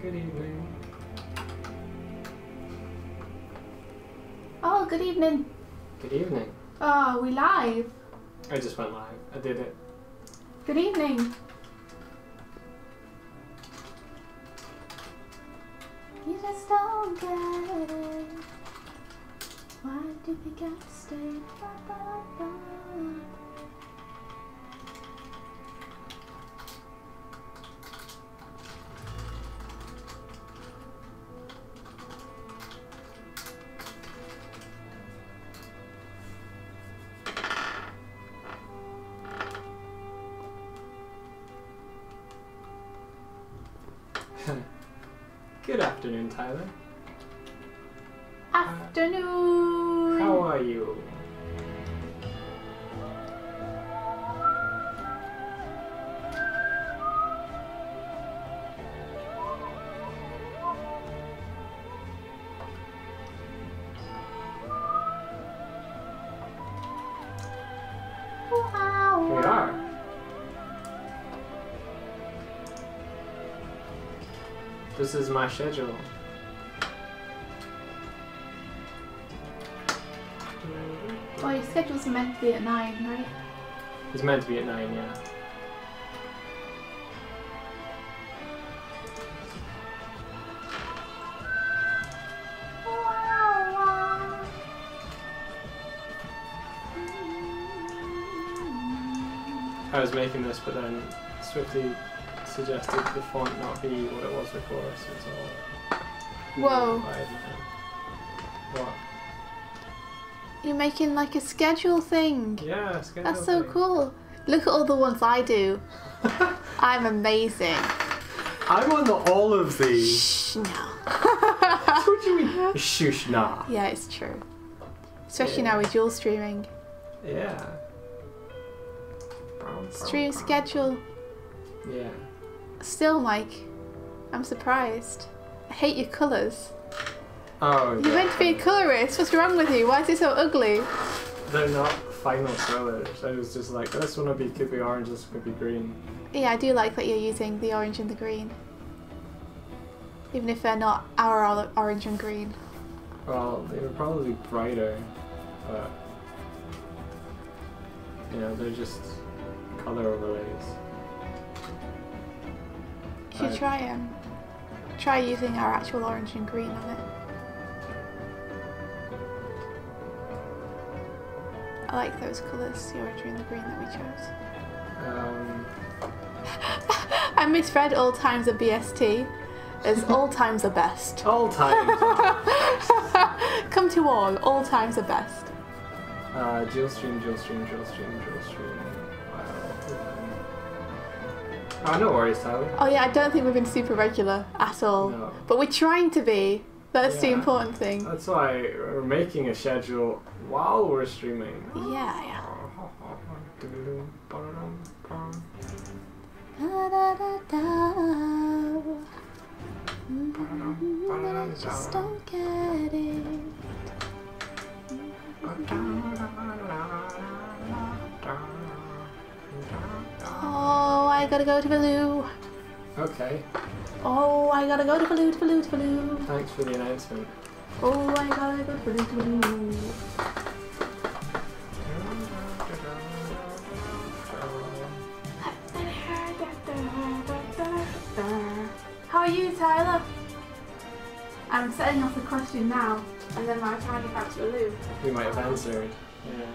Good evening. Oh, good evening. Good evening. Oh, we live. I just went live. I did it. Good evening. You just don't get it. Why do we got to stay? Ba, ba, ba. Good afternoon, Tyler. Afternoon. How are you? Wow. We are. This is my schedule. Well, your schedule's meant to be at 9, right? It's meant to be at 9, yeah. I was making this, but then Swiftly suggested the font not be what it was before, so it's all... Whoa. What? You're making like a schedule thing. Yeah, schedule That's so thing. cool. Look at all the ones I do. I'm amazing. I'm on all of these. Shh, no. What do you mean? Shush, nah. Yeah, it's true. Especially Yeah. now with dual streaming. Yeah. Stream schedule. Yeah. Still, Mike, I'm surprised. I hate your colours. Oh, You're meant to be a colourist. What's wrong with you? Why is it so ugly? They're not final colours. I was just like, this one could be orange, this could be green. Yeah, I do like that you're using the orange and the green. Even if they're not our orange and green. Well, they would probably be brighter, but you know, they're just colour overlays. You should try using our actual orange and green on it. I like those colours, the orange and the green that we chose. I misread all times of BST as all times are best. All times. Come to all times are best. Dual stream. Wow. No worries, Tyler. Oh yeah, I don't think we've been super regular at all. No. But we're trying to be. That's the Yeah. important thing. That's why we're making a schedule while we're streaming. Yeah. I just don't get it. Oh, I gotta go to the loo. Okay. Oh, I gotta go to the loo. Thanks for the announcement. Oh, I gotta go to the loo. How are you, Tyler? I'm setting off the question now, and then by the time you get back to the loo. We might have answered. Yeah.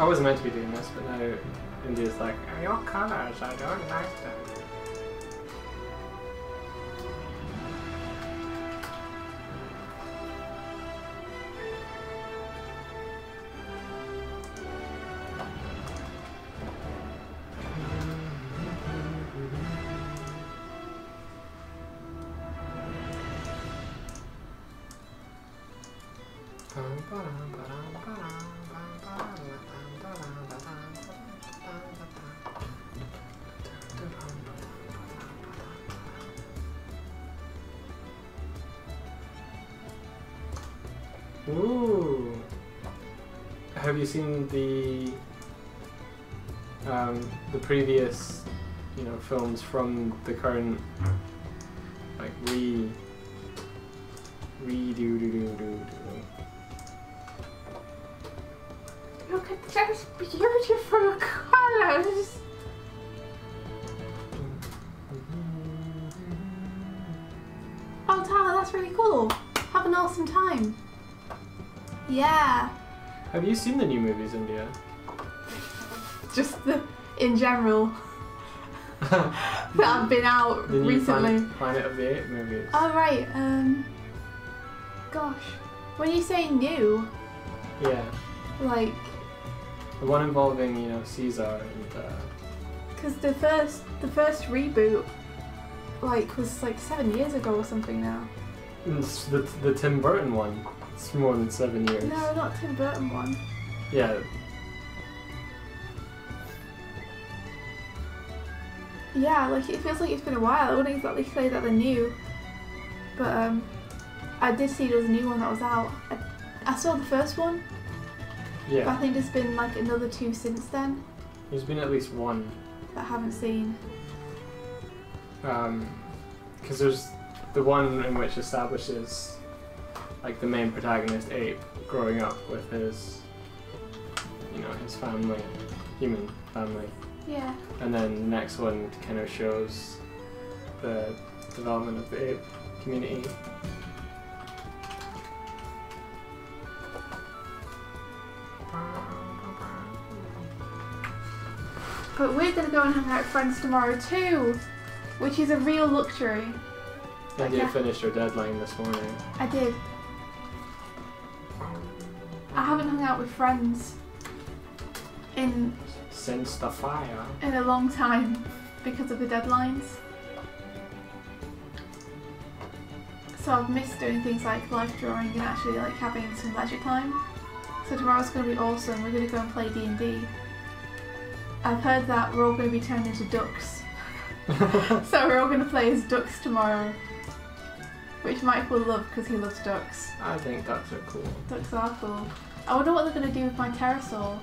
I wasn't meant to be doing this, but now India's like, your colours, I don't like them. Ooh. Have you seen the previous, you know, films from the current, like do. Look at those beautiful colours. Oh, Tyler, that's really cool. Have an awesome time. Yeah. Have you seen the new movies, India? Just in general. That have been out The new recently. Planet of the Apes movies. Oh right. Gosh. When you say new, Yeah. like, The one involving, you know, Caesar and because the first reboot, like, was like 7 years ago or something now. the Tim Burton one. It's more than 7 years. No, not Tim Burton one. Yeah. Yeah, like it feels like it's been a while. I wouldn't exactly say that they're new, but I did see there was a new one that was out. I saw the first one, but I Yeah. think there's been like another 2 since then There's been at least one. that I haven't seen. Because there's the one in which establishes, like, the main protagonist ape growing up with his, you know, his family, human family. Yeah. And then the next one kind of shows the development of the ape community. But we're gonna go and hang out with friends tomorrow too, which is a real luxury. And you Yeah. finished your deadline this morning. I did. I haven't hung out with friends in Since the fire. a long time because of the deadlines. So I've missed doing things like life drawing and actually like having some leisure time. So tomorrow's going to be awesome. We're going to go and play D&D. I've heard that we're all going to be turned into ducks. So we're all going to play as ducks tomorrow. Which Mike will love because he loves ducks. I think ducks are cool. Ducks are cool. I wonder what they're going to do with my pterosaur.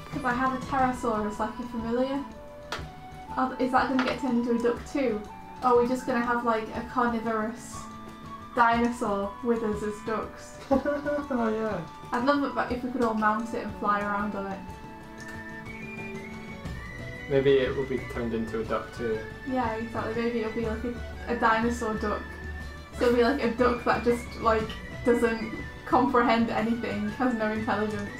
Because I have a pterosaur as like a familiar. Is that going to get turned into a duck too? Or are we just going to have like a carnivorous dinosaur with us as ducks? Oh yeah. I'd love it if we could all mount it and fly around on it. Maybe it will be turned into a duck too. Yeah, exactly. Maybe it'll be like a dinosaur duck. So it'll be like a duck that just like doesn't comprehend anything, has no intelligence.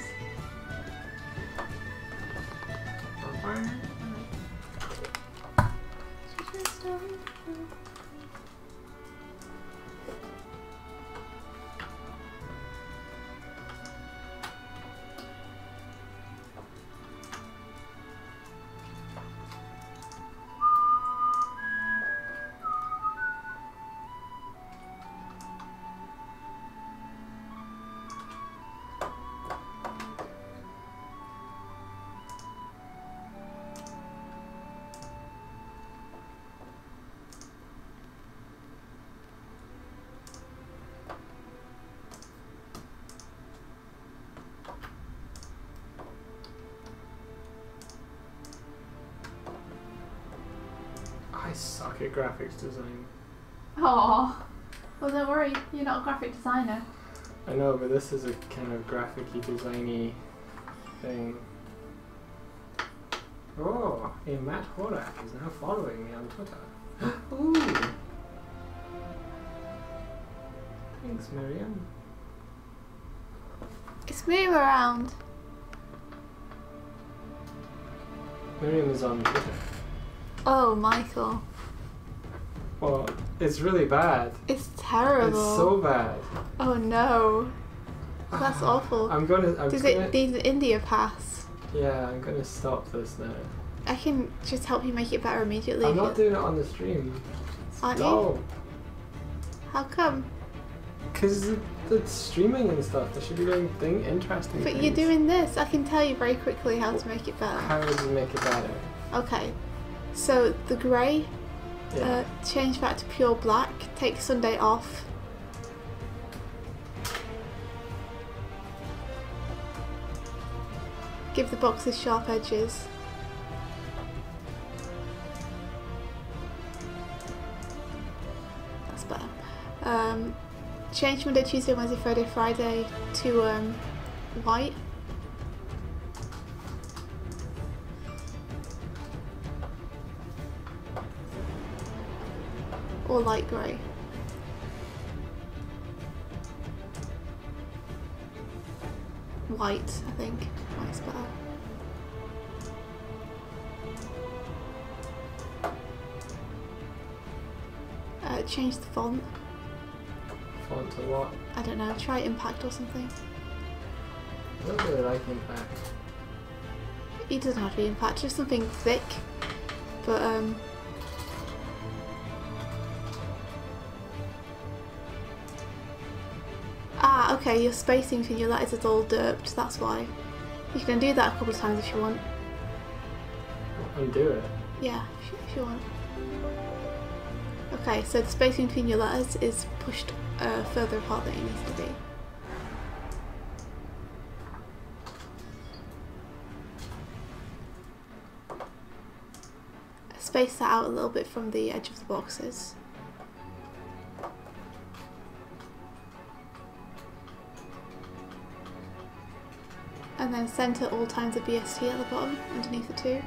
I suck at graphics design. Aww. Well, don't worry, you're not a graphic designer. I know, but this is a kind of graphic-y, designy thing. Oh, a Matt Horak is now following me on Twitter. Ooh. Thanks, Miriam. It's move around. Miriam is on Twitter. Oh, Michael. Well, it's really bad. It's terrible. It's so bad. Oh no. That's awful. Does it need an India pass? Yeah, I'm gonna stop this now. I can just help you make it better immediately. I'm not doing it on the stream. Aren't No. you? How come? Because it's streaming and stuff. They should be doing interesting But things. you're doing this. I can tell you very quickly how to make it better. How does it make it better? Okay. So the grey, Yeah. change that to pure black. Take Sunday off. Give the boxes sharp edges. That's better. Change Monday, Tuesday, Wednesday, Thursday, Friday to white. Or light grey. White, I think. White's better. Change the font. Font to what? I don't know, try Impact or something. I don't really like Impact. It doesn't have to be Impact, just something thick. But ah, okay, your spacing between your letters is all derped, that's why. You can do that a couple of times if you want. Undo it. Yeah, if you want. Okay, so the spacing between your letters is pushed further apart than it needs to be. Space that out a little bit from the edge of the boxes. And then centre all times of BST at the bottom, underneath the two.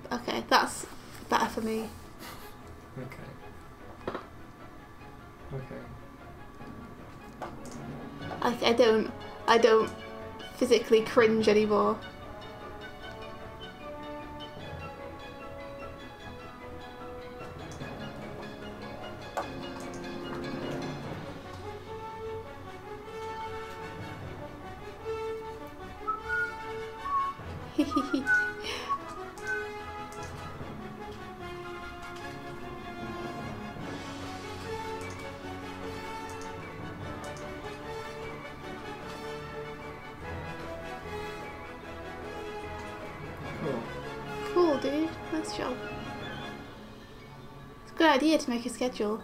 Okay, that's better for me. Okay. Okay. Like, I don't physically cringe anymore. Cool. Cool, dude. Nice job. It's a good idea to make a schedule.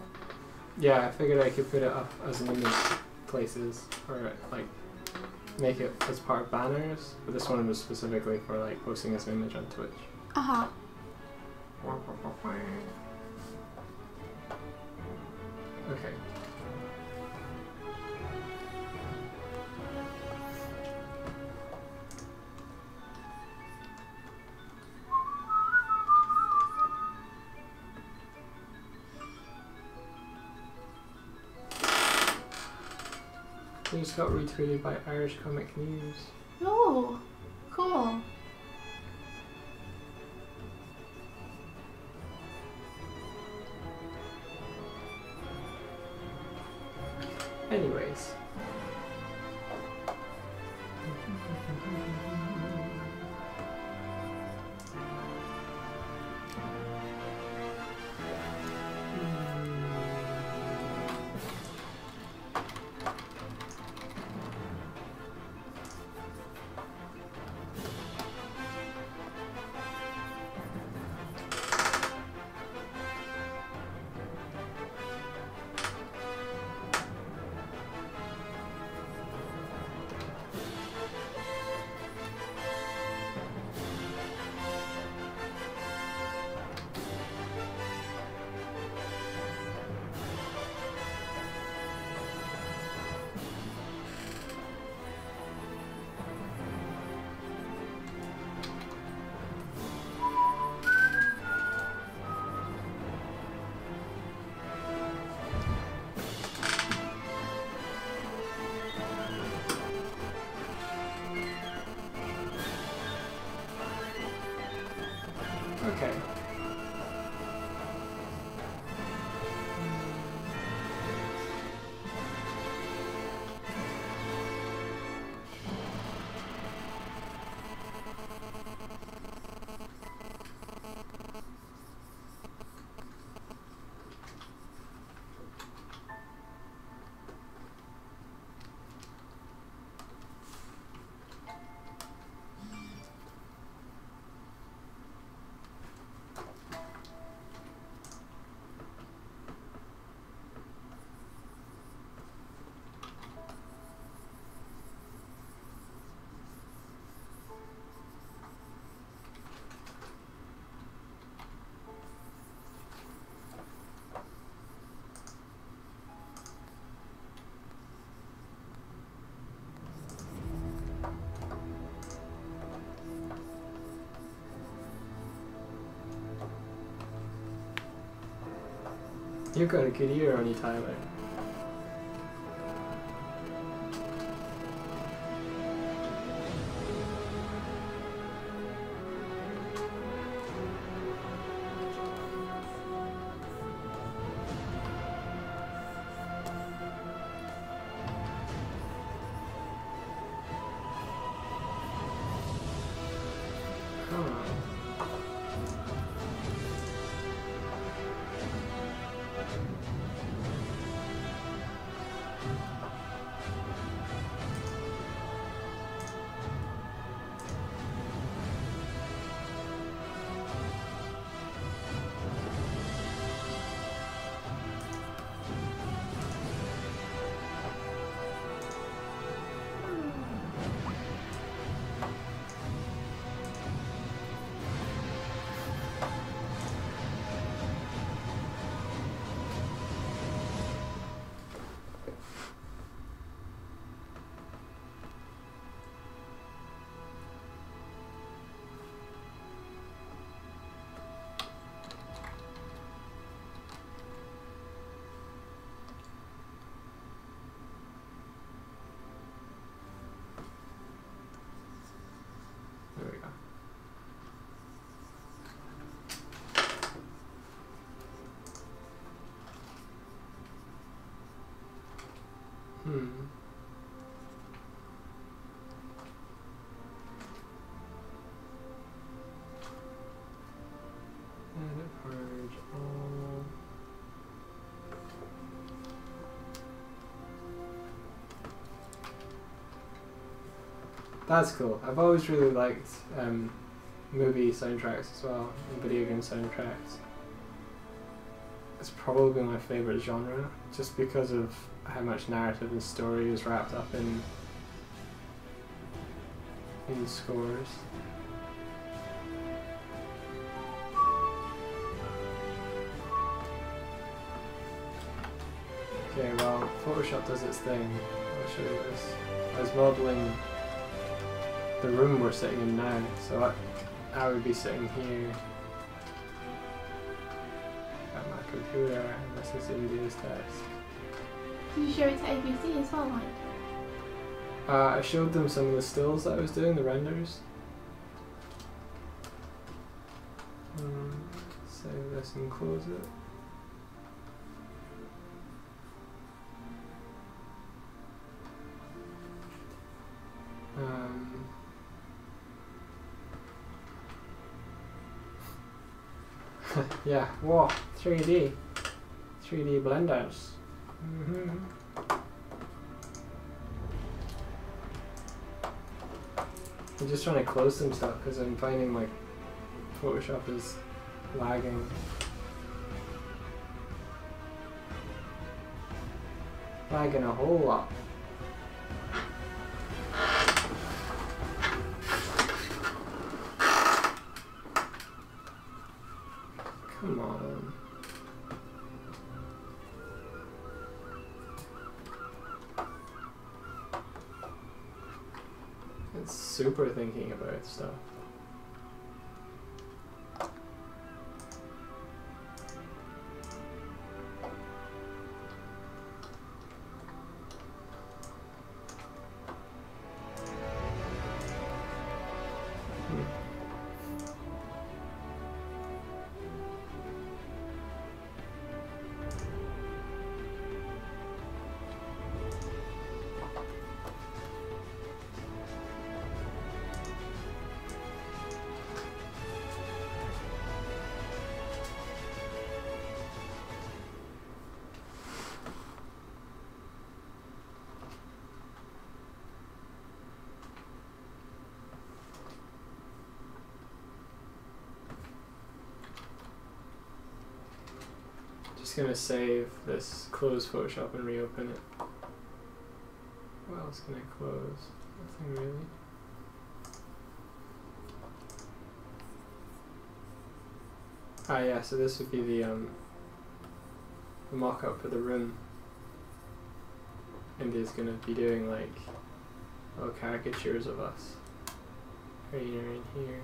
Yeah, I figured I could put it up as an image places, or like make it as part of banners, but this one was specifically for like posting as an image on Twitch. Uh-huh. Okay. It just got retweeted by Irish Comic News. Oh, cool. Anyways. You've got a good ear on you, Tyler. There we go. Edit purge all. That's cool. I've always really liked movie soundtracks as well, and video game soundtracks. It's probably my favourite genre, just because of how much narrative and story is wrapped up in scores. Okay, well, Photoshop does its thing. I'll show you this. I was modelling the room we're sitting in now, so I would be sitting here at my computer, and this is India's desk. Did you show it to ABC as well, like? I showed them some of the stills that I was doing, the renders. Save this and close it. Yeah, whoa, 3D blenders. I'm just trying to close some stuff because I'm finding my Photoshop is lagging. Lagging a whole lot. Come on. It's super thinking about stuff. Just gonna save this, close Photoshop and reopen it. What else can I close? Nothing really. Ah yeah, so this would be the mock-up for the room. India's gonna be doing like little caricatures of us. Right here and here.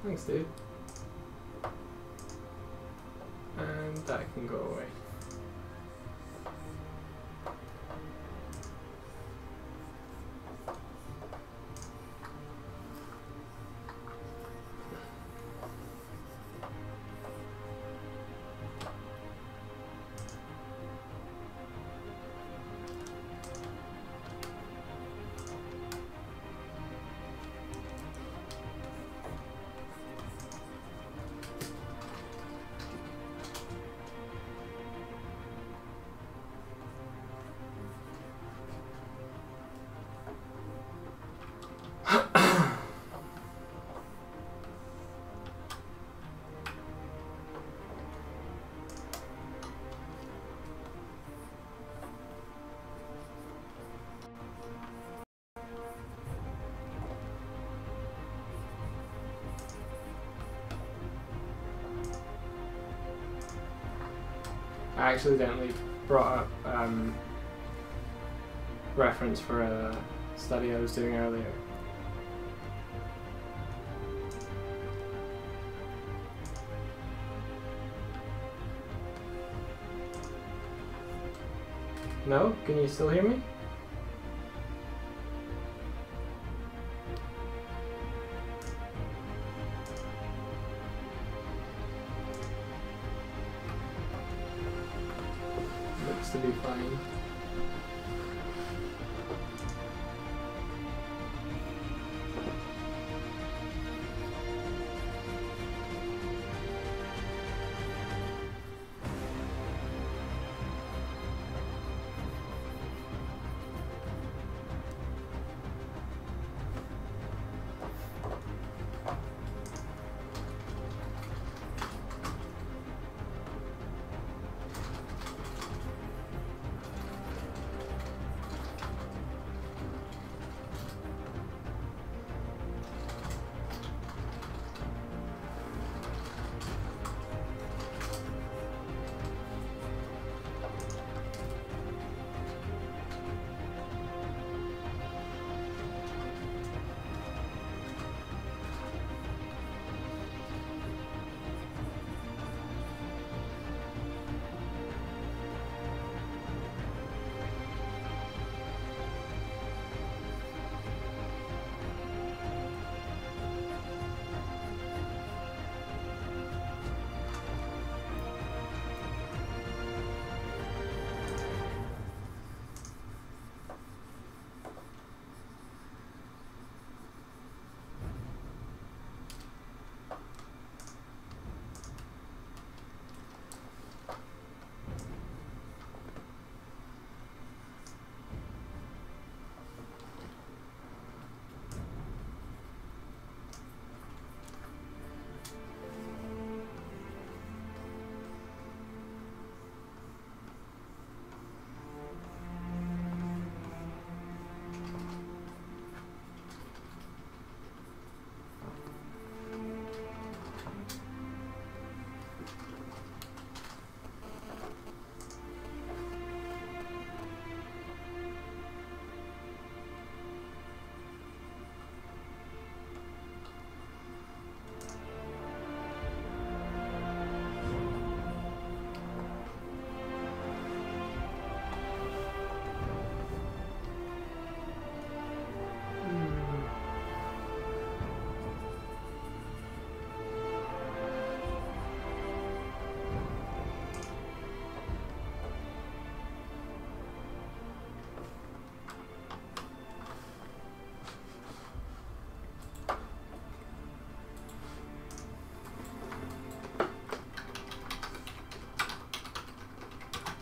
Thanks, dude. And that can go away. I accidentally brought up reference for a study I was doing earlier. No? Can you still hear me? Looks to be fine.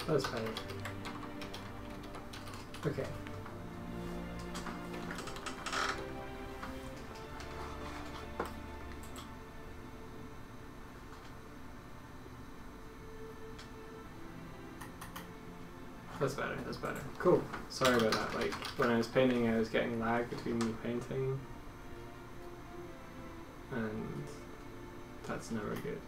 That's better. Okay. That's better, that's better. Cool. Sorry about that. Like, when I was painting, I was getting lag between me painting. And that's never good.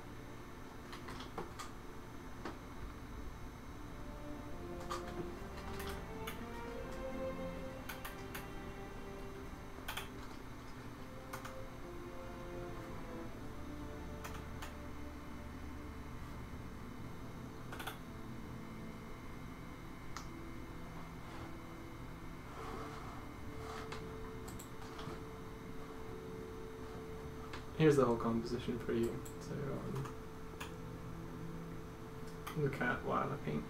here's the whole composition for you. So look at while I paint.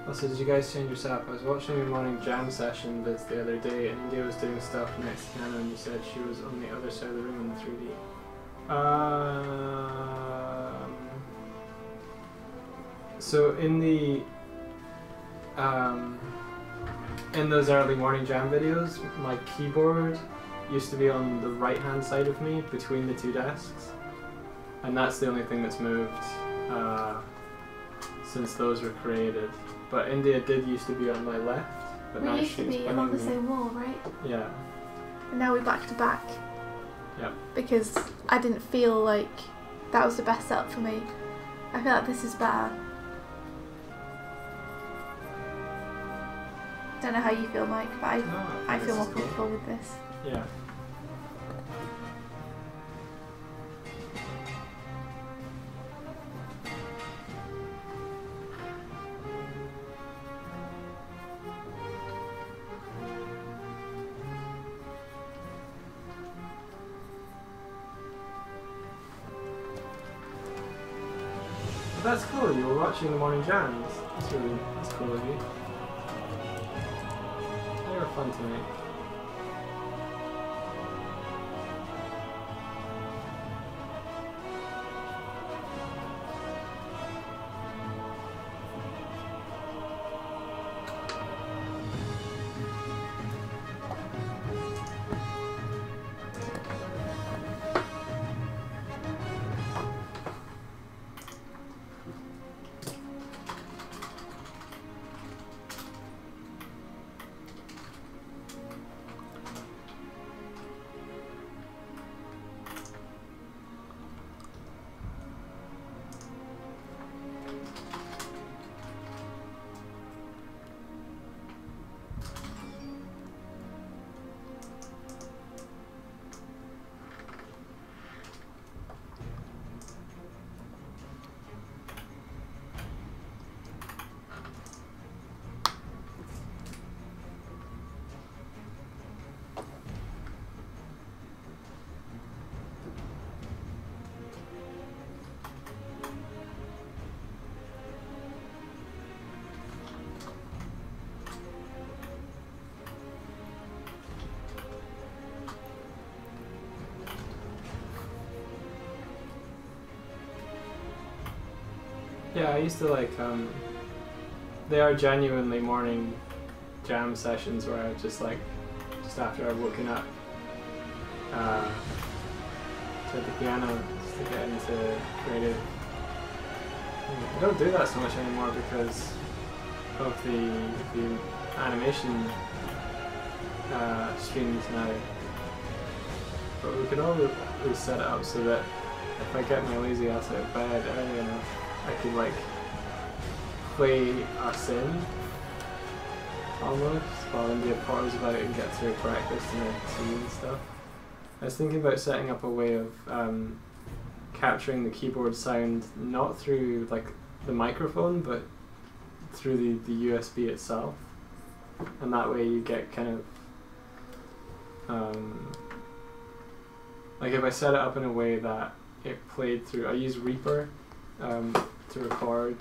Also, did you guys change your setup? I was watching your morning jam session vids the other day, and India was doing stuff next to Hannah, and you said she was on the other side of the room in the 3D. So in the in those early morning jam videos, my keyboard used to be on the right hand side of me between the two desks, and that's the only thing that's moved since those were created. But India did used to be on my left, but now we used to she's be behind along the me. same wall, right? Yeah. And now we're back to back. Yep. Because I didn't feel like that was the best setup for me. I feel like this is better. Don't know how you feel, Mike, but I feel more comfortable with this. Yeah. That's cool, you were watching the morning jams. That's cool of you. They were fun tonight. Yeah, I used to like, they are genuinely morning jam sessions where I just like, just after I've woken up, to the piano just to get into creative. I don't do that so much anymore because of the animation streams now. But we could always set it up so that if I get my lazy ass out of bed early enough, I could like play us in almost while India potters about and gets her breakfast and her tea and stuff. I was thinking about setting up a way of capturing the keyboard sound not through like the microphone but through the USB itself, and that way you get kind of like if I set it up in a way that it played through, I use Reaper to record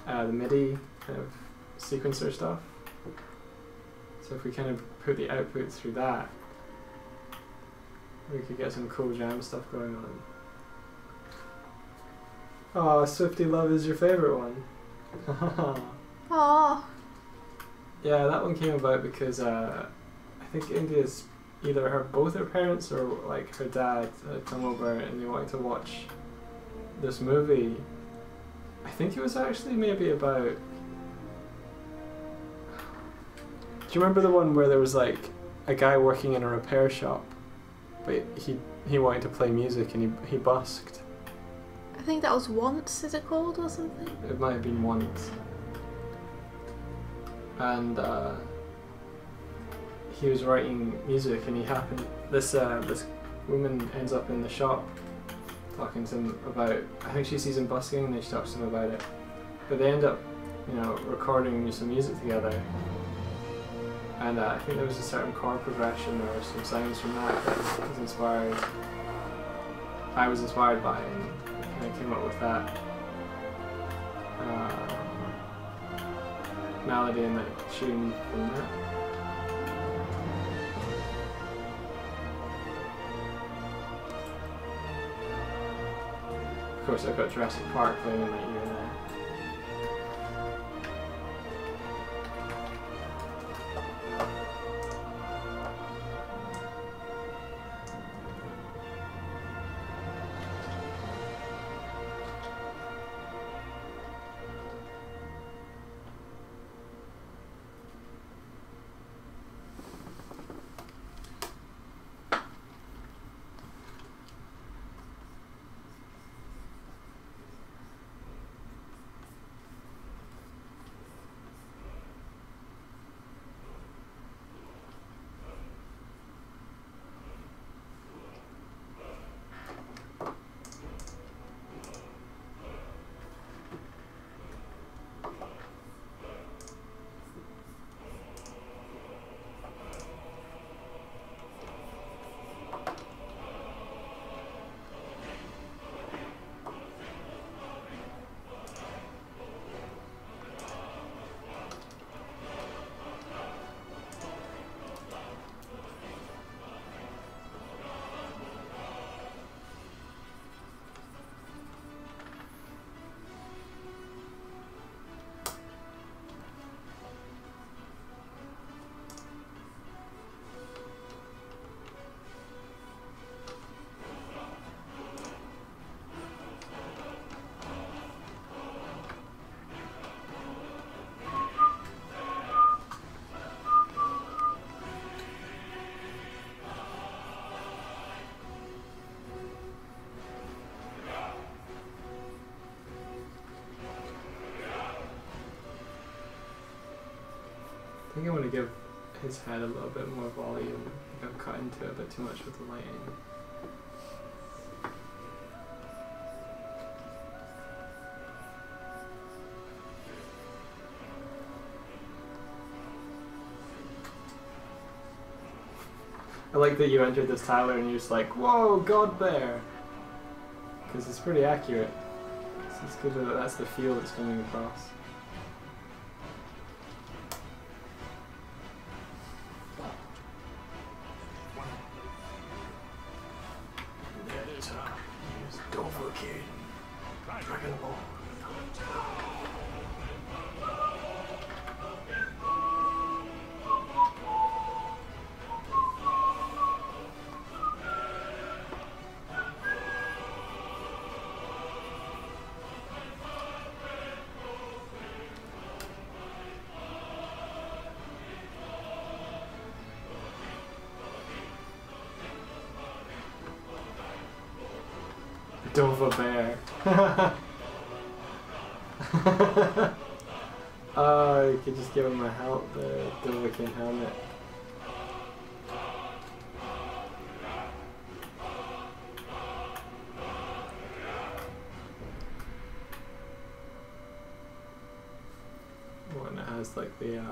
the MIDI kind of sequencer stuff. So if we kind of put the output through that, we could get some cool jam stuff going on. Oh, Swifty Love is your favourite one. Aww. Yeah, that one came about because I think India's either both her parents or like her dad had come over and they wanted to watch this movie. I think it was actually maybe about... Do you remember the one where there was like a guy working in a repair shop But he wanted to play music and he busked. I think that was Once, is it called, or something? It might have been Once. And he was writing music, and this woman ends up in the shop talking to him about, I think she sees him busking and then she talks to him about it. But they end up, recording some music together. And I think there was a certain chord progression or some sounds from that was inspired. I was inspired by, and I came up with that melody and that tune from that. Of course, I've got Jurassic Park playing in my ear now. I think I want to give his head a little bit more volume. I think I've cut into it a bit too much with the lighting. I like that you entered this Tyler and you're just like, whoa, God Bear! Because it's pretty accurate. It's good that that's the feel that's coming across. Dover Bear. Oh, you could just give him a helmet, the Dover King helmet. Oh, and it has like the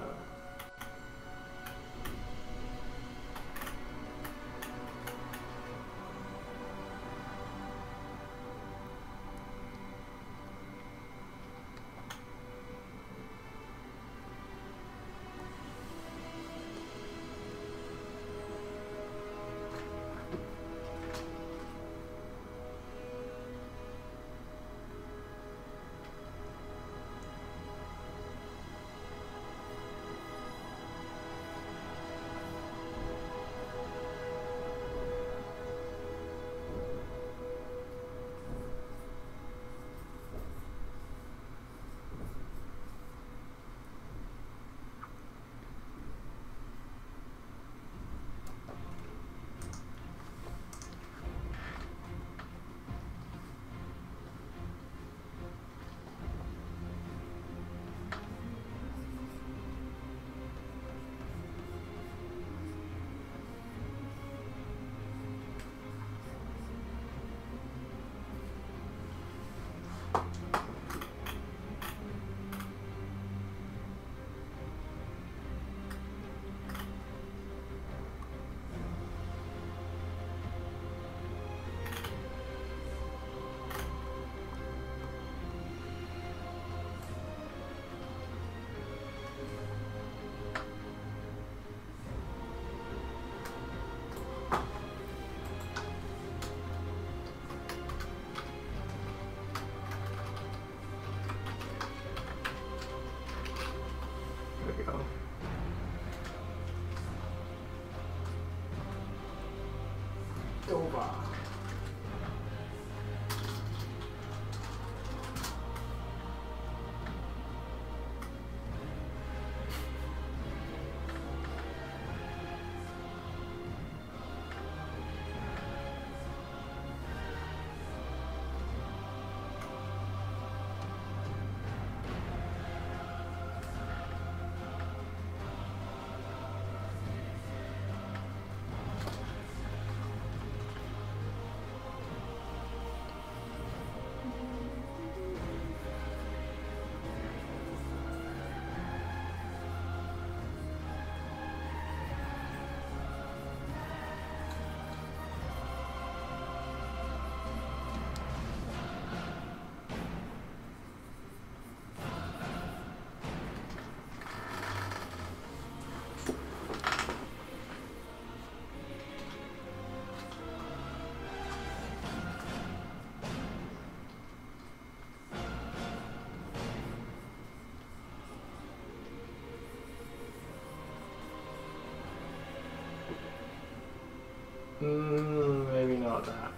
Wow. Maybe not that.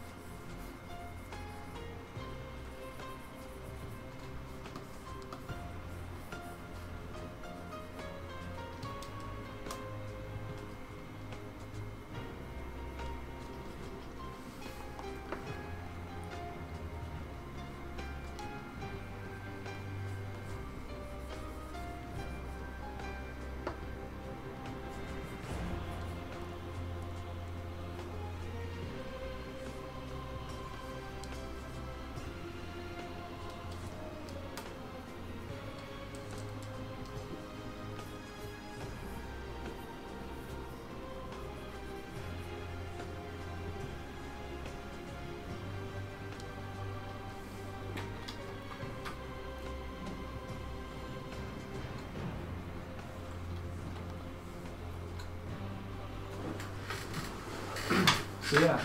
So yeah,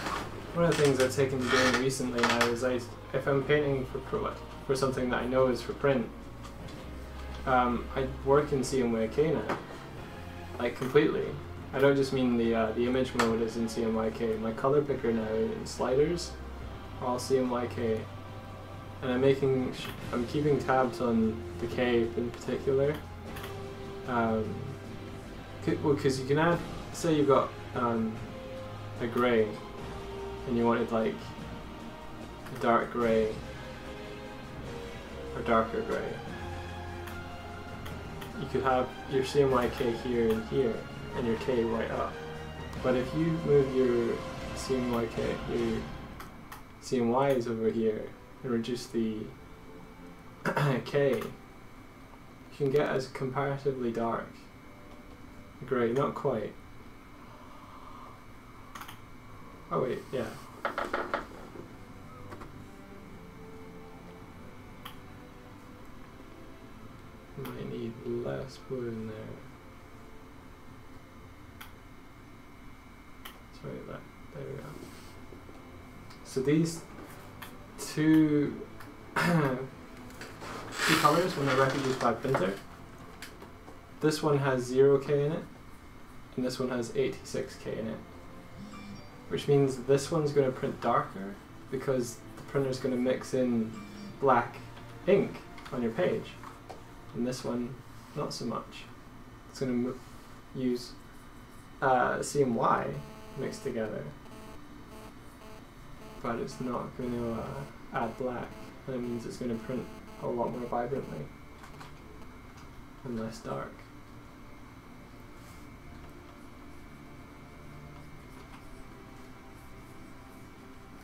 one of the things I've taken to doing recently now is if I'm painting for something that I know is for print, I work in CMYK now, like completely. I don't just mean the image mode is in CMYK. My color picker now in sliders are all CMYK, and I'm keeping tabs on the K in particular. Because you can add, say you've got a grey, and you wanted like a dark grey or darker grey. You could have your CMYK here and here, and your K right up. But if you move your CMYK, your CMYs over here, and reduce the K, you can get as comparatively dark grey, not quite. Oh wait, yeah. Might need less blue in there. Sorry, there we go. So these two colors, when they're reproduced by printer, this one has 0K in it, and this one has 86K in it. Which means this one's going to print darker because the printer's going to mix in black ink on your page, and this one not so much. It's going to use CMY mixed together, but it's not going to add black, and it means it's going to print a lot more vibrantly and less dark.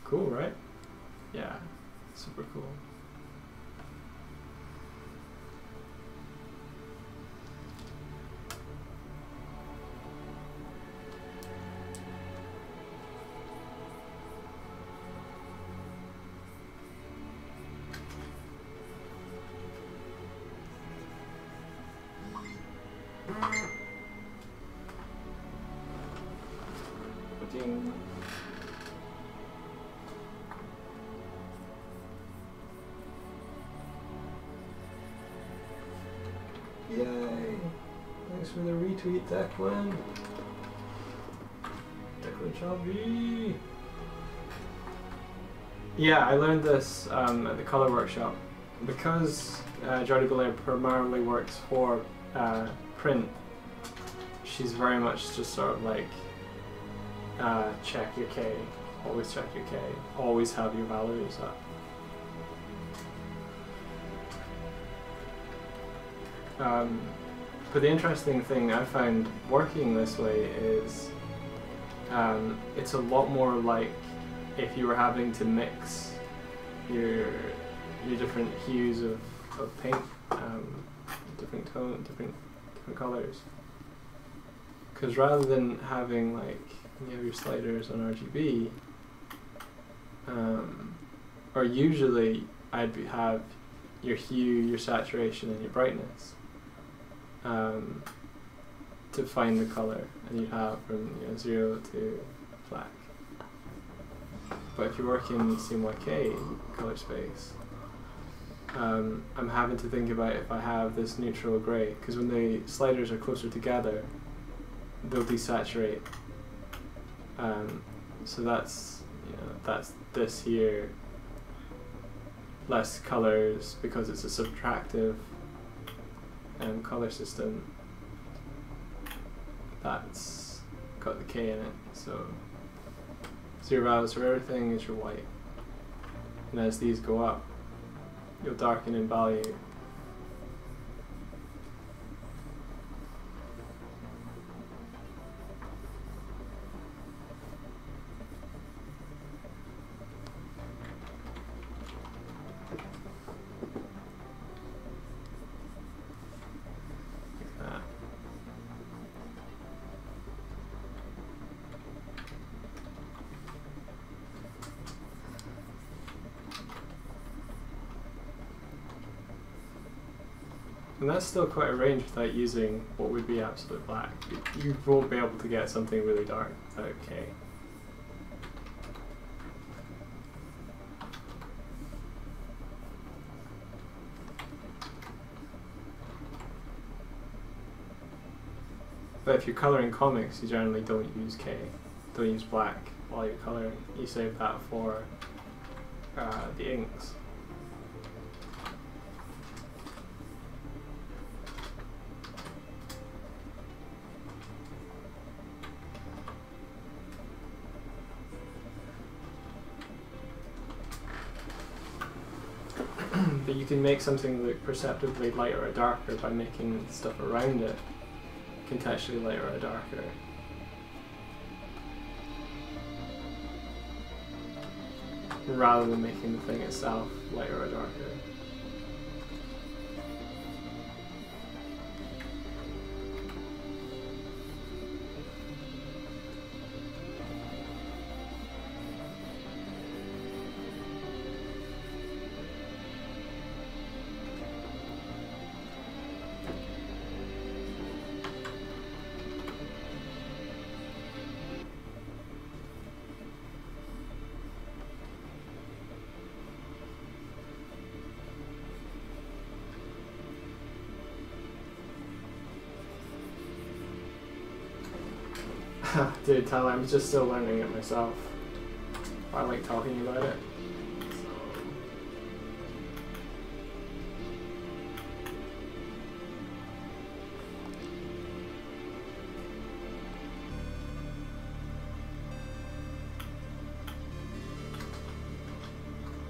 Cool, right? Yeah, super cool. Ding. Yay! Thanks for the retweet, Declan. Declan Chubby. Yeah, I learned this at the colour workshop. Because Jodie Belair primarily works for print, she's very much just sort of like, check your K, always check your K, always have your values up. But the interesting thing I found working this way is it's a lot more like if you were having to mix your different hues of paint, different tone, different colors. Because rather than having like you have your sliders on RGB, or usually I'd have your hue, your saturation, and your brightness to find the color, and you'd have from 0 to black. But if you're working in CMYK color space, I'm having to think about if I have this neutral grey, because when the sliders are closer together, they'll desaturate. So that's this here, less colors because it's a subtractive color system. That's got the K in it, so your values for everything is your white, and as these go up, you'll darken in value. Like that. And that's still quite a range without using what would be absolute black. You won't be able to get something really dark without K. But if you're colouring comics, you generally don't use K. Don't use black while you're colouring. You save that for the inks. But you can make something look perceptibly lighter or darker by making stuff around it contextually lighter or darker. Rather than making the thing itself lighter or darker. Dude, tell I'm just still learning it myself. I like talking about it.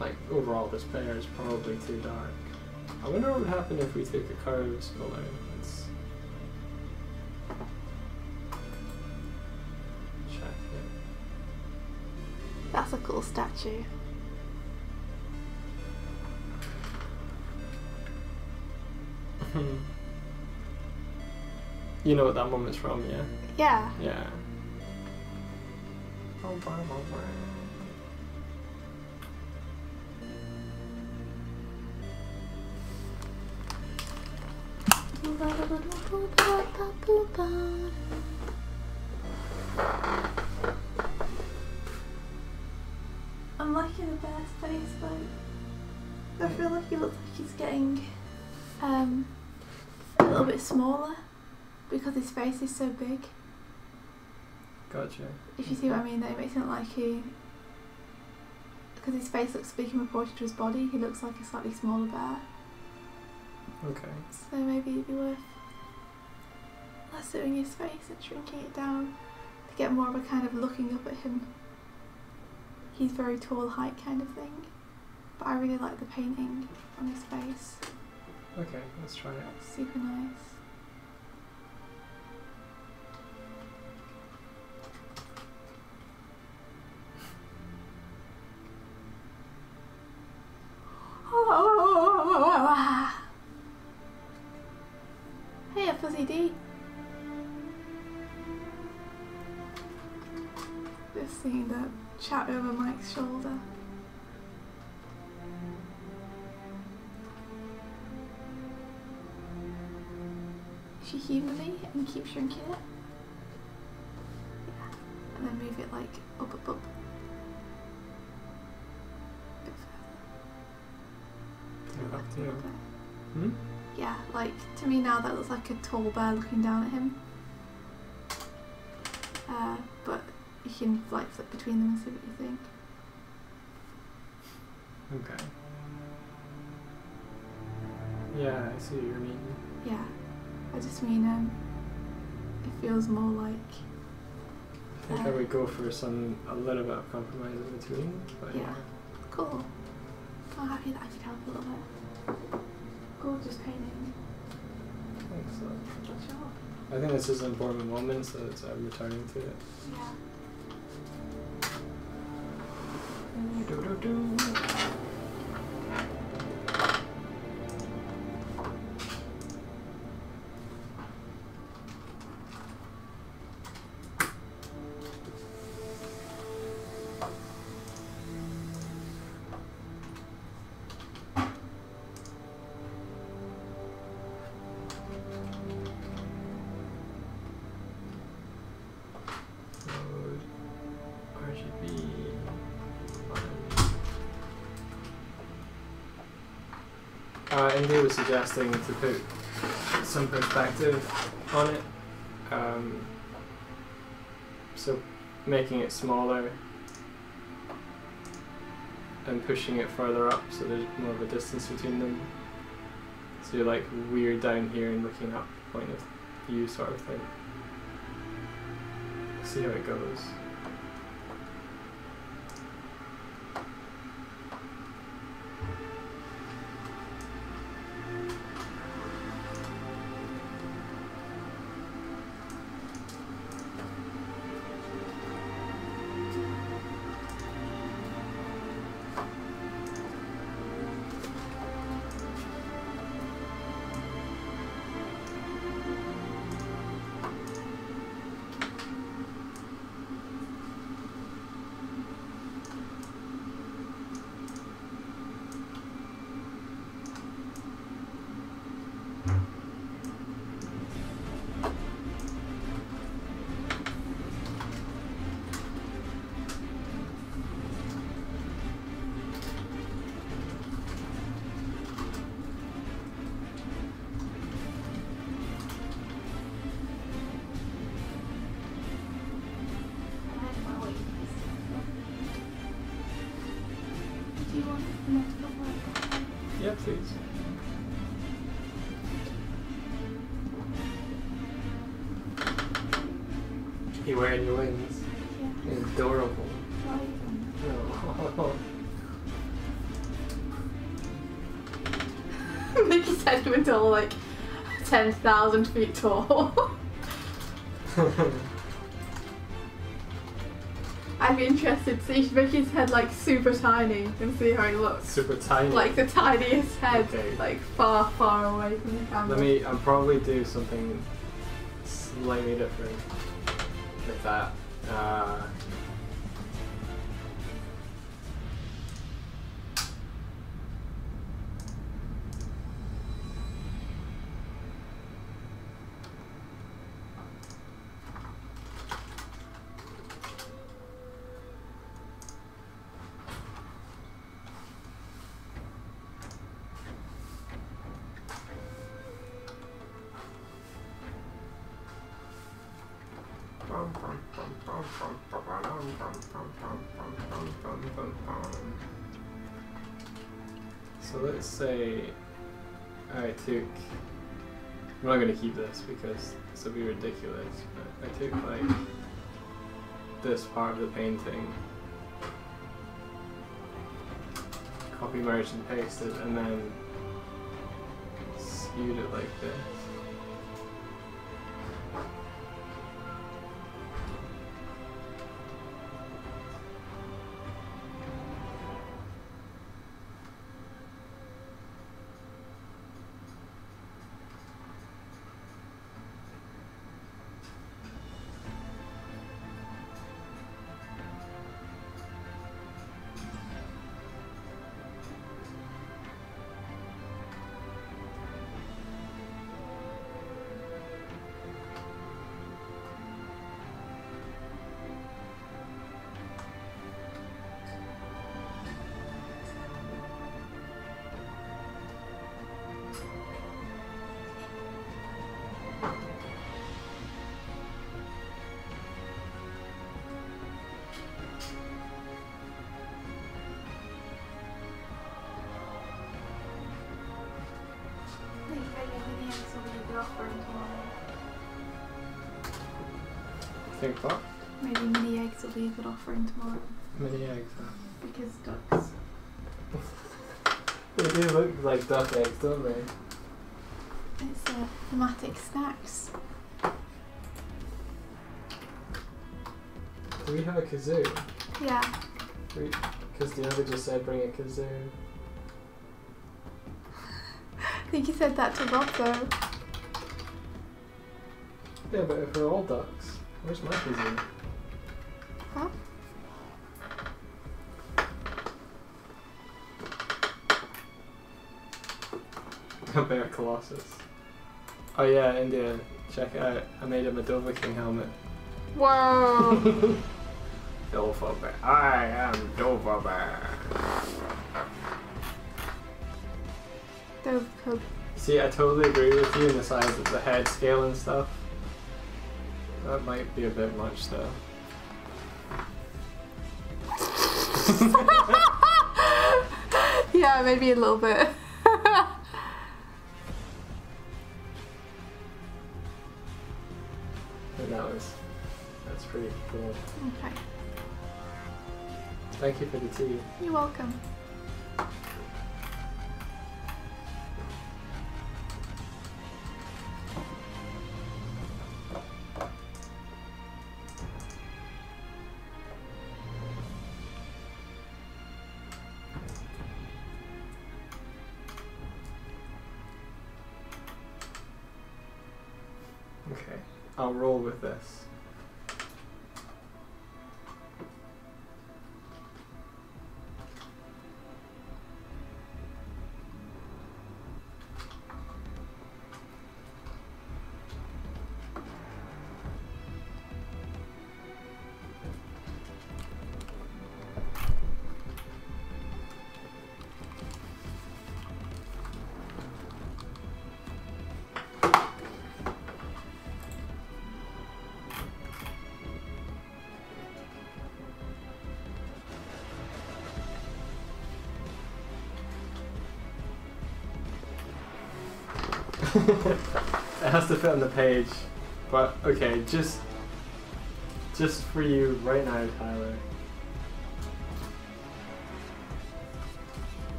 Like, overall this pair is probably too dark. I wonder what would happen if we took a curves color. Let's check it. That's a cool statue. You know what that moment's from, yeah? Yeah. Yeah. I'm liking the bear's face though. I feel like he looks like he's getting a little bit smaller because his face is so big. Gotcha. If you see what I mean, though, it makes it look like he because his face looks big in proportion to his body, he looks like a slightly smaller bear. Okay. So maybe it'd be worth lassoing his face and shrinking it down to get more of a kind of looking up at him. He's very tall height kind of thing. But I really like the painting on his face. Okay, let's try it. That's super nice. Hey, a Fuzzy D. Just seeing the chat over Mike's shoulder. If you humour me and keep shrinking it. Yeah. And then move it like up, up, up. A bit further. Up to you. Okay. Hmm? Yeah, like, to me now that looks like a tall bear looking down at him. But you can like flip between them and see what you think. Okay. Yeah, I see what you mean. Yeah, I just mean it feels more like... I think I would go for a little bit of compromise in between, but yeah. Cool. I'm happy that I could help a little bit. Gorgeous painting. Thanks. Sure. I think this is an important moment, so I'm returning to it. Yeah. India was suggesting to put some perspective on it, so making it smaller and pushing it further up so there's more of a distance between them. So you're like weird down here and looking up, point of view sort of thing. See how it goes. Do you want multiple work? Yeah, please. You wearing your wings? Yeah. Adorable. Why? Oh. Mickey's head went all like 10,000 feet tall. I'd be interested to see Mickey's head like super tiny and see how he looks. Super tiny. Like the tiniest head, Okay. like far, far away from the camera. I'll probably do something slightly different with that. So let's say I took. I'm not gonna keep this because this will be ridiculous. But I took like this part of the painting, copy, merged, and pasted, and then skewed it like this. Think what? Maybe mini eggs will be a good offering tomorrow. Mini eggs, huh? Because ducks. They do look like duck eggs, don't they? It's thematic snacks. Do we have a kazoo? Yeah. Because the other just said bring a kazoo. I think you said that to Rob though. Yeah, but if we're all ducks, where's my kazoo? Huh? A bear colossus. Oh yeah, India, check it out. I made him a Dover King helmet. Whoa! Dover Bear. I am Dover Bear. Dove Cub. See, I totally agree with you in the size of the head scale and stuff. That might be a bit much though. Yeah, maybe a little bit. But that's pretty cool. Okay. Thank you for the tea. You're welcome. Okay, I'll roll with this. It has to fit on the page, but okay, just for you right now, Tyler.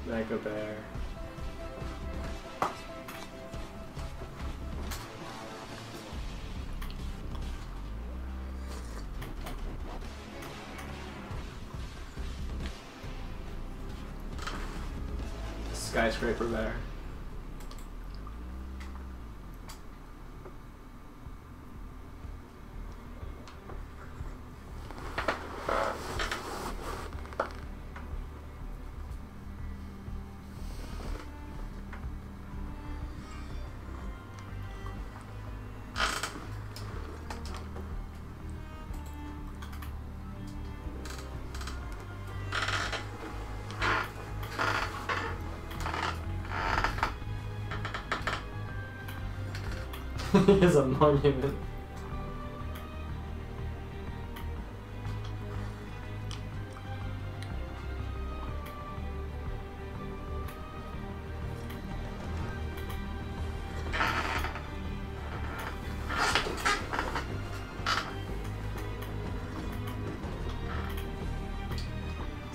Mega Bear. Skyscraper Bear. He is a monument.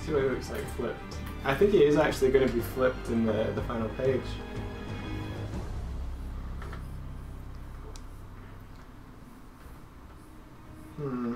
See what it looks like flipped. I think it is actually going to be flipped in the final page. Hmm.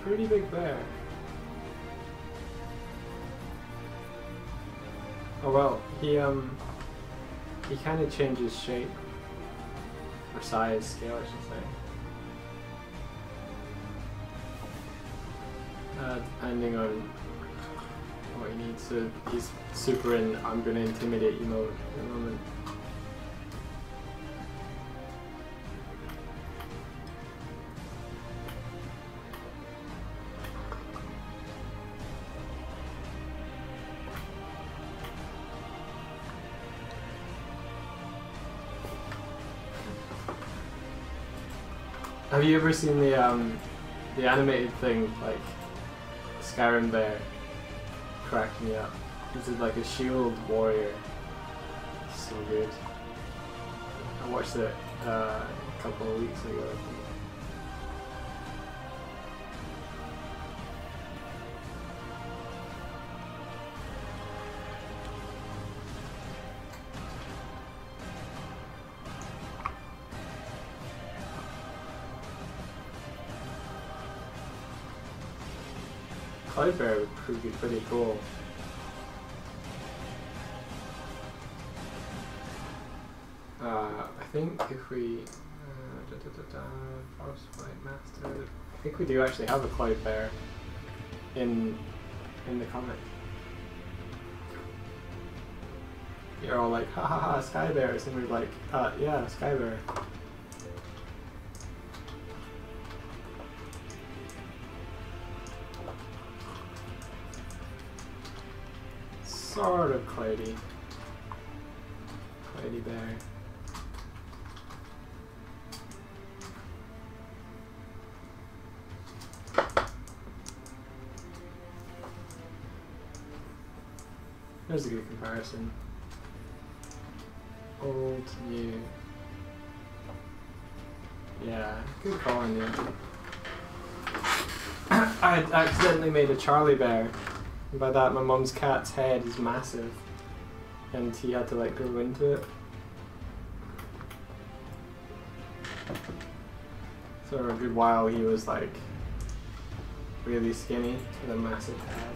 Pretty big bear. Oh well, he kind of changes shape or size, scale, I should say, depending on what he needs. So he's super in "I'm gonna intimidate you" mode at the moment. Have you ever seen the animated thing, like Skyrim Bear? Cracked me up. This is like a shield warrior. So good. I watched it a couple of weeks ago, I think. Cloudbear would be pretty cool. I think if we Frostblight Master, I think we do actually have a Cloudbear in the comic. You're all like, ha ha ha, Skybears, and we're like, yeah, Skybear. Sort of cloudy. Cloudy bear. There's a good comparison. Old, new. Yeah, good call on you. I accidentally made a Charlie bear. And by that, my mum's cat's head is massive, and he had to like grow into it. So for a good while, he was like really skinny with a massive head.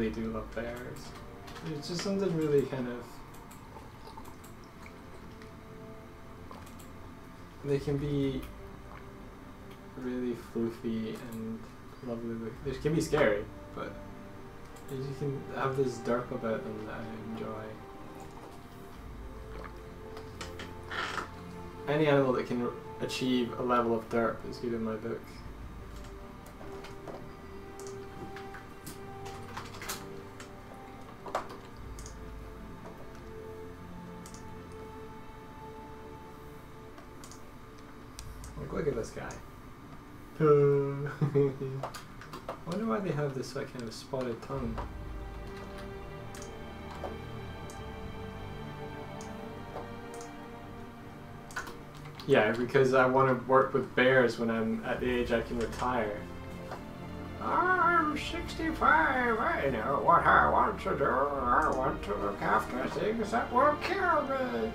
really do love bears. There's just something really kind of... They can be really floofy and lovely. They can be scary, but you can have this derp about them that I enjoy. Any animal that can achieve a level of derp is good in my book. Like, look at this guy. I wonder why they have this like kind of spotted tongue. Yeah, because I want to work with bears when I'm at the age I can retire. I'm 65, I know what I want to do. I want to look after things that will kill me.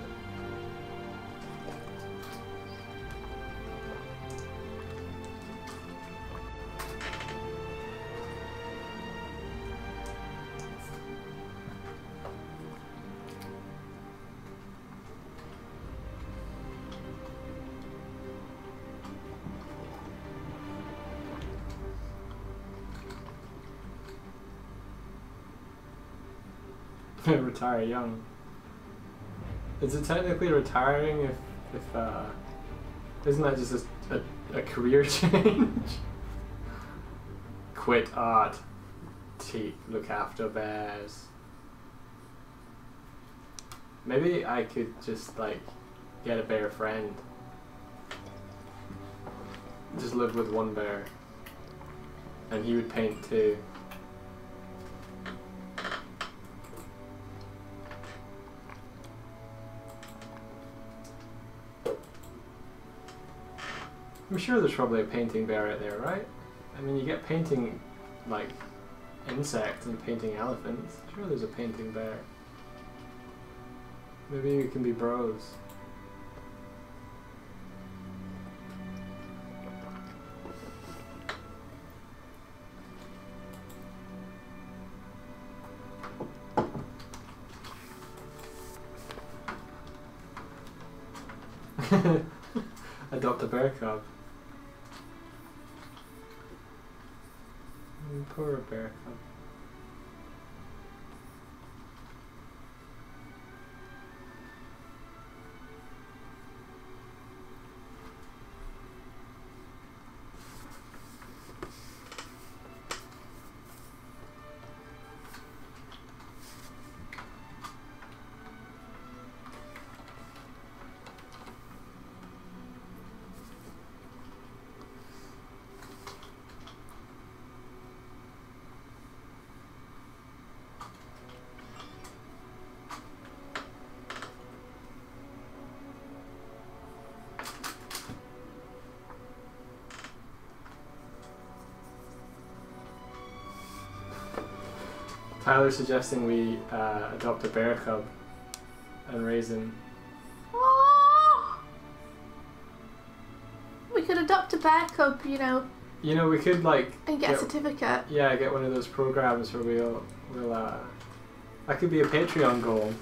Retire young. Is it technically retiring if isn't that just a career change? Quit art. Look after bears. Maybe I could just like get a bear friend. Just live with one bear. And he would paint too. I'm sure there's probably a painting bear out there, right? I mean, you get painting, like, insects and painting elephants. I'm sure there's a painting bear. Maybe we can be bros. Adopt a bear cub. Poor bear cub. Tyler's suggesting we adopt a bear cub and raise him. Oh! We could adopt a bear cub, you know. You know, we could like and get a certificate. Yeah, get one of those programs where we'll that could be a Patreon goal.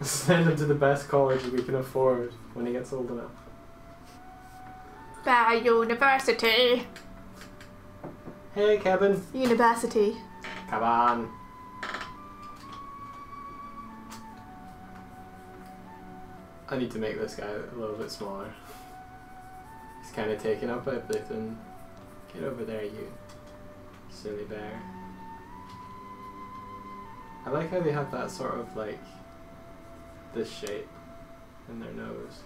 Send him to the best college we can afford when he gets old enough. Bear University. Hey, Kevin. University. Come on. I need to make this guy a little bit smaller. He's kind of taken up everything. Get over there, you silly bear. I like how they have that sort of like this shape in their nose.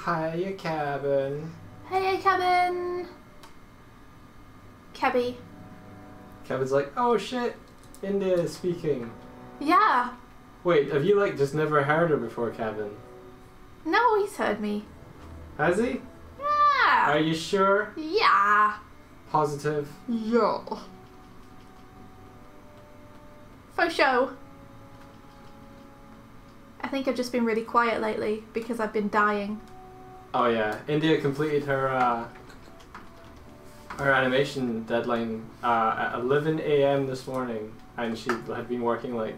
Hiya, Cabin. Hey, Cabin. Cabby. Kevin's like, oh shit, India is speaking. Yeah. Wait, have you like just never heard her before, Kevin? No, he's heard me. Has he? Yeah. Are you sure? Yeah. Positive? Yeah. For show. I think I've just been really quiet lately because I've been dying. Oh yeah, India completed her animation deadline at 11 a.m. this morning, and she had been working like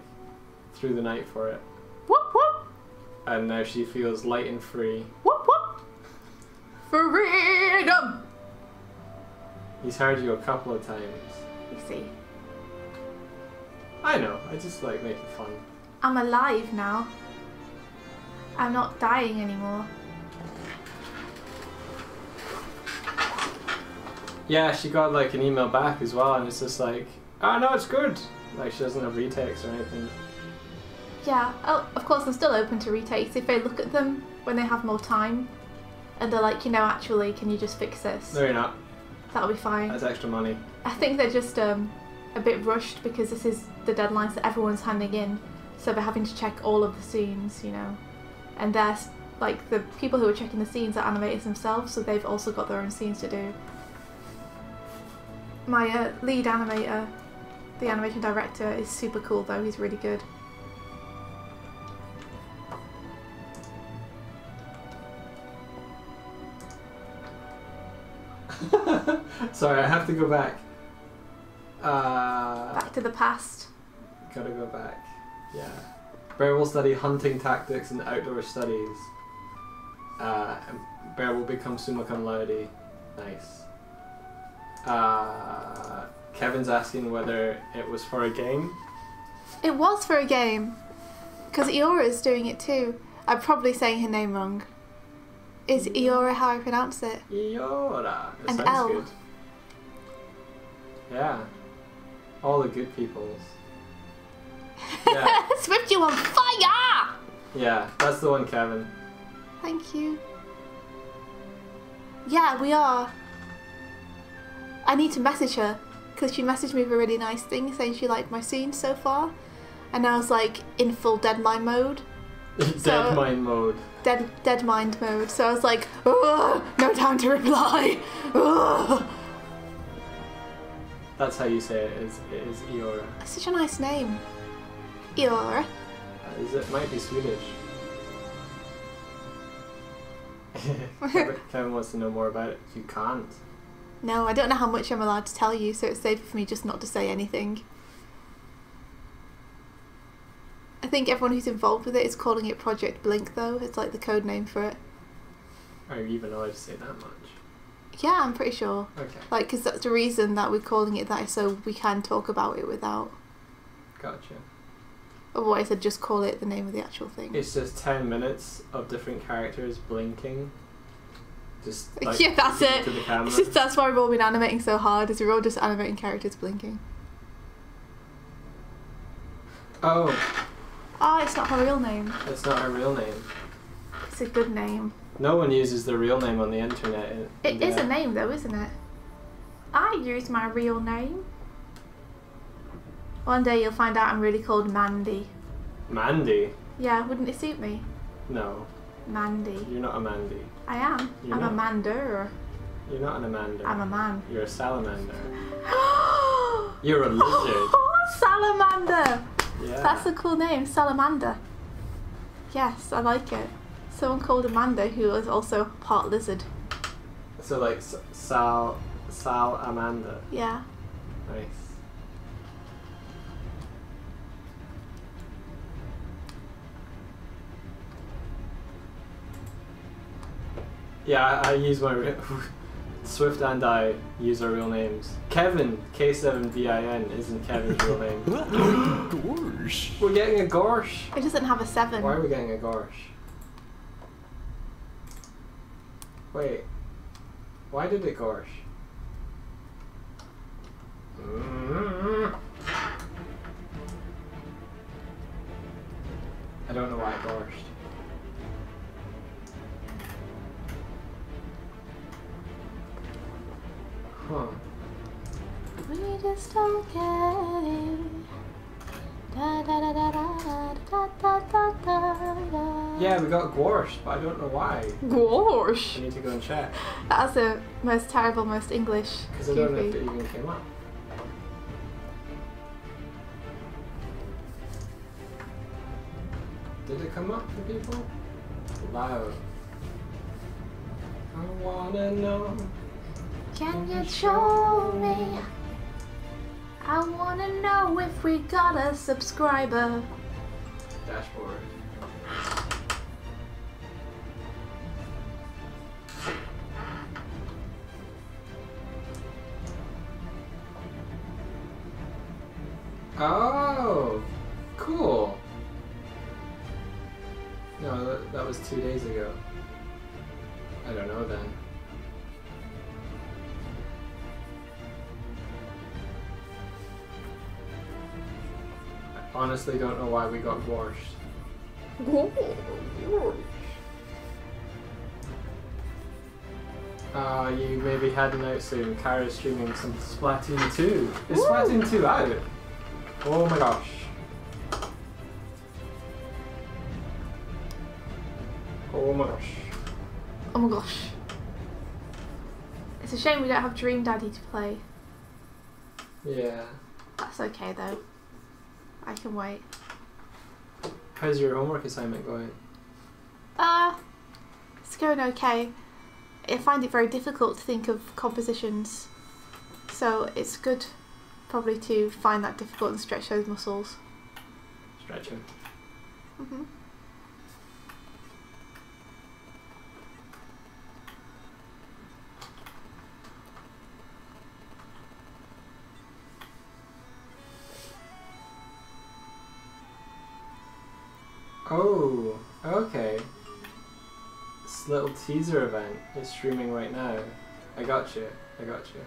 through the night for it. Whoop whoop. And now she feels light and free. Whoop whoop. Freedom. He's heard you a couple of times. You see. I know. I just like making fun. I'm alive now. I'm not dying anymore. Yeah, she got like an email back as well, and it's just like, oh no, it's good. Like she doesn't have retakes or anything. Yeah, oh, of course I'm still open to retakes if they look at them when they have more time and they're like, you know, actually, can you just fix this? No, you're not. That'll be fine. That's extra money. I think they're just a bit rushed because this is the deadlines that everyone's handing in, so they're having to check all of the scenes, you know. And they're, like, the people who are checking the scenes are animators themselves, so they've also got their own scenes to do. My lead animator, the animation director, is super cool though, he's really good. Sorry, I have to go back. Back to the past. Gotta go back. Yeah. Bear will study hunting tactics and outdoor studies. And Bear will become summa cum laude. Nice. Kevin's asking whether it was for a game. It was for a game. Because Eora's doing it too. I'm probably saying her name wrong. Is Eora how I pronounce it? Eora. It And sounds L. good. Yeah. All the good peoples. Yeah. Swift, you on fire! Yeah, that's the one, Kevin. Thank you. Yeah, we are. I need to message her because she messaged me with a really nice thing saying she liked my scene so far, and I was like in full deadline mode. Dead mind mode. Dead mind mode. So I was like, ugh, no time to reply. Ugh. That's how you say it is Eora. That's such a nice name. Eora. It might be Swedish. Kevin wants to know more about it. You can't. No, I don't know how much I'm allowed to tell you, so it's safer for me just not to say anything. I think everyone who's involved with it is calling it Project Blink though, it's like the code name for it. Are you even allowed to say that much? Yeah, I'm pretty sure. Okay. Like, because that's the reason that we're calling it that, so we can talk about it without. Gotcha. Otherwise I'd just call it the name of the actual thing. It's just 10 minutes of different characters blinking. Just like, yeah, that's it. to the camera. It's just, that's why we've all been animating so hard, is we're all just animating characters blinking. Oh, Ah, it's not her real name. it's not her real name. It's a good name. No one uses their real name on the internet. It is a name though, isn't it? I use my real name. One day you'll find out I'm really called Mandy. Mandy? Yeah, wouldn't it suit me? No, Mandy. you're not a Mandy. I am. You're I'm not. a Mander. You're not an Amanda. I'm a man. You're a salamander. You're a lizard. Salamander! Yeah. That's a cool name, Salamander. Yes, I like it. Someone called Amanda who was also part lizard. So like Sal Amanda. Yeah. Nice. Yeah, I use my Swift and I use our real names. Kevin K7BIN isn't Kevin's real name. Gorsh. We're getting a Gorsh. It doesn't have a 7. Why are we getting a Gorsh? Wait. Why did it Gorsh? I don't know why it Gorshed. Huh. We just don't get it. Da, da, da, da, da, da, da, da, da, da. Yeah, we got Gorshed, but I don't know why. Gosh! I need to go and check. That's the most terrible, most English. Because I don't know if goofy. it even came up. Did it come up for people? Wow. I wanna know. Can you show me? I wanna know if we got a subscriber. Dashboard. Oh, cool. No, that was 2 days ago. I don't know then. I honestly don't know why we got washed. You may be heading out soon. Kara's streaming some Splatoon 2. Is Splatoon 2 out? Oh my gosh. Oh my gosh. Oh my gosh. It's a shame we don't have Dream Daddy to play. Yeah. That's okay though. I can wait. How's your homework assignment going? It's going okay. I find it very difficult to think of compositions, so it's good probably to find that difficult and stretch those muscles. Stretching. Mhm. Oh, okay. This little teaser event is streaming right now. I got you. I got you.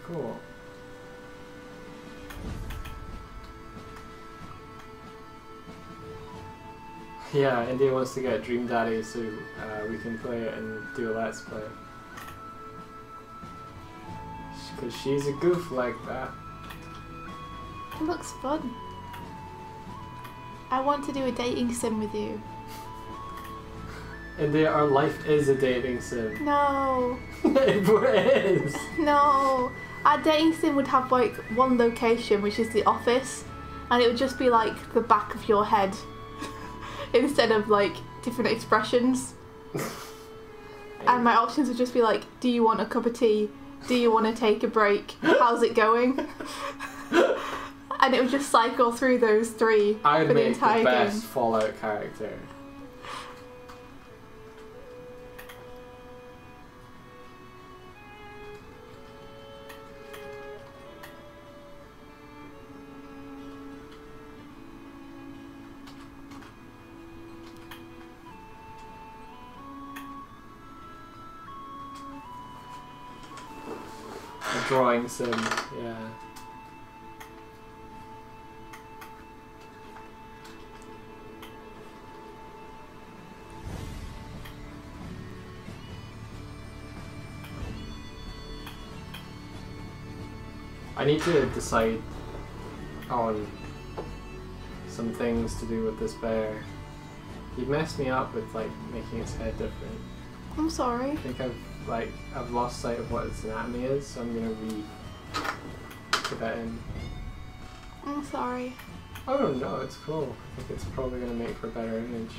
Cool. Yeah, India wants to get Dream Daddy so we can play it and do a let's play. Because she's a goof like that. It looks fun. I want to do a dating sim with you. India, our life is a dating sim. No. It is! No. Our dating sim would have like one location, which is the office, and it would just be like the back of your head instead of like different expressions. And my options would just be like, do you want a cup of tea? Do you want to take a break? How's it going? And it would just cycle through those three I'd for the make entire the best game. Fallout character. A drawing sim, yeah. I need to decide on some things to do with this bear. He messed me up with like making its head different. I'm sorry. I think I've lost sight of what its anatomy is, so I'm gonna put that in. I'm sorry. Oh no, it's cool. I think it's probably gonna make for a better image.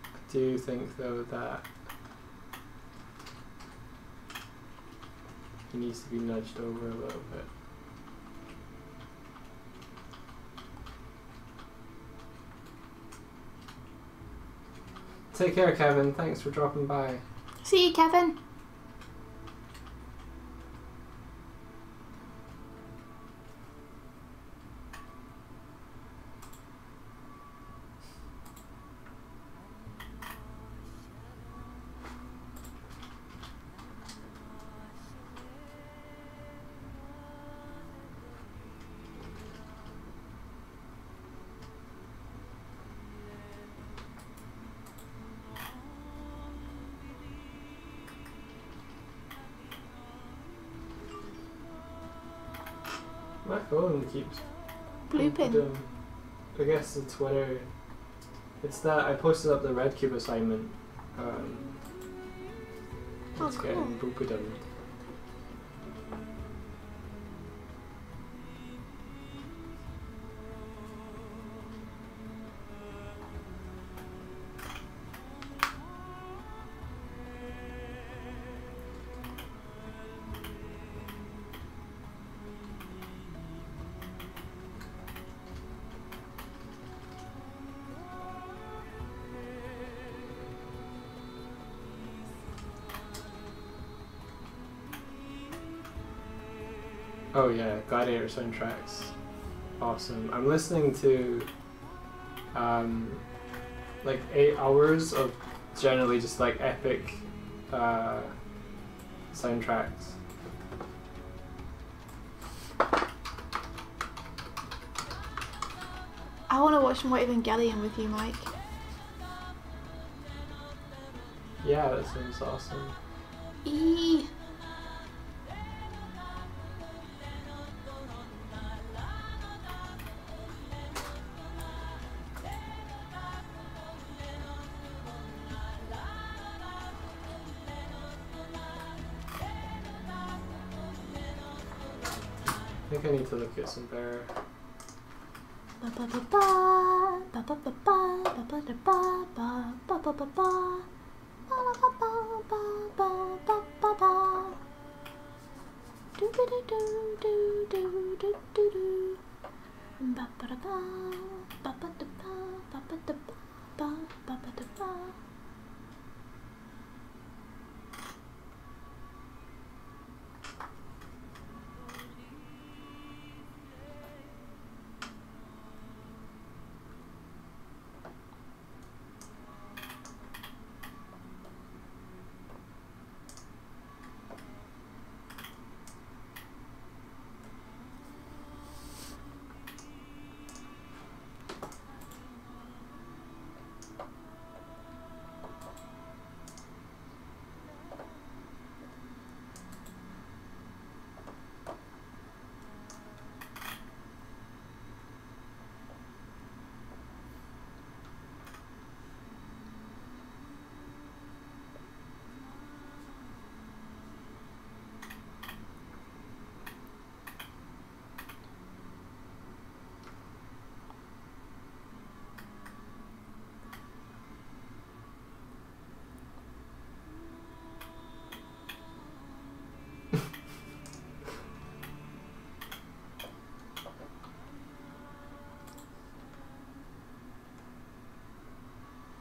I do think though that he needs to be nudged over a little bit. Take care, Kevin. Thanks for dropping by. See you, Kevin. My phone keeps Blooping. I guess the Twitter. It's that I posted up the Red Cube assignment. Oh, It's cool. getting booped. Oh yeah, Gladiator soundtracks. Awesome. I'm listening to like 8 hours of generally just like epic soundtracks. I want to watch more Evangelion with you, Mike. Yeah, that sounds awesome. Eee. I think I need to look at some bear.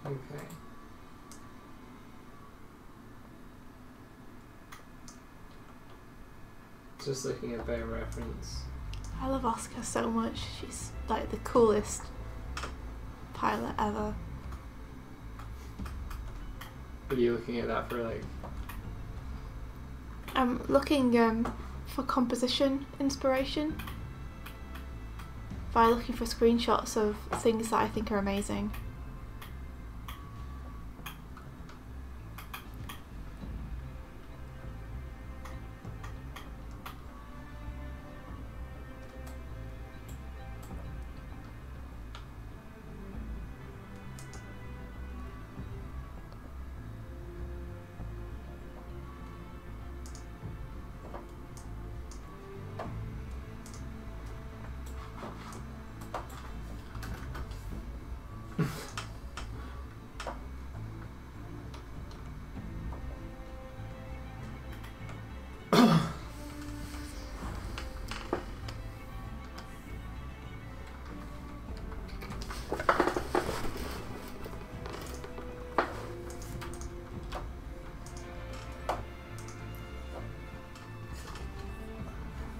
Okay. Just looking at bear reference. I love Asuka so much. She's like the coolest pilot ever. Are you looking at that for like? I'm looking for composition inspiration by looking for screenshots of things that I think are amazing.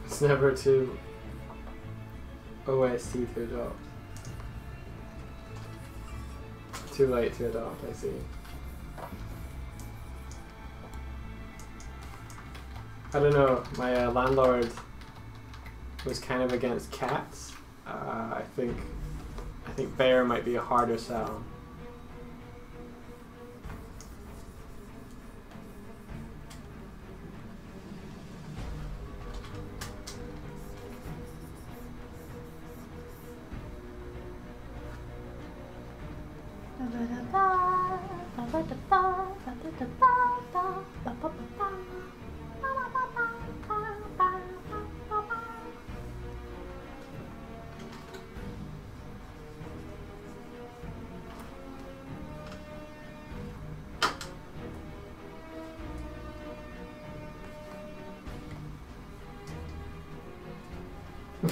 It's never too OST to adopt. Too late to adopt, I see. I don't know, my landlord was kind of against cats. I think bear might be a harder sell.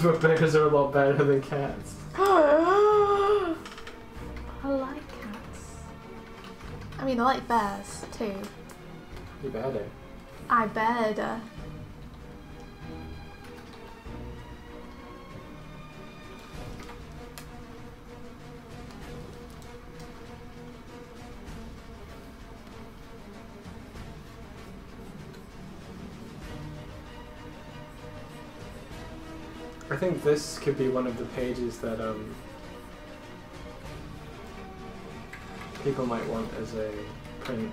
But bears are a lot better than cats. I like cats. I mean, I like bears too. You better. I better. I think this could be one of the pages that people might want as a print,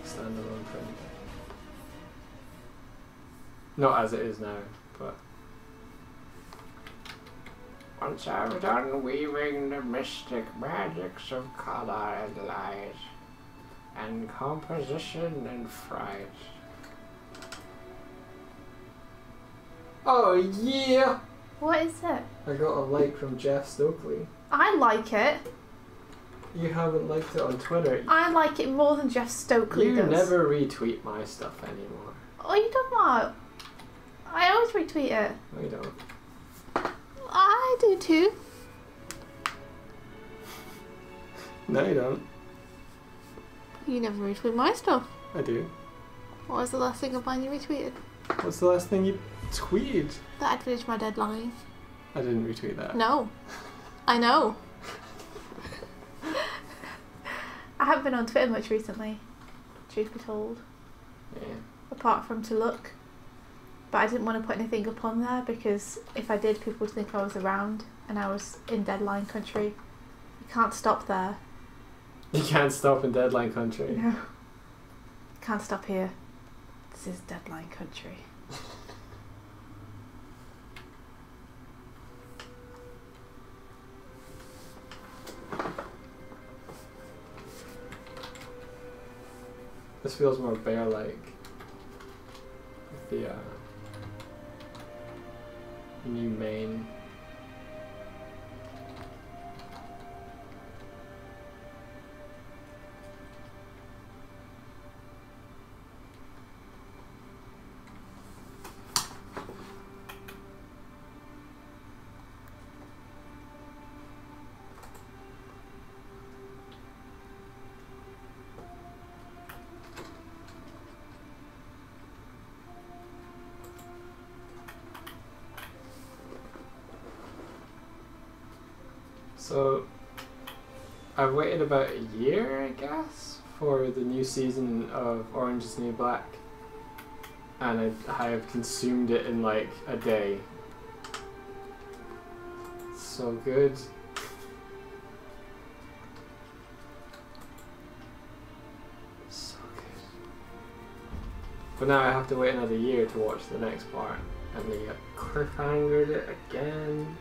standalone print. Not as it is now, but once I've done weaving the mystic magics of colour and light, and composition and fright. Oh yeah! What is it? I got a like from Jeff Stokely. I like it. You haven't liked it on Twitter. I like it more than Jeff Stokely does. You never retweet my stuff anymore. Oh, you don't know. I always retweet it. No, you don't. I do too. No, you don't. You never retweet my stuff. I do. What was the last thing of mine you retweeted? What's the last thing you tweeted? That I'd finished my deadline. I didn't retweet that. No. I know. I haven't been on Twitter much recently, truth be told. Yeah. Apart from to look. But I didn't want to put anything up on there because if I did, people would think I was around and I was in deadline country. You can't stop there. You can't stop in deadline country. No. Can't stop here. This is deadline country. This feels more bear-like. With the new mane. So, I've waited about a year, I guess, for the new season of Orange is the New Black, and I have consumed it in like a day. It's so good. So good. But now I have to wait another year to watch the next part, and they cliffhangered it again.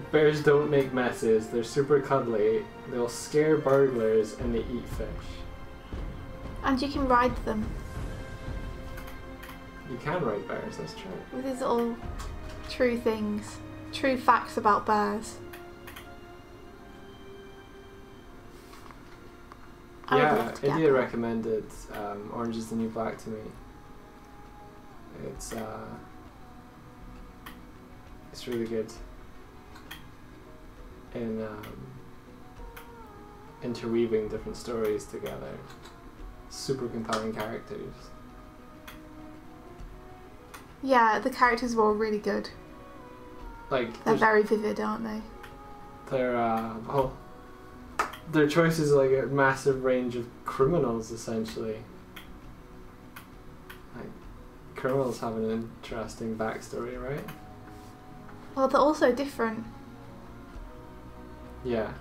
Bears don't make messes, they're super cuddly, they'll scare burglars, and they eat fish. And you can ride them. You can ride bears, that's true. These are all true things. True facts about bears. Yeah, India recommended Orange is the New Black to me. It's really good. In interweaving different stories together. Super compelling characters. Yeah, the characters were all really good. Like they're very vivid, aren't they? They're well, their choices are like a massive range of criminals essentially. Like criminals have an interesting backstory, right? Well, they're also different. Yeah.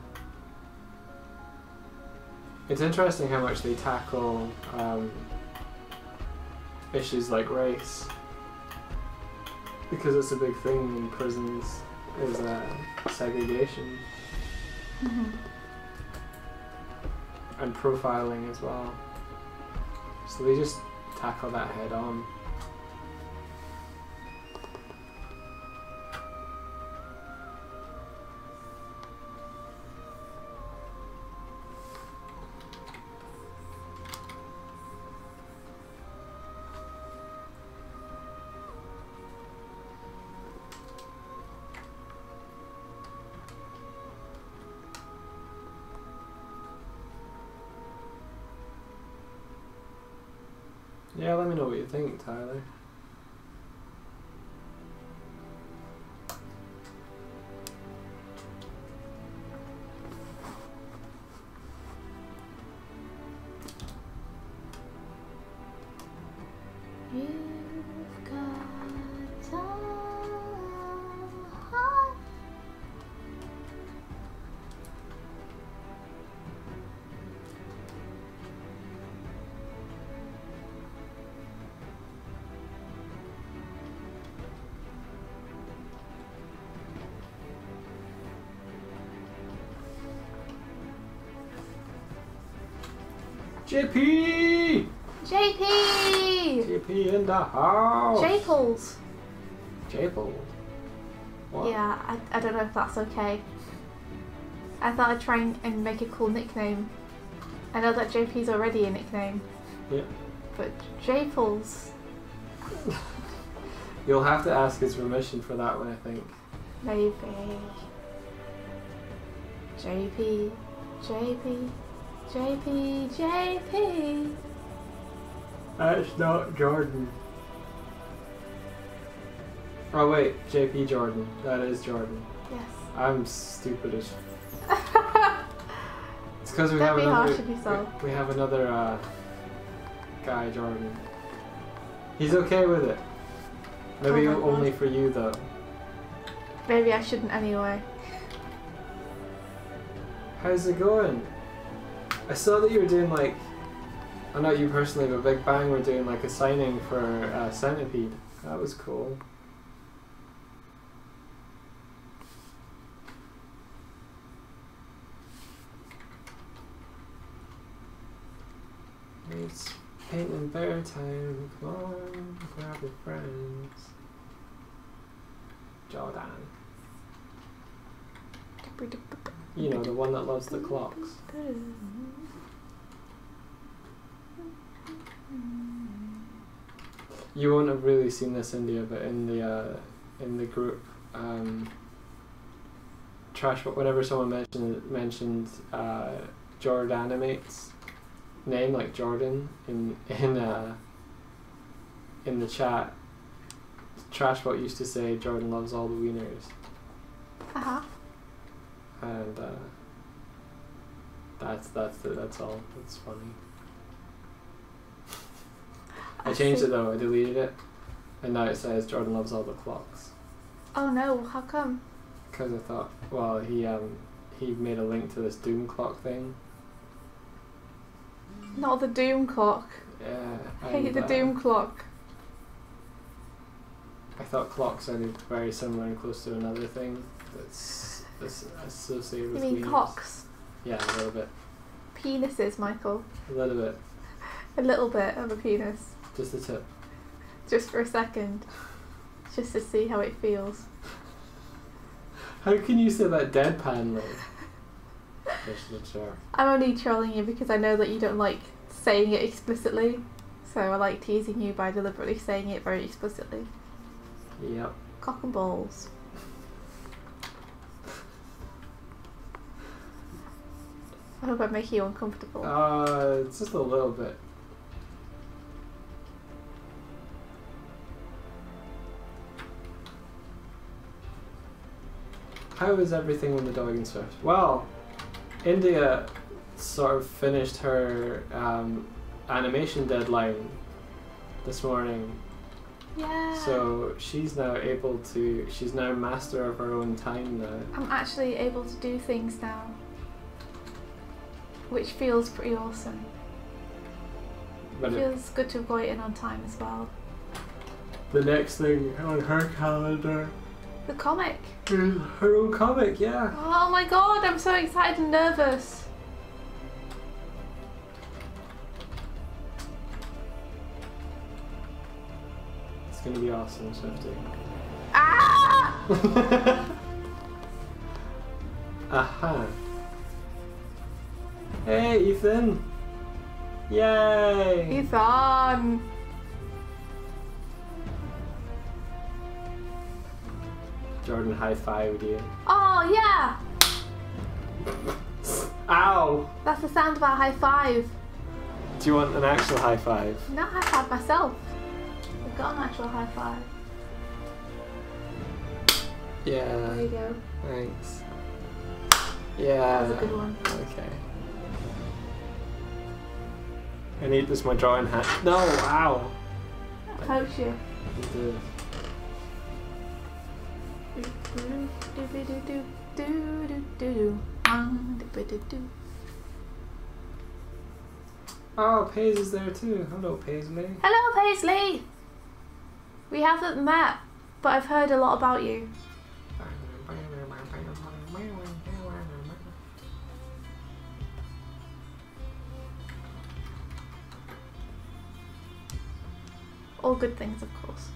It's interesting how much they tackle issues like race, because it's a big thing in prisons, is segregation. Mm-hmm. And profiling as well. So they just tackle that head on. Yeah, let me know what you think, Tyler. JP! JP! JP in the house! Japles. Japles? What? Yeah, I don't know if that's okay. I thought I'd try and make a cool nickname. I know that JP's already a nickname. Yeah. But Japles. You'll have to ask his permission for that one, I think. Maybe. JP. JP. JP. JP. That's not Jordan. Oh wait, JP Jordan. That is Jordan. Yes. I'm stupid as. It's because we Don't have be another. harsh on yourself. We have another guy, Jordan. He's okay with it. Maybe Oh my God. only for you though. Maybe I shouldn't anyway. How's it going? I saw that you were doing like, not you personally, but Big Bang were doing like a signing for Centipede. That was cool. It's painting bear time. Come on, grab your friends. Jordan. You know, the one that loves the clocks. You won't have really seen this, India, but in the group, trash. Whenever someone mentioned Jordanimate's name, like Jordan, in the chat, Trashbot used to say Jordan loves all the wieners. And that's all. That's funny. I changed it though. I deleted it, and now it says Jordan loves all the clocks. Oh no! How come? Because I thought, well, he made a link to this Doom clock thing. Not the Doom clock. Yeah. I hate the Doom clock. I thought clock sounded very similar and close to another thing that's associated with. You mean wieners. cocks? Yeah, a little bit. Penises, Michael. A little bit. A little bit of a penis. Just the tip. Just for a second. Just to see how it feels. How can you say that deadpanly? Just sure. I'm only trolling you because I know that you don't like saying it explicitly. So I like teasing you by deliberately saying it very explicitly. Yep. Cock and balls. I hope I make you uncomfortable. It's just a little bit. How is everything with the dog and Swift? Well, India sort of finished her animation deadline this morning. Yeah. So she's now she's now master of her own time now. I'm actually able to do things now. Which feels pretty awesome. But Feels good to have got it in on time as well. the next thing on her calendar The comic. is her own comic, yeah. Oh my god, I'm so excited and nervous. It's gonna be awesome, Swifty. Ah! Aha. Hey, Ethan! Yay! Ethan! Jordan high-fived you. Oh yeah! Ow! That's the sound of our high five. Do you want an actual high five? No, high five myself. We've got an actual high five. There Yeah. you go. Thanks. Yeah. That was a good one. Okay. I need this my drawing hat. No, ow! I'll coach you. You did. Oh, Paisley's there too. Hello, Paisley. Hello, Paisley! We haven't met, but I've heard a lot about you. all good things, of course.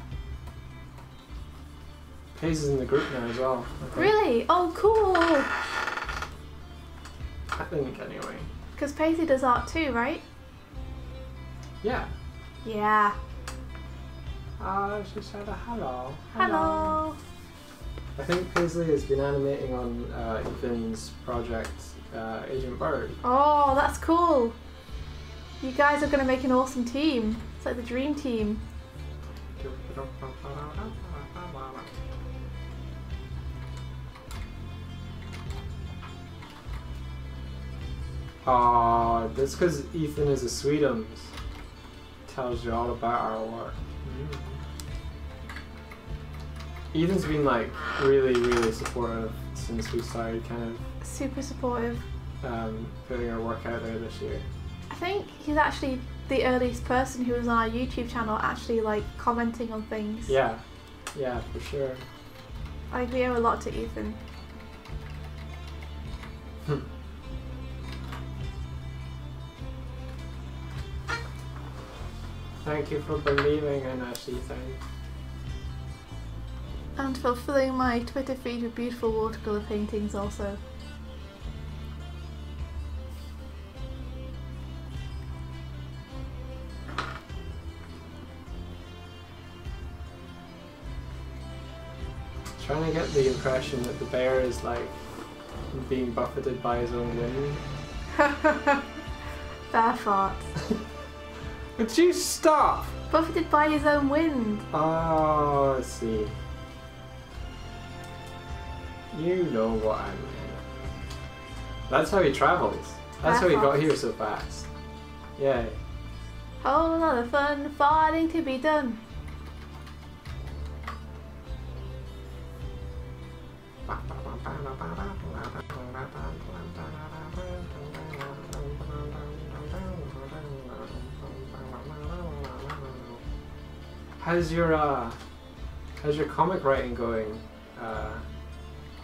Pace is in the group now as well. I think. Really? Oh, cool! I think anyway. Because Paisley does art too, right? Yeah. Yeah. She said a hello. Hello! I think Paisley has been animating on Ethan's project, Agent Bird. Oh, that's cool! You guys are going to make an awesome team. It's like the dream team. Oh, that's because Ethan is a Sweetums. Tells you all about our work. Ethan's been like really supportive since we started kind Super supportive. of putting our work out there this year. I think he's actually the earliest person who was on our YouTube channel actually like commenting on things. Yeah, for sure. Like we owe a lot to Ethan. Thank you for believing in us, Ethan. And for filling my Twitter feed with beautiful watercolour paintings also. Trying to get the impression that the bear is like being buffeted by his own wind. Bear farts. Would you stop? Buffeted by his own wind. Oh, I see. You know what I mean. That's how he travels. That's how he got here so fast. Yay. Whole lot of fun farting to be done. How's your comic writing going,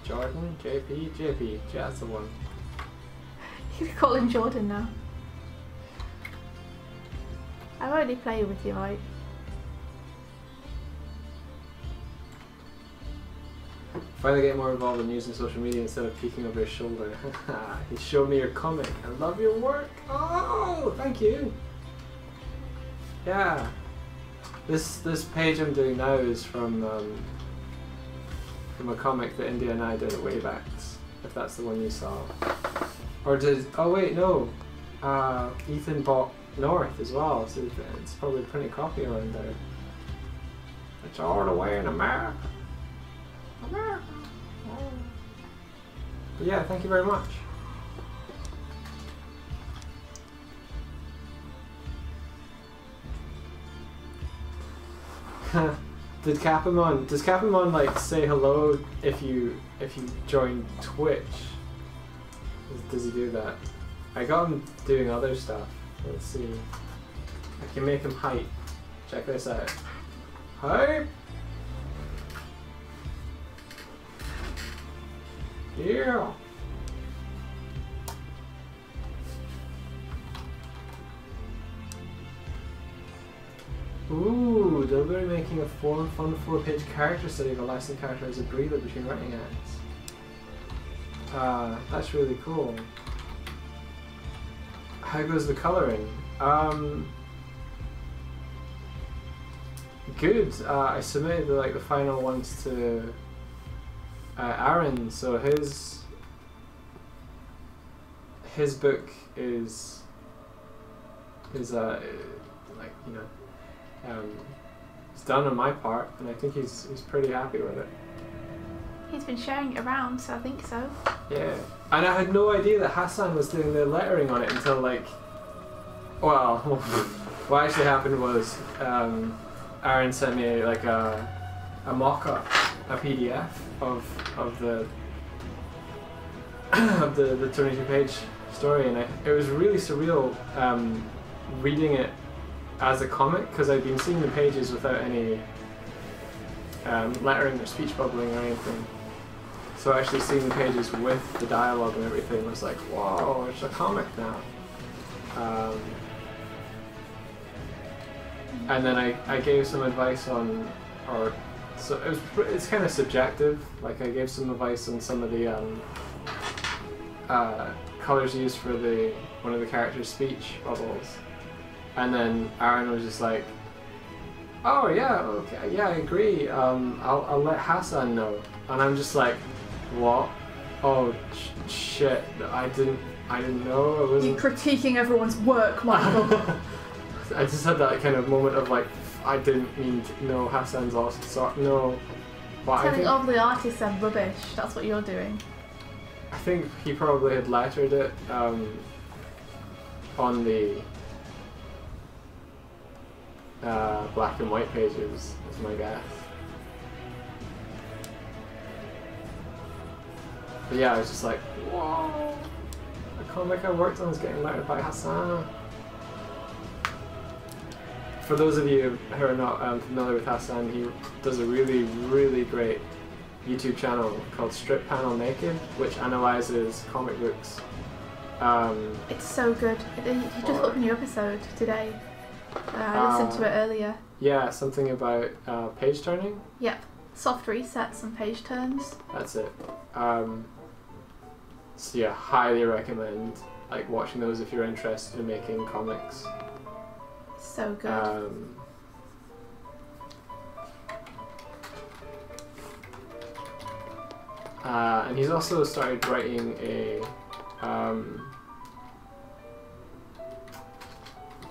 Jordan? JP, that's the one. You can call him Jordan now. I've already played with you, right? Finally get more involved in using social media instead of peeking over his shoulder. He showed me your comic. I love your work. Oh, thank you. Yeah. This page I'm doing now is from a comic that India and I did at Waybacks, if that's the one you saw. Or did, oh wait, no. Ethan bought North as well, so it's probably a printed copy around there. It's all the way in America. America. Oh. But yeah, thank you very much. Does Capamon like say hello if you join Twitch? Does he do that? I got him doing other stuff. Let's see. I can make him hype. Check this out. Hype! Yeah! Ooh, they'll be making a fun 4-page character study of a licensed character as a breather between writing acts. That's really cool. How goes the colouring? Good. I submitted the final ones to Aaron, so his book is like, you know, it's done on my part, and I think he's pretty happy with it. He's been sharing it around, so I think so. Yeah, and I had no idea that Hassan was doing the lettering on it until well, what actually happened was Aaron sent me like a mock-up, a PDF of the of the 22-page story, and it was really surreal reading it as a comic, because I'd been seeing the pages without any lettering or speech bubbling or anything. So actually seeing the pages with the dialogue and everything was like, whoa, it's a comic now. And then I gave some advice on, or so it's kind of subjective. Like I gave some advice on some of the colors used for one of the characters' speech bubbles, and then Aaron was just like, "Oh yeah, okay, yeah, I agree. I'll let Hassan know." And I'm just like, "What? Oh shit! I didn't know. It wasn't." You're critiquing everyone's work, Michael. I just had that kind of moment of like, I didn't mean to. No, Hassan's lost. So no. But Telling all the artists are rubbish. That's what you're doing. I think he probably had lettered it on the black and white pages, is my guess. But yeah, I was just like, whoa! The comic I worked on is getting lettered by Hassan. For those of you who are not familiar with Hassan, he does a really, really great YouTube channel called Strip Panel Naked, which analyzes comic books. It's so good. You just put up a new episode today. I listened to it earlier. Yeah, something about page turning? Yep. Soft resets and page turns. That's it. So yeah, highly recommend like watching those if you're interested in making comics. So good. And he's also started writing a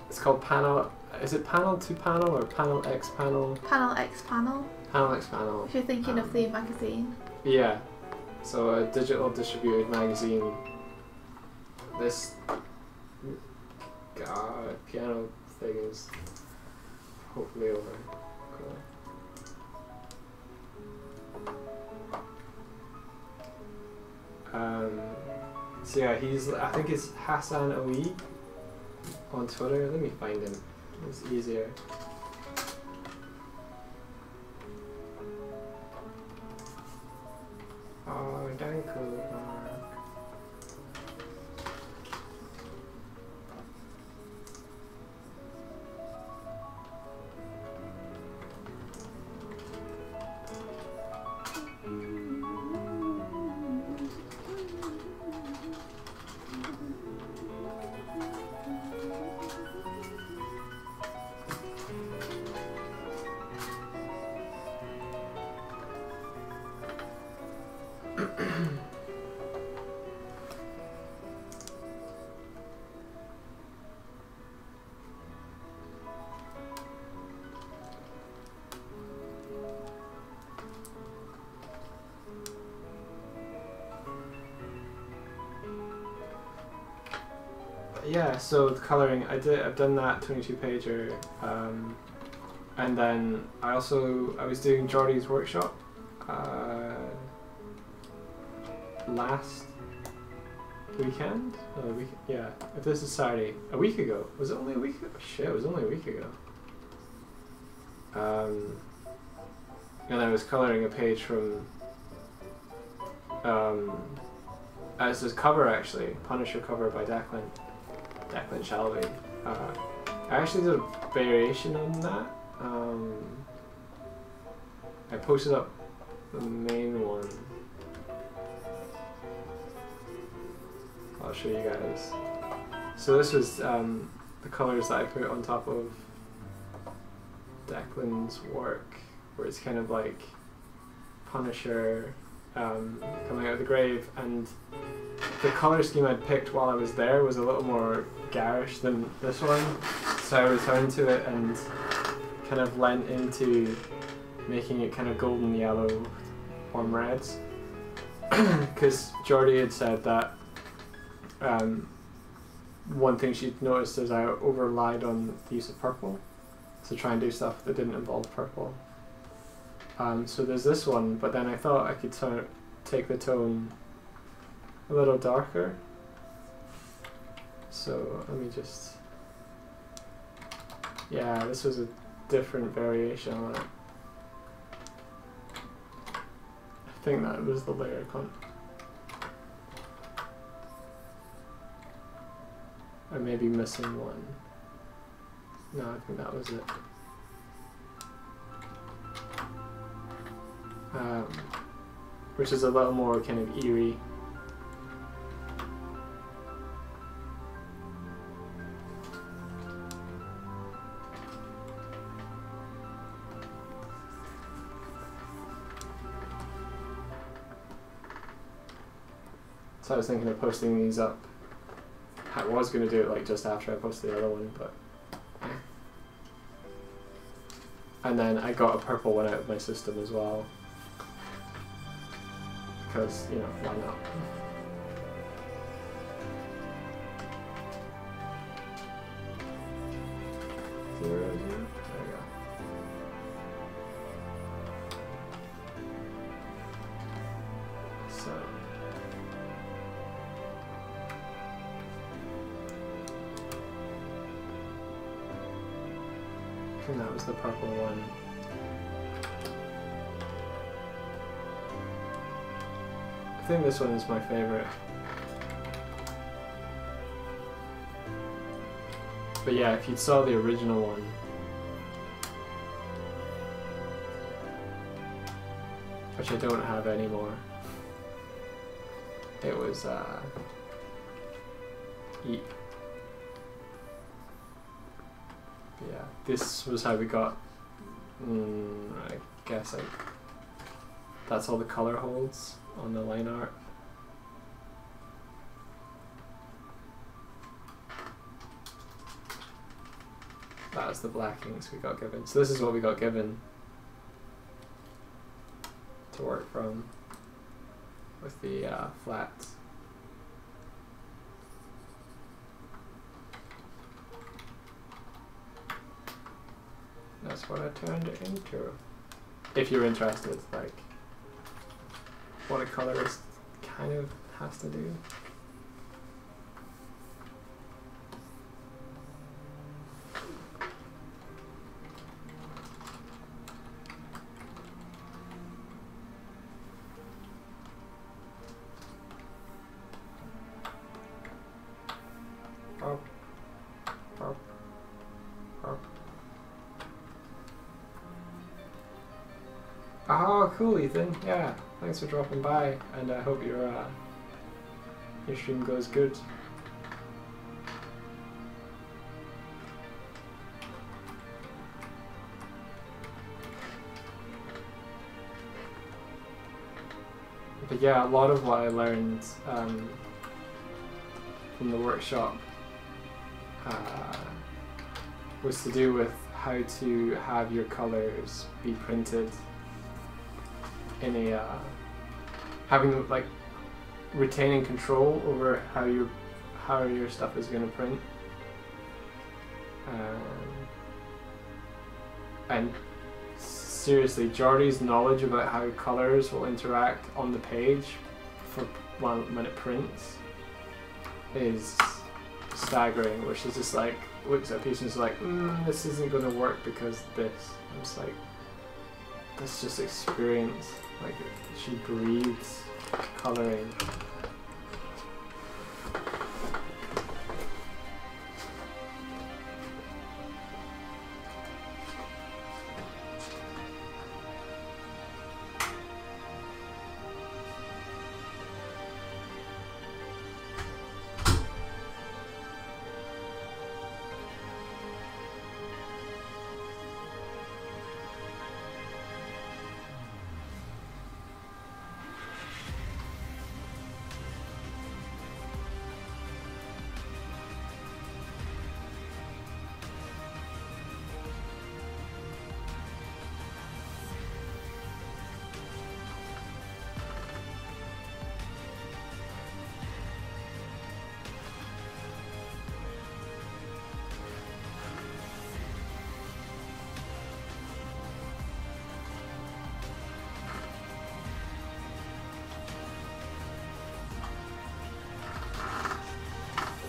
it's called Panel. Is it Panel to Panel or Panel X Panel? Panel X Panel. Panel X Panel. If you're thinking of the magazine. Yeah. So a digital distributed magazine. This piano thing is hopefully over. Cool. So yeah, I think it's Hassan Oe on Twitter. Let me find him. It's easier. Oh, danko. Yeah, so the colouring, I've done that 22 pager, and then I was doing Jordy's workshop last weekend? Yeah, if this is Saturday, a week ago. Was it only a week ago? Shit, it was only a week ago. And I was colouring a page from as this cover actually, Punisher cover by Declan Shalvey. I actually did a variation on that. I posted up the main one. I'll show you guys. So this was the colours that I put on top of Declan's work, where it's kind of like Punisher coming out of the grave, and the colour scheme I'd picked while I was there was a little more garish than this one, so I returned to it and kind of lent into making it kind of golden yellow, warm reds, because Jordy had said that one thing she'd noticed is I over-relied on the use of purple, so try and do stuff that didn't involve purple. So there's this one, but then I thought I could take the tone a little darker. So let me just... Yeah, this was a different variation on it. I think that was the layer I may be missing one. No, I think that was it. which is a little more kind of eerie. So I was thinking of posting these up. I was going to do it like just after I posted the other one, but... And then I got a purple one out of my system as well. Because, you know, why not? Zero, zero. There we go. So... And that was the purple one. I think this one is my favorite. But yeah, if you saw the original one, which I don't have anymore, it was yeah, this was how we got, I guess that's all the color holds on the line art. That's the black inks we got given. So this is what we got given to work from with the flats. That's what I turned it into. If you're interested, like what a colorist kind of has to do. Oh, cool, Ethan. Yeah, thanks for dropping by, and I hope your stream goes good. But yeah, a lot of what I learned from the workshop was to do with how to have your colors be printed in a having like retaining control over how your stuff is going to print, and seriously, Jordy's knowledge about how colors will interact on the page for when it prints is staggering. Which is just like looks at a piece and is like, this isn't going to work because this. I'm just like, that's just experience. Like, she breathes coloring.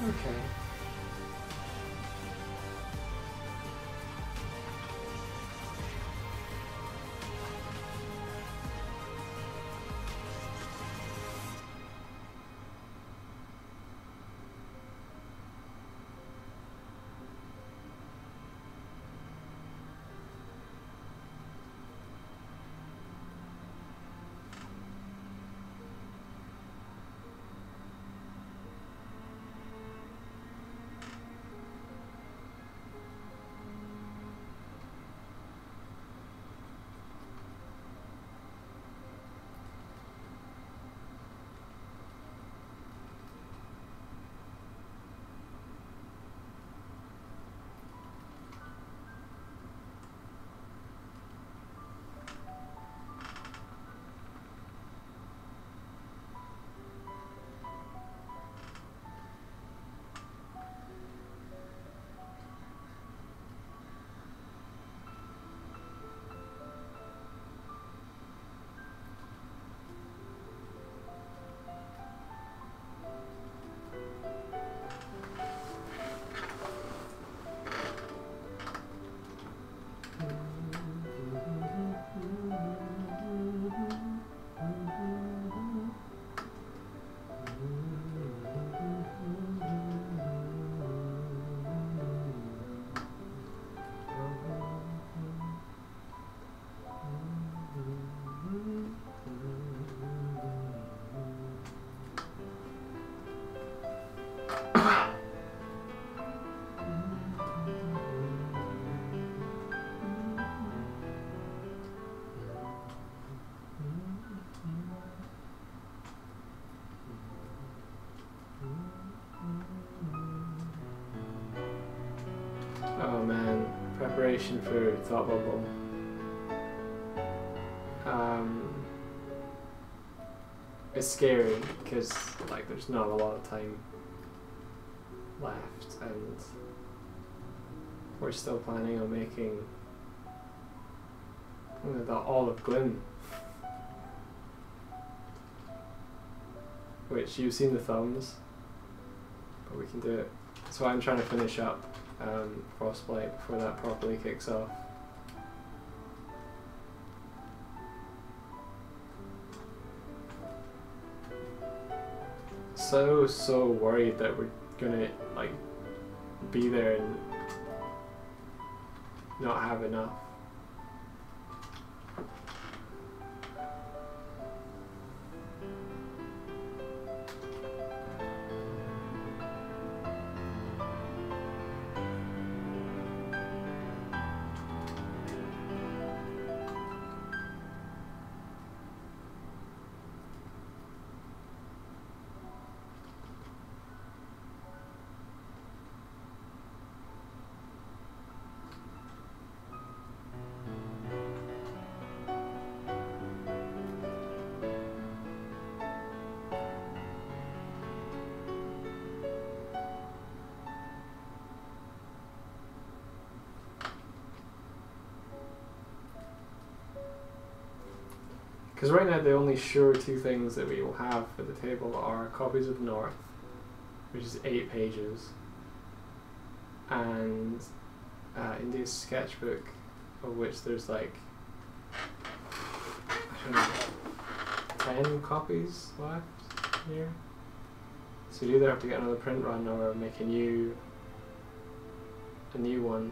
Okay. inspiration for Thought Bubble. It's scary because like there's not a lot of time left, and we're still planning on making the Olive Gloom, which you've seen the thumbs, but we can do it. So I'm trying to finish up Frostblight before that properly kicks off. So worried that we're gonna like be there and not have enough. Because right now the only sure two things that we will have for the table are copies of North, which is 8 pages, and India's sketchbook, of which there's like, I don't know, 10 copies left here. So you either have to get another print run or make a new one.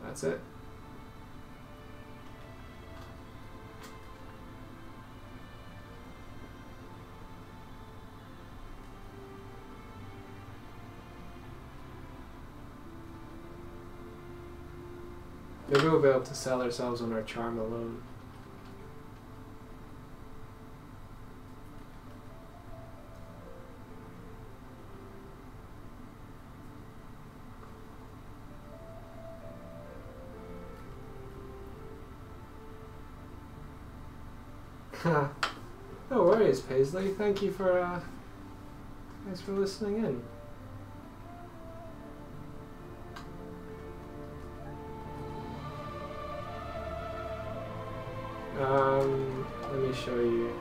That's it. Maybe we'll be able to sell ourselves on our charm alone. No worries, Paisley. Thanks for listening in. Let me show you.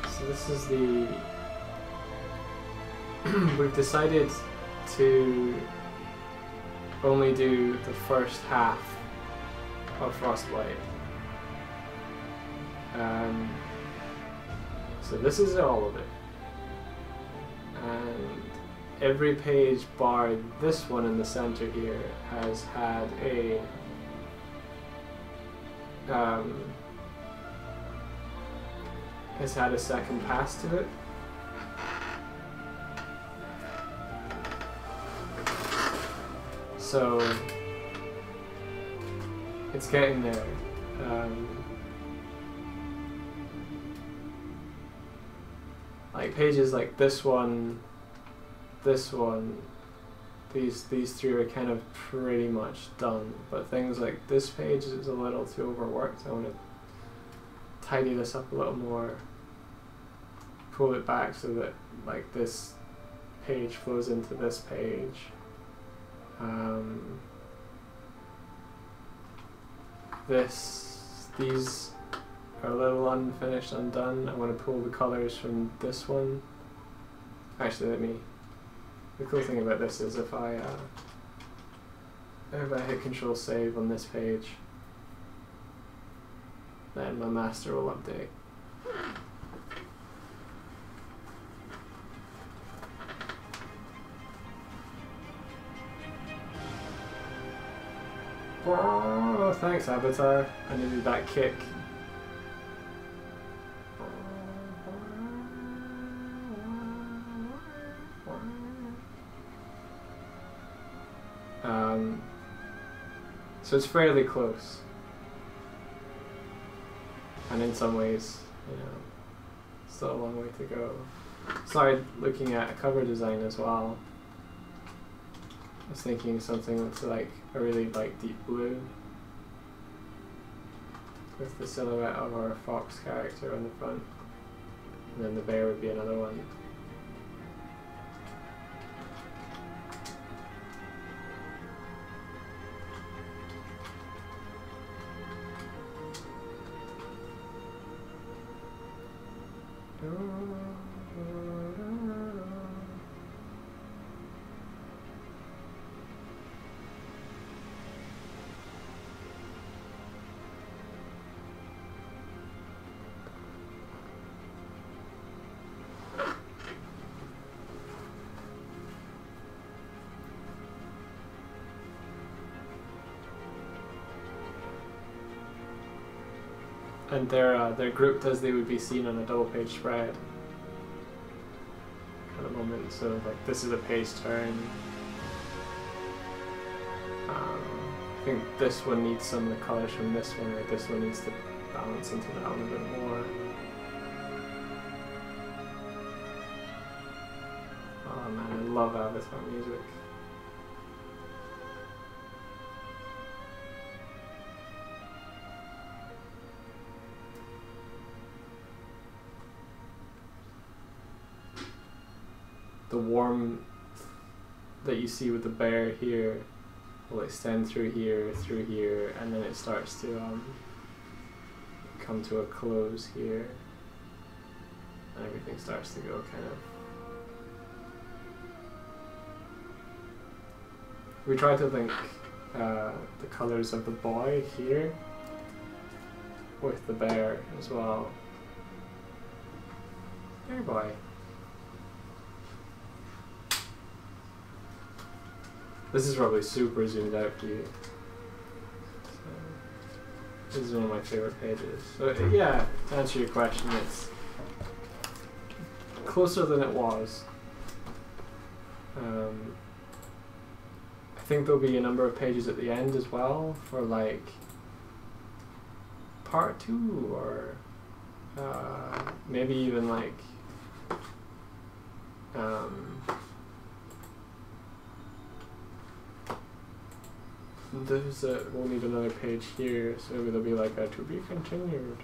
So this is the we've decided to only do the first half of Frostblight. So this is all of it. And every page bar this one in the center here has had a second pass to it. So it's getting there. Like pages like this one, these three are kind of pretty much done. But things like this page is a little too overworked. I want to tidy this up a little more, pull it back so that like this page flows into this page. These are a little unfinished, undone. I want to pull the colors from this one. Actually, the cool thing about this is if I hit Control Save on this page, then my master will update. Oh, thanks, Avatar. I needed that kick. So it's fairly close. And in some ways, you know, still a long way to go. Started looking at a cover design as well. I was thinking something that's like a really like deep blue with the silhouette of our fox character on the front, and then the bear would be another one. And they're grouped as they would be seen on a double page spread at the moment. So like this is a page turn. I think this one needs some of the colors from this one, or this one needs to balance into that one a bit more. Oh man, I love Avatar music. The warmth that you see with the bear here will extend through here, and then it starts to come to a close here, and everything starts to go kind of. We try to link the colors of the boy here with the bear as well. Bear boy. This is probably super zoomed out for you. So, this is one of my favorite pages. So yeah, to answer your question, it's closer than it was. I think there'll be a number of pages at the end as well for like part 2, or maybe even like we'll need another page here, so maybe there'll be like a to be continued.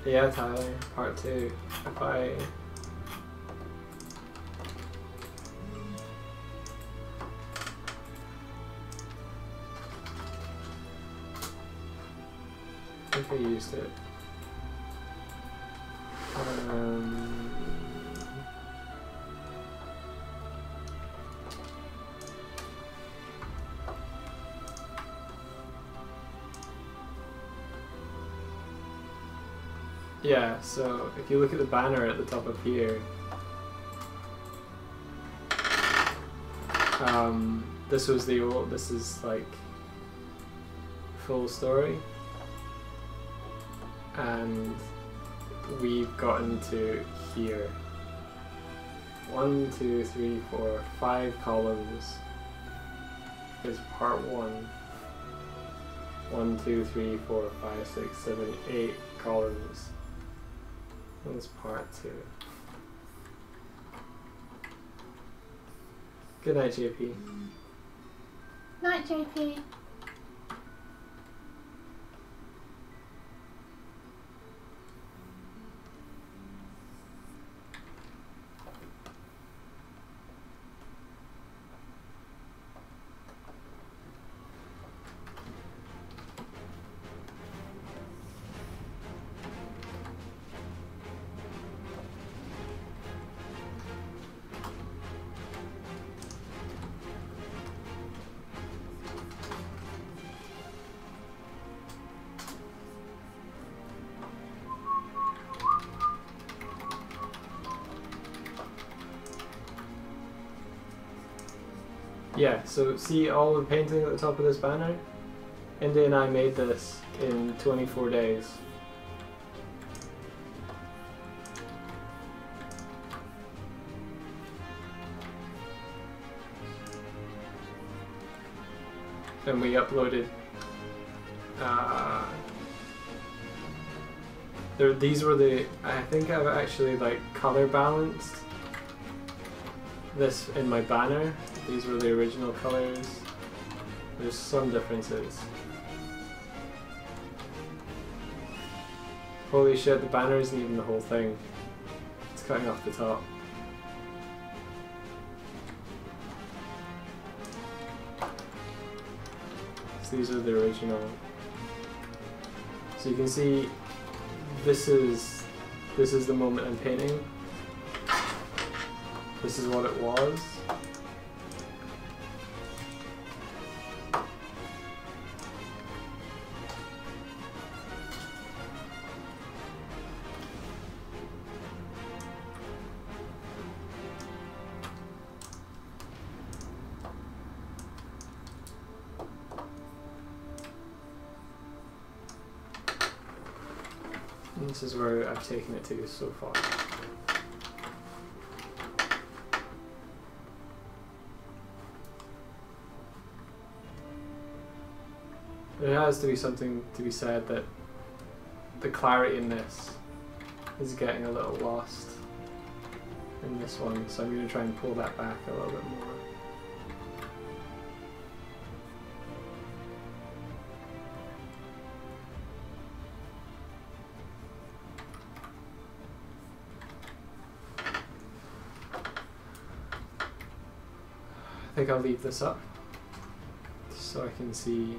Yeah, Tyler, part 2. If I think I used it. Yeah, so if you look at the banner at the top of here, this is like full story, and we've gotten to here. 1, 2, 3, 4, 5 columns is part 1. 1, 2, 3, 4, 5, 6, 7, 8 columns. That's part 2. Good night, JP. Night, JP. Yeah, so see all the painting at the top of this banner? Indy and I made this in 24 days. And we uploaded these were the, I think I've actually like color balanced this in my banner. These were the original colors. There's some differences. Holy shit, the banner isn't even the whole thing. It's cutting off the top. So these are the original. So you can see this is the moment I'm painting. This is what it was. And this is where I've taken it to so far. There has to be something to be said that the clarity in this is getting a little lost in this one, so I'm going to try and pull that back a little bit more. I think I'll leave this up so I can see.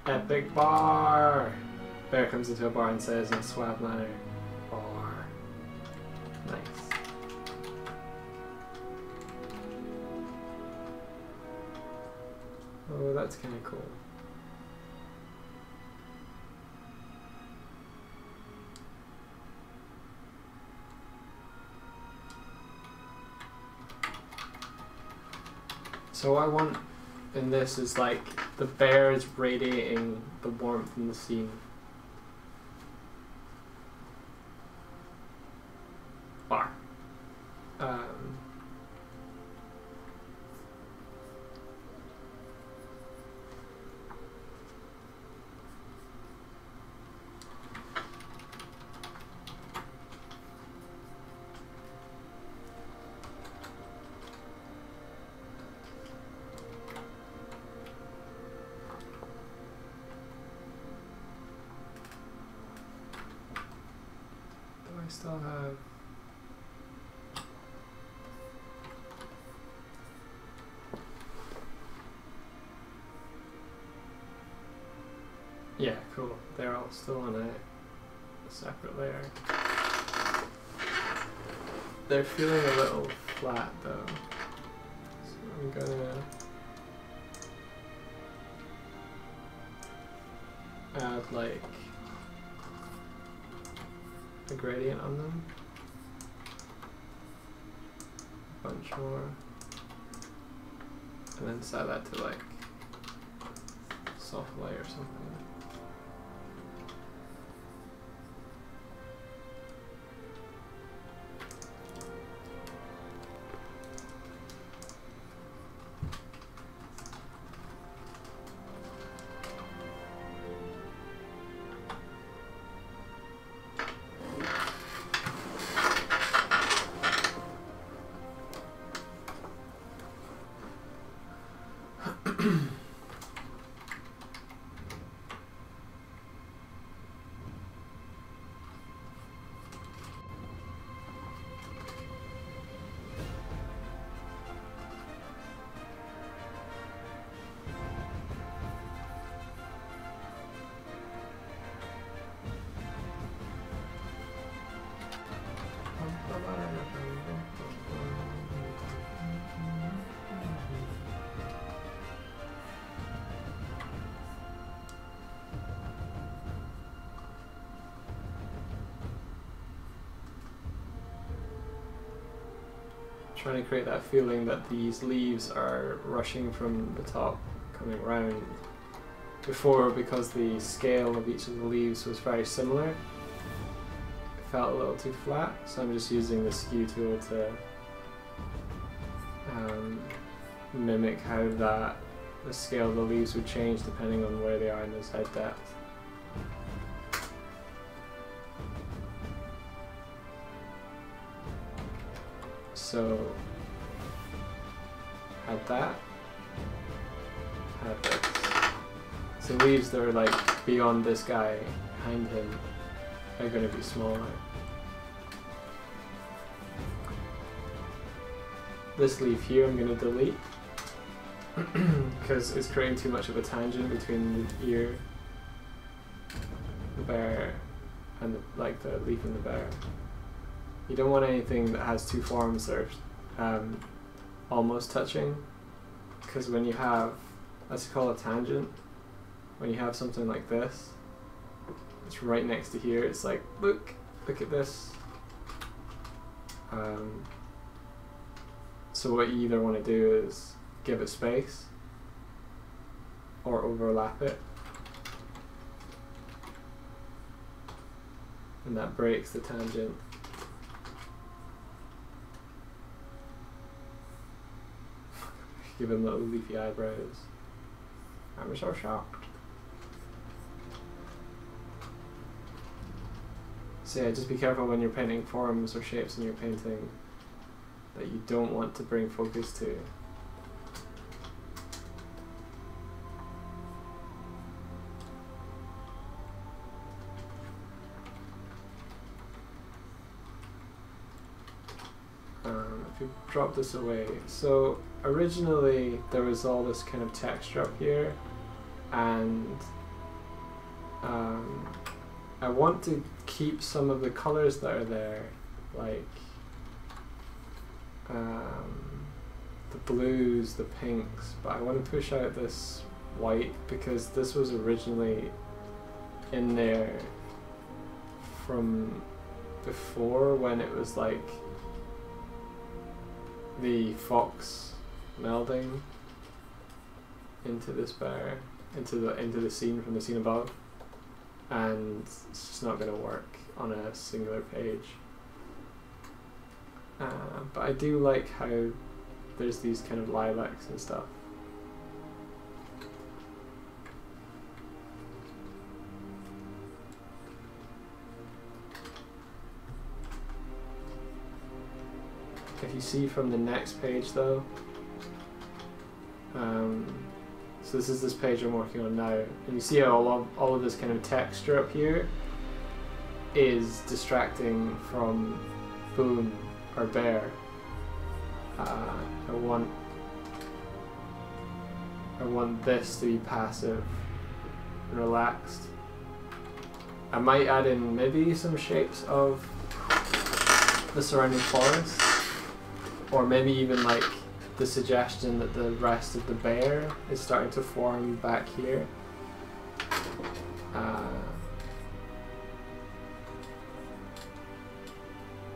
Epic bar! Bear comes into a bar and says in a suave manner, bar. Nice. Oh, that's kind of cool. So what I want in this is like the bear is radiating the warmth in the scene. Bar. I still have yeah, cool. They're all still on a separate layer. They're feeling a little flat though. So I'm gonna add like a gradient on them. A bunch more. And then set that to like soft light or something. Trying to create that feeling that these leaves are rushing from the top, coming round. Before, because the scale of each of the leaves was very similar, it felt a little too flat, so I'm just using the skew tool to mimic how the scale of the leaves would change depending on where they are in this head depth. So, had that, had this. So leaves that are like beyond this guy, behind him, are going to be smaller. This leaf here I'm going to delete, because it's creating too much of a tangent between the ear, the bear, and the leaf and the bear. You don't want anything that has two forms that are almost touching, because when you have, let's call it a tangent, when you have something like this, it's right next to here, it's like, look at this. So what you either want to do is give it space, or overlap it. And that breaks the tangent. Give him little leafy eyebrows. I'm so shocked. So yeah, just be careful when you're painting forms or shapes in your painting that you don't want to bring focus to. If you drop this away, so originally there was all this kind of texture up here, and I want to keep some of the colors that are there, like the blues, the pinks, but I want to push out this white because this was originally in there from before, when it was like the fox melding into this bear, into the scene from the scene above, and it's just not going to work on a singular page. But I do like how there's these kind of lilacs and stuff. If you see from the next page though, so this is this page I'm working on now, and you see how all of this kind of texture up here is distracting from Boone or Bear. I want this to be passive and relaxed. I might add in maybe some shapes of the surrounding forest, or maybe even like the suggestion that the rest of the bear is starting to form back here.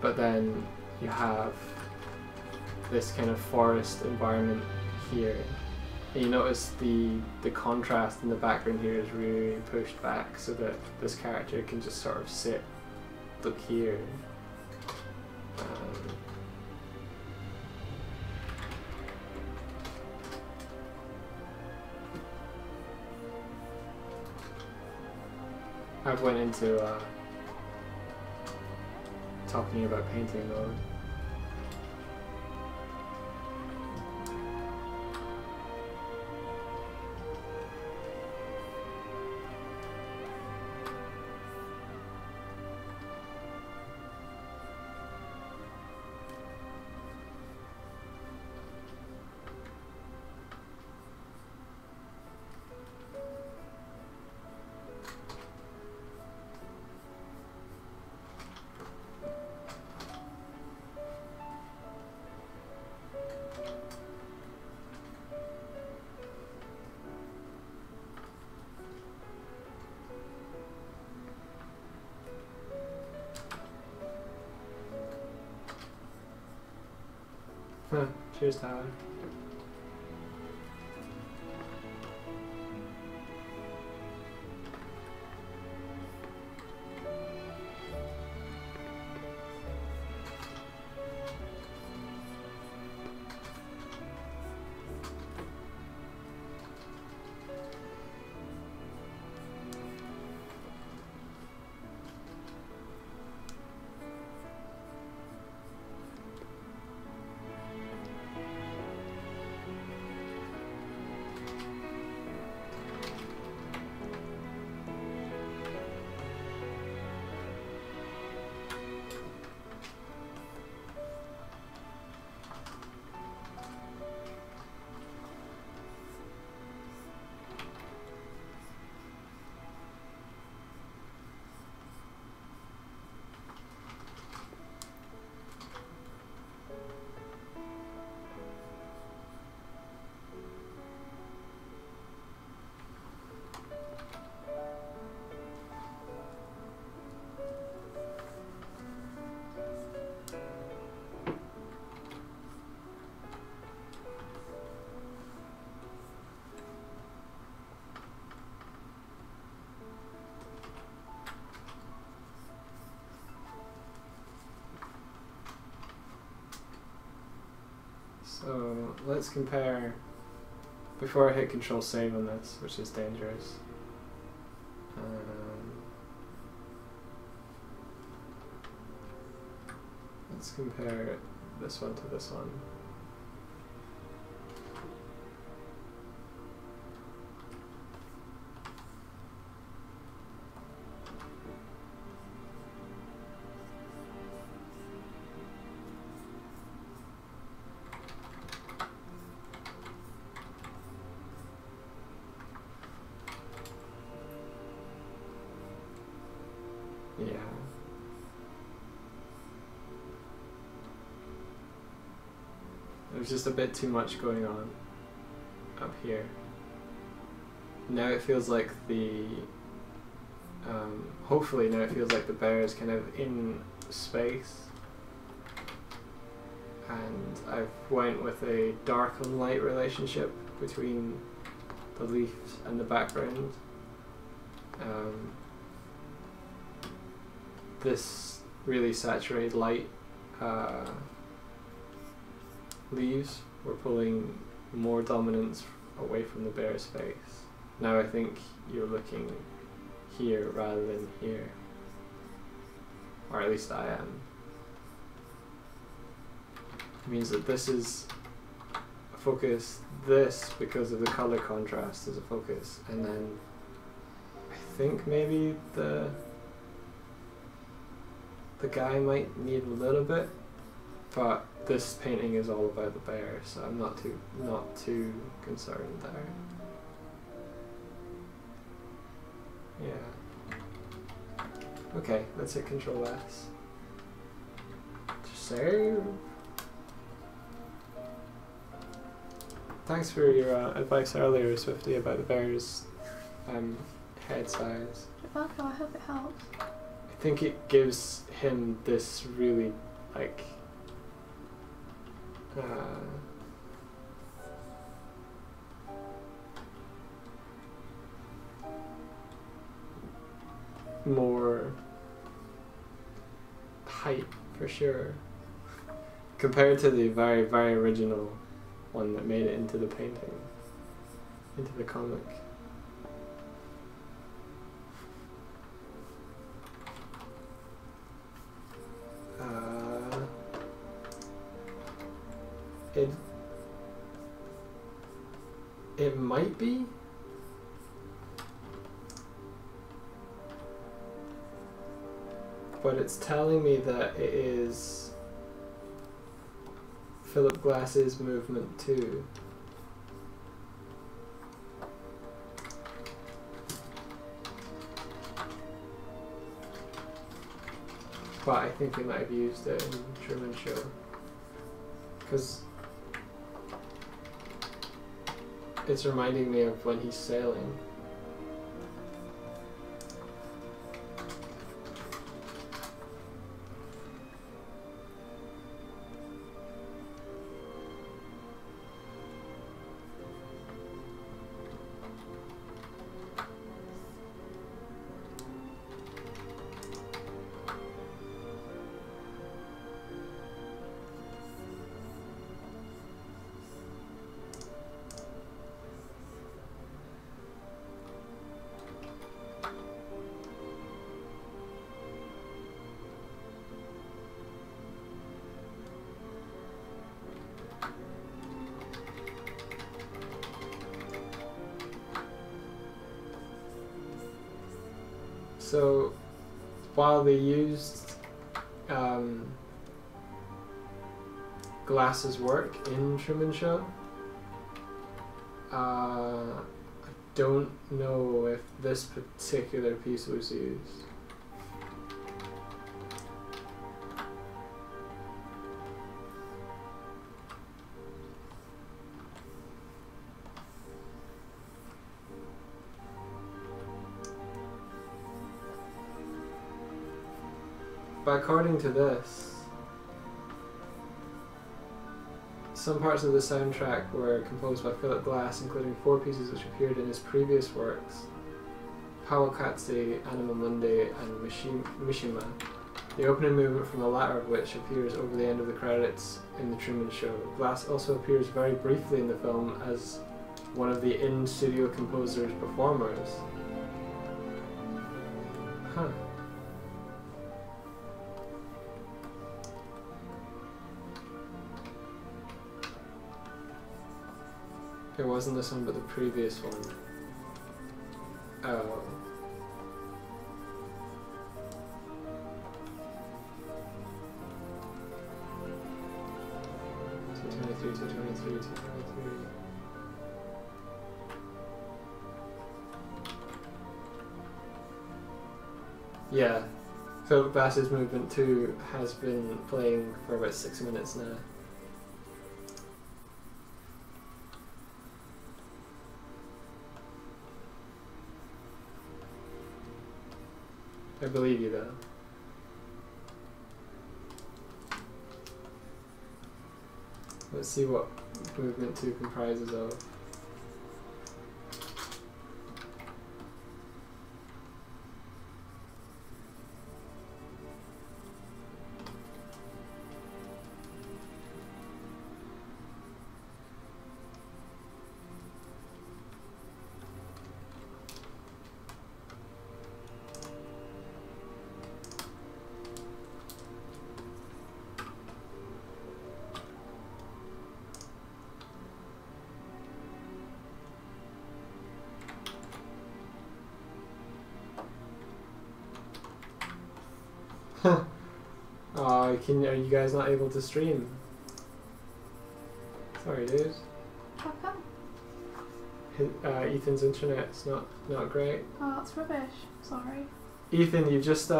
But then you have this kind of forest environment here. And you notice the contrast in the background here is really pushed back so that this character can just sort of sit, look here. I went into talking about painting mode. Cheers, Tyler. So let's compare, before I hit Control Save on this, which is dangerous. Let's compare this one to this one. There's just a bit too much going on up here. Now it feels like hopefully now it feels like the bear is kind of in space. And I've went with a dark and light relationship between the leaves and the background. This really saturated light leaves were pulling more dominance away from the bear's face. Now I think you're looking here rather than here. Or at least I am. It means that this is a focus, this, because of the colour contrast, is a focus, and then I think maybe the guy might need a little bit, but this painting is all about the bear, so I'm not too concerned there. Yeah. Okay, let's hit Control S. To save. Thanks for your advice earlier, Swifty, about the bear's head size. You're welcome, I hope it helps. I think it gives him this really, like, more height, for sure, compared to the very, very original one that made it into the painting, into the comic. It might be. But it's telling me that it is Philip Glass's movement too. But I think we might have used it in Truman Show. Because it's reminding me of when he's sailing. So, while they used Glass's work in Truman Show, I don't know if this particular piece was used. But according to this, some parts of the soundtrack were composed by Philip Glass, including 4 pieces which appeared in his previous works, Powakatse, Anima Mundi, and Mishima, the opening movement from the latter of which appears over the end of the credits in The Truman Show. Glass also appears very briefly in the film as one of the in-studio composer's performers. Huh. It wasn't this one, but the previous one. Oh. $223. Yeah. Philip Glass's Movement 2 has been playing for about 6 minutes now. I believe you though. Let's see what movement 2 comprises of. Are you guys not able to stream? Sorry, dude. How come? Ethan's internet's not great. Oh, it's rubbish. Sorry. Ethan, you've just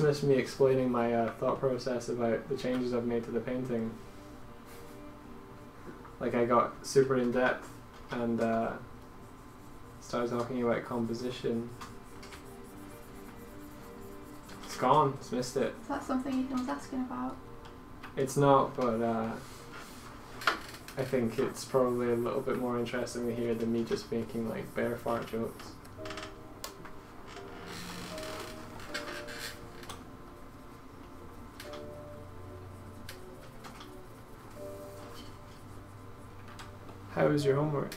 missed me explaining my thought process about the changes I've made to the painting. Like I got super in depth and started talking about composition. It's gone. It's missed it. Is that something Ethan was asking about? It's not, but I think it's probably a little bit more interesting to hear than me just making like bear fart jokes. How was your homework?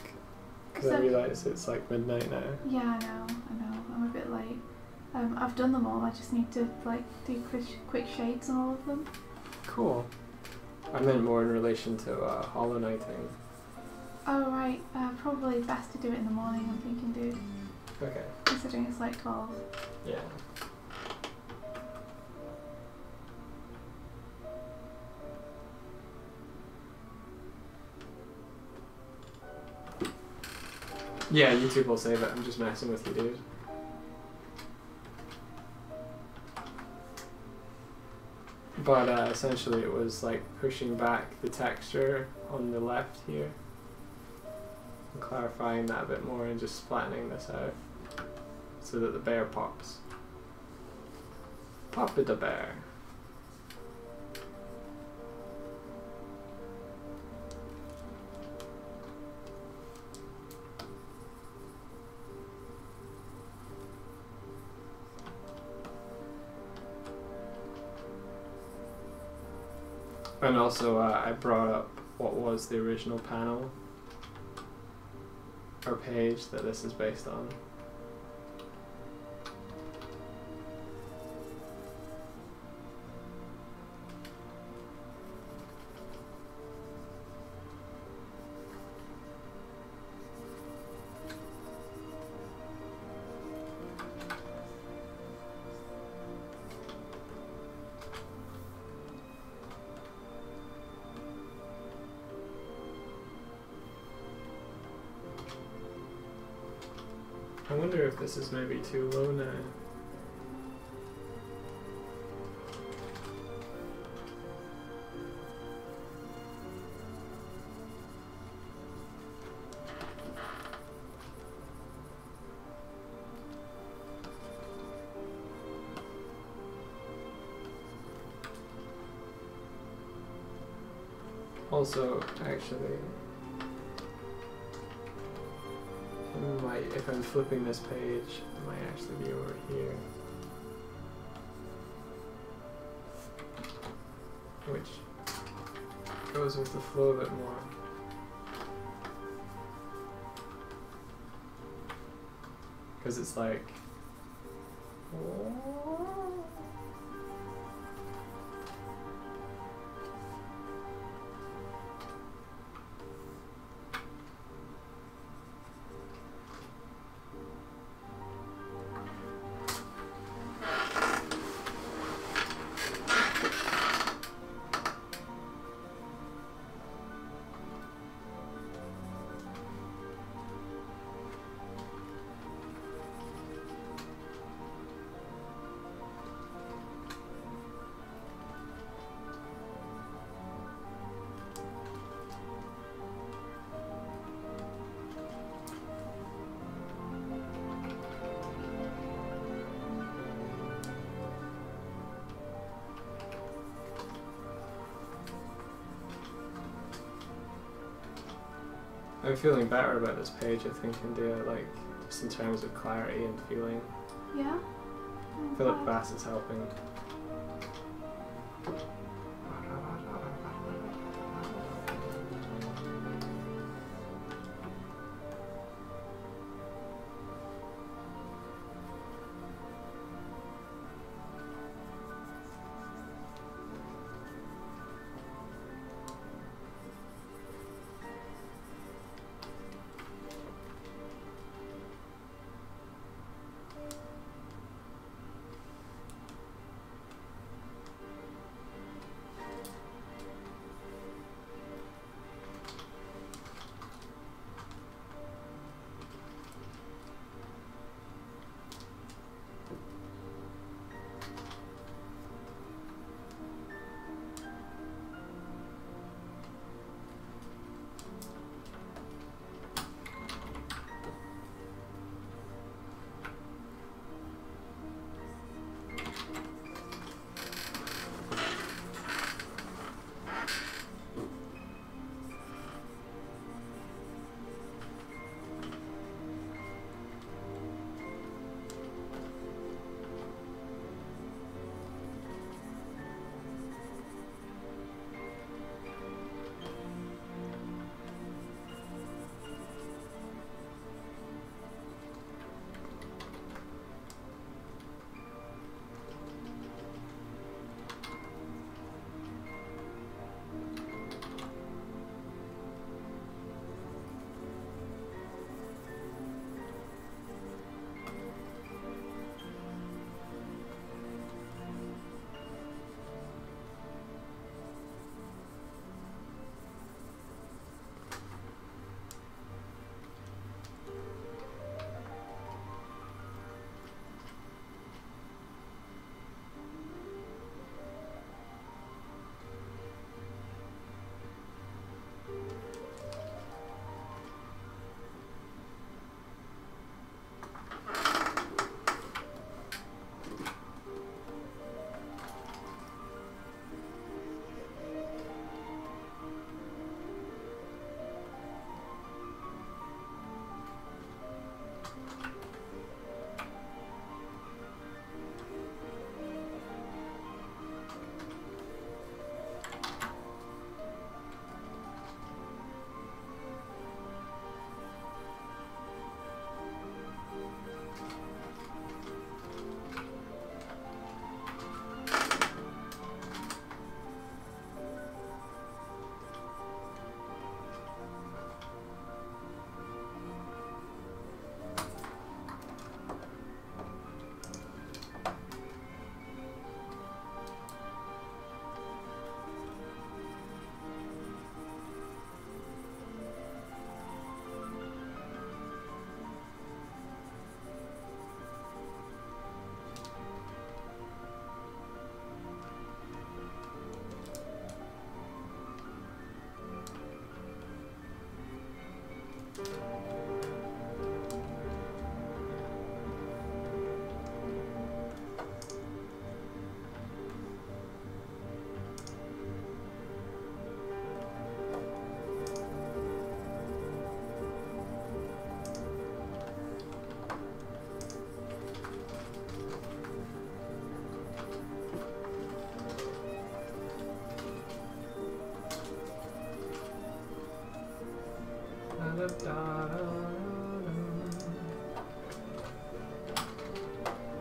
Because I realise it's like midnight now. Yeah, I know. I'm a bit late. I've done them all. I just need to like do quick shades on all of them. Cool. I meant more in relation to Hollow Knighting. Oh right. Probably best to do it in the morning. I'm thinking, dude. Okay. Considering it's like 12. Yeah. Yeah, YouTube will save it. I'm just messing with you, dude. But essentially it was like pushing back the texture on the left here and clarifying that a bit more and just flattening this out so that the bear pops. Pop it a bear. And also I brought up what was the original panel or page that this is based on. I wonder if this is maybe too low now. Also, actually, if I'm flipping this page, it might actually be over here. Which goes with the flow a bit more. Because it's like... I'm feeling better about this page, I think, India, like, just in terms of clarity and feeling. Yeah? Philip Glass is helping.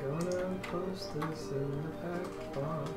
Gonna post this in the pack box.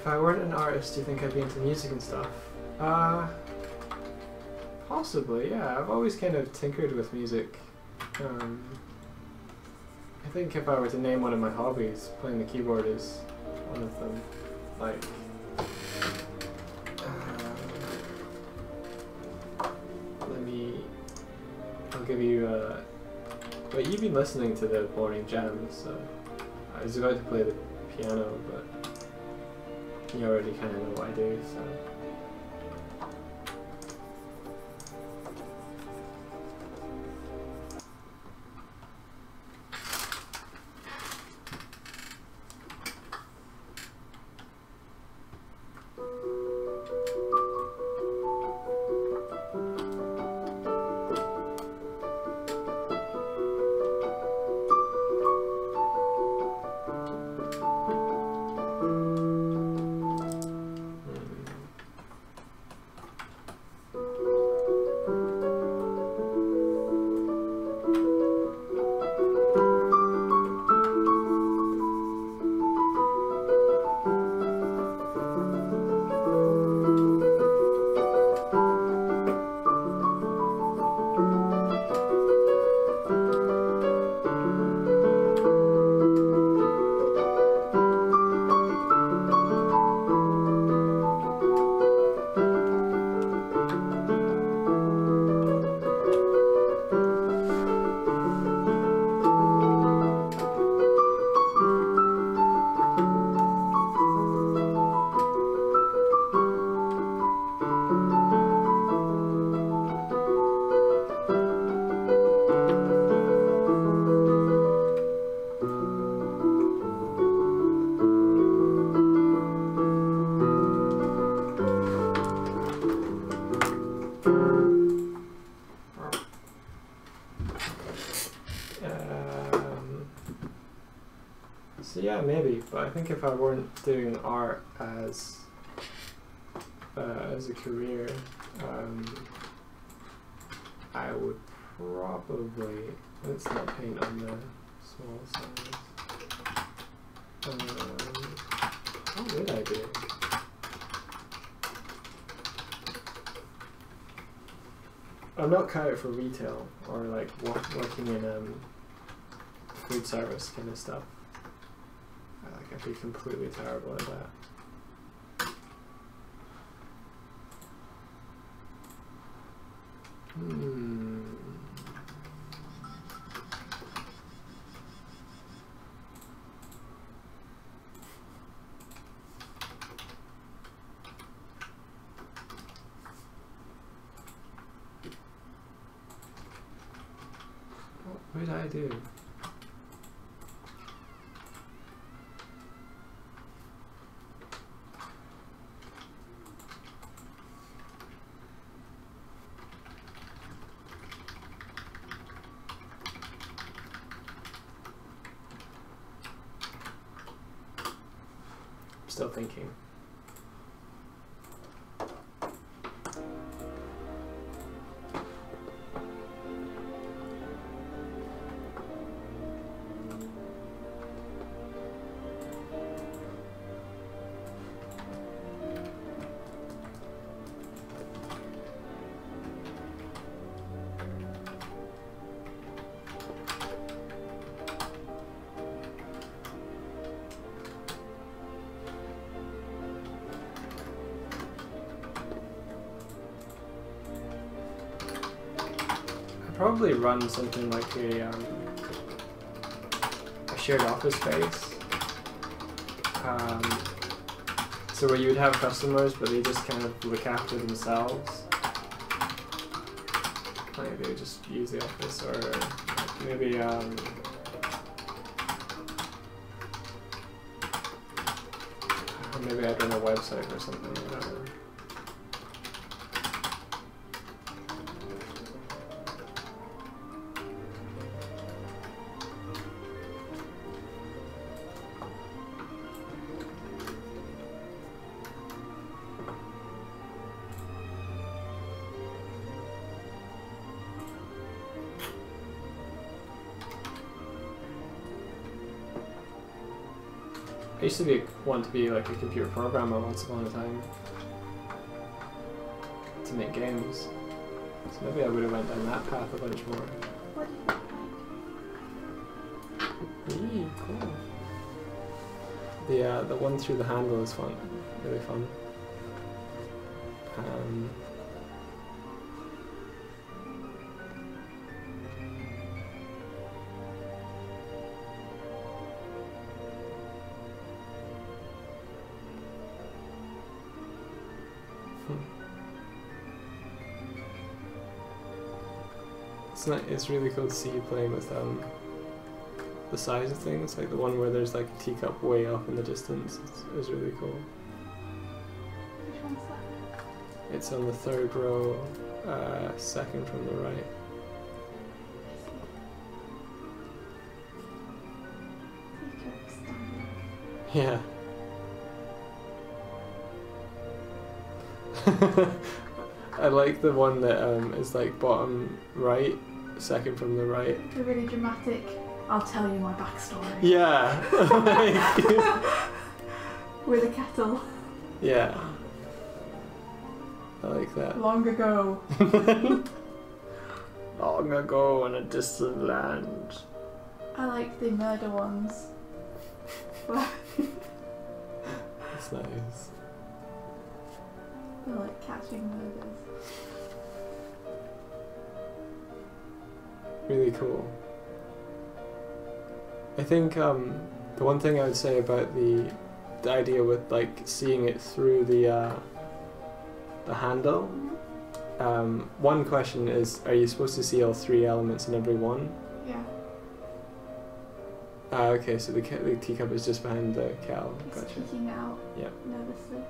If I weren't an artist, do you think I'd be into music and stuff? Possibly, yeah. I've always kind of tinkered with music. I think if I were to name one of my hobbies, playing the keyboard is one of them. Like, I'll give you, but you've been listening to the morning jams, so I was about to play the piano, but you already kind of know what I do, so. So yeah, maybe, but I think if I weren't doing art as a career, I would probably, let's not paint on the small size. What would I do? I'm not cut out for retail or like working in food service kind of stuff. I'd be completely terrible at that. What would I do? Still thinking. Probably run something like a shared office space. So where you would have customers, but they just kind of look after themselves. Like they would just use the office, or maybe or maybe I'd run a website or something. Whatever. I used to want to be like a computer programmer once upon a time to make games. So maybe I would have went down that path a bunch more. What do you think? Cool. The one through the handle is fun, really fun. It's really cool to see you playing with the size of things, like the one where there's like a teacup way off in the distance. It's really cool. Which one's that? It's on the third row, second from the right. Yeah. I like the one that is like bottom right, second from the right. The really dramatic, I'll tell you my backstory. Yeah. With a kettle. Yeah. I like that. Long ago. Long ago in a distant land. I like the murder ones. That's nice. I like catching murders. Really cool. I think the one thing I would say about the idea with like seeing it through the handle. One question is: are you supposed to see all three elements in every one? Yeah. Okay, so the teacup is just behind the kettle. It's Gotcha. peeking out. Yeah. Nervously.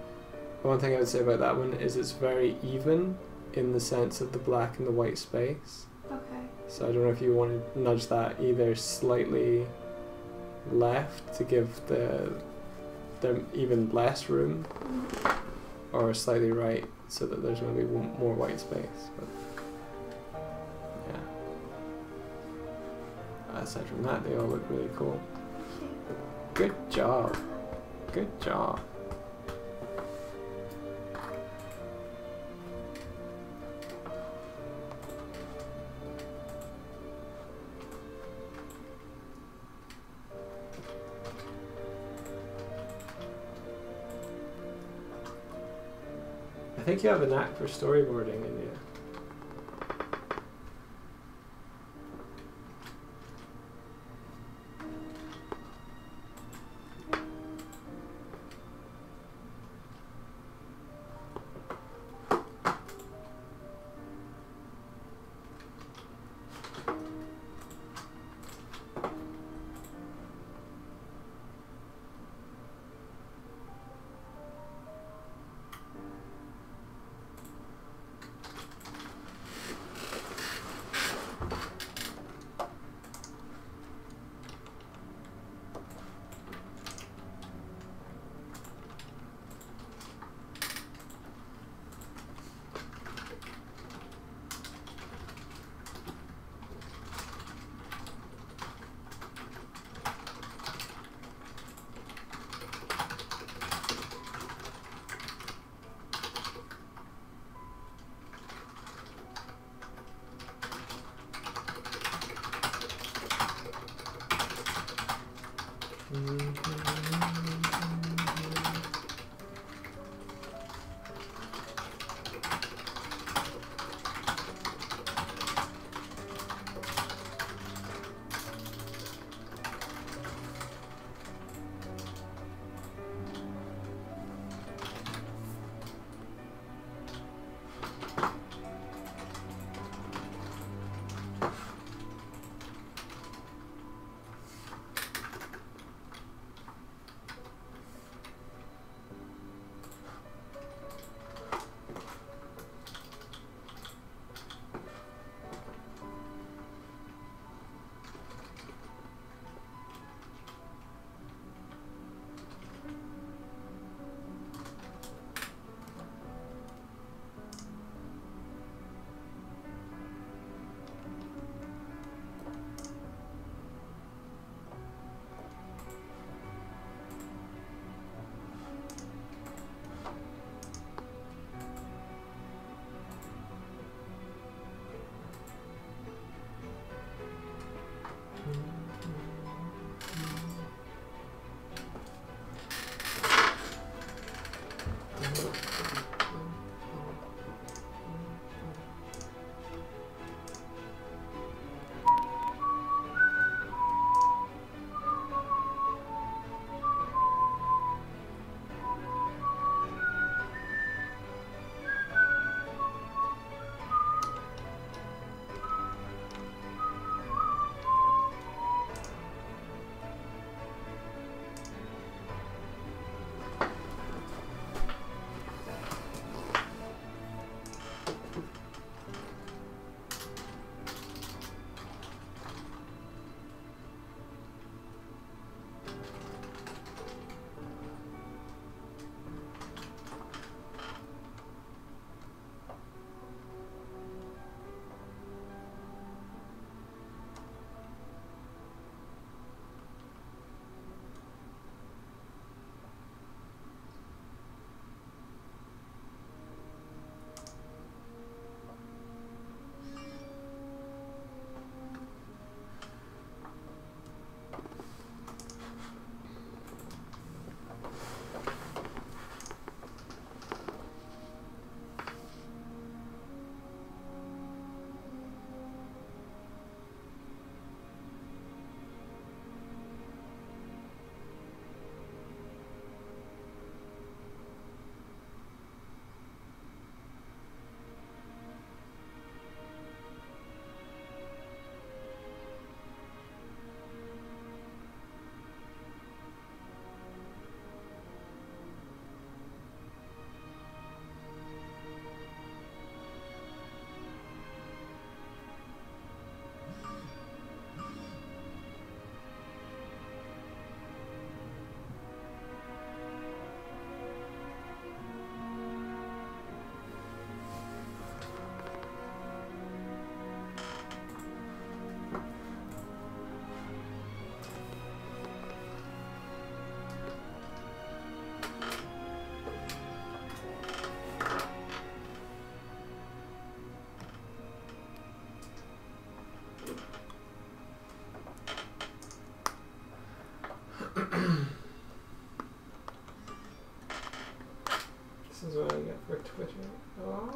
One thing I would say about that one is it's very even in the sense of the black and the white space. Okay. So I don't know if you want to nudge that either slightly left to give them even less room, or slightly right so that there's going to be more white space. But yeah. Aside from that, they all look really cool. Good job. Good job. I think you have a knack for storyboarding in you. Twitter. Oh.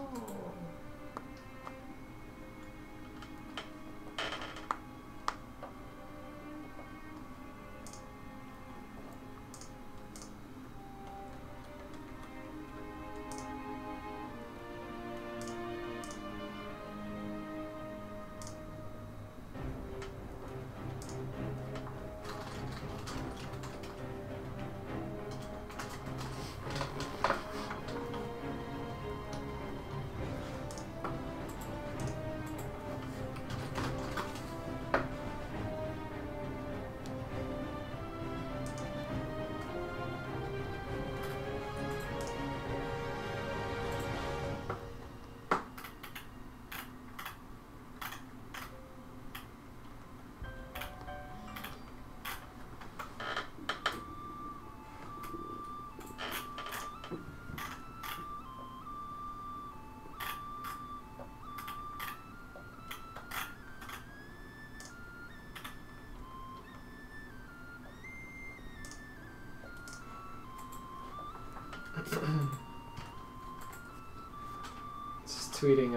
Just tweeting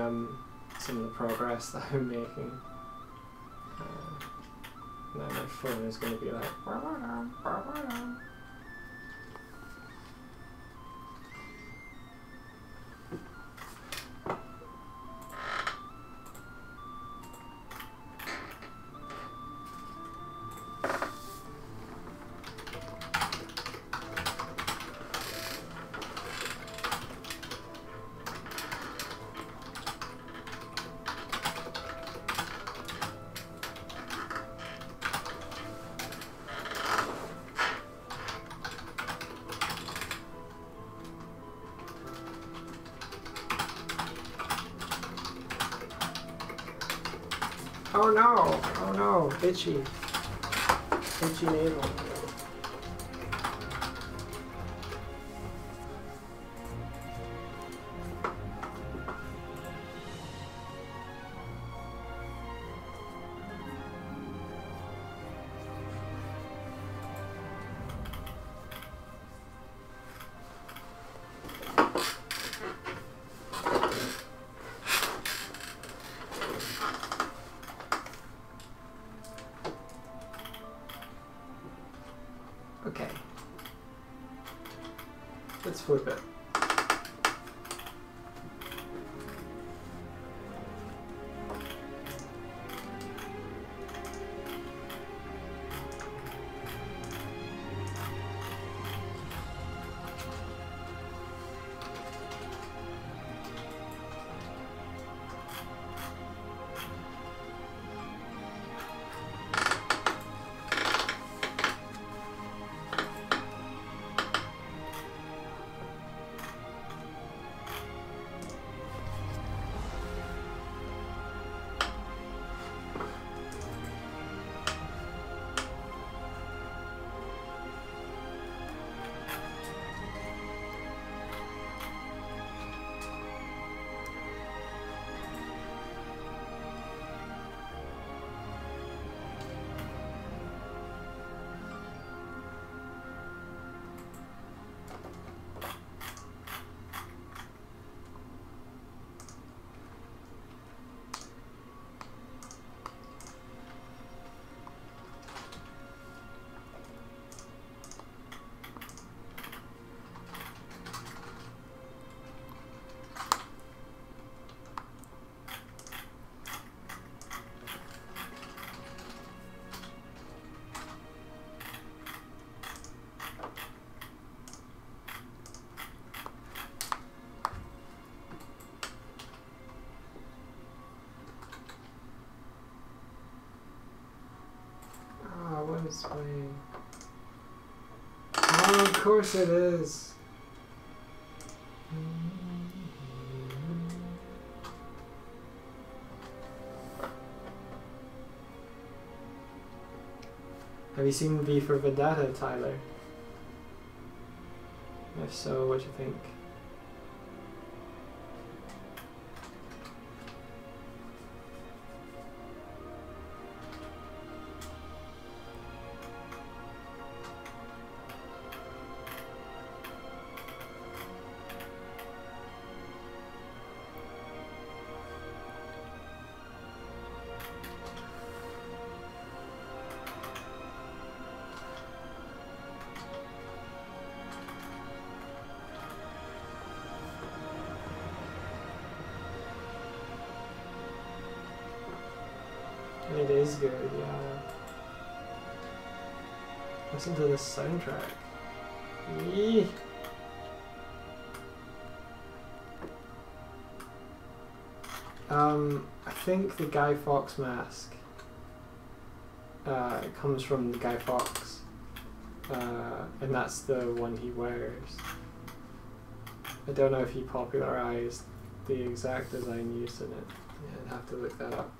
some of the progress that I'm making. Now my phone is going to be like. Oh no! Oh no! Itchy. Itchy navel. Okay. Let's flip it. This way. Oh, of course it is. Have you seen V for Vendetta, Tyler? If so, what do you think? is good, yeah. Listen to this soundtrack. Yee. I think the Guy Fawkes mask comes from the Guy Fawkes, and that's the one he wears. I don't know if he popularized the exact design used in it. Yeah, I'd have to look that up.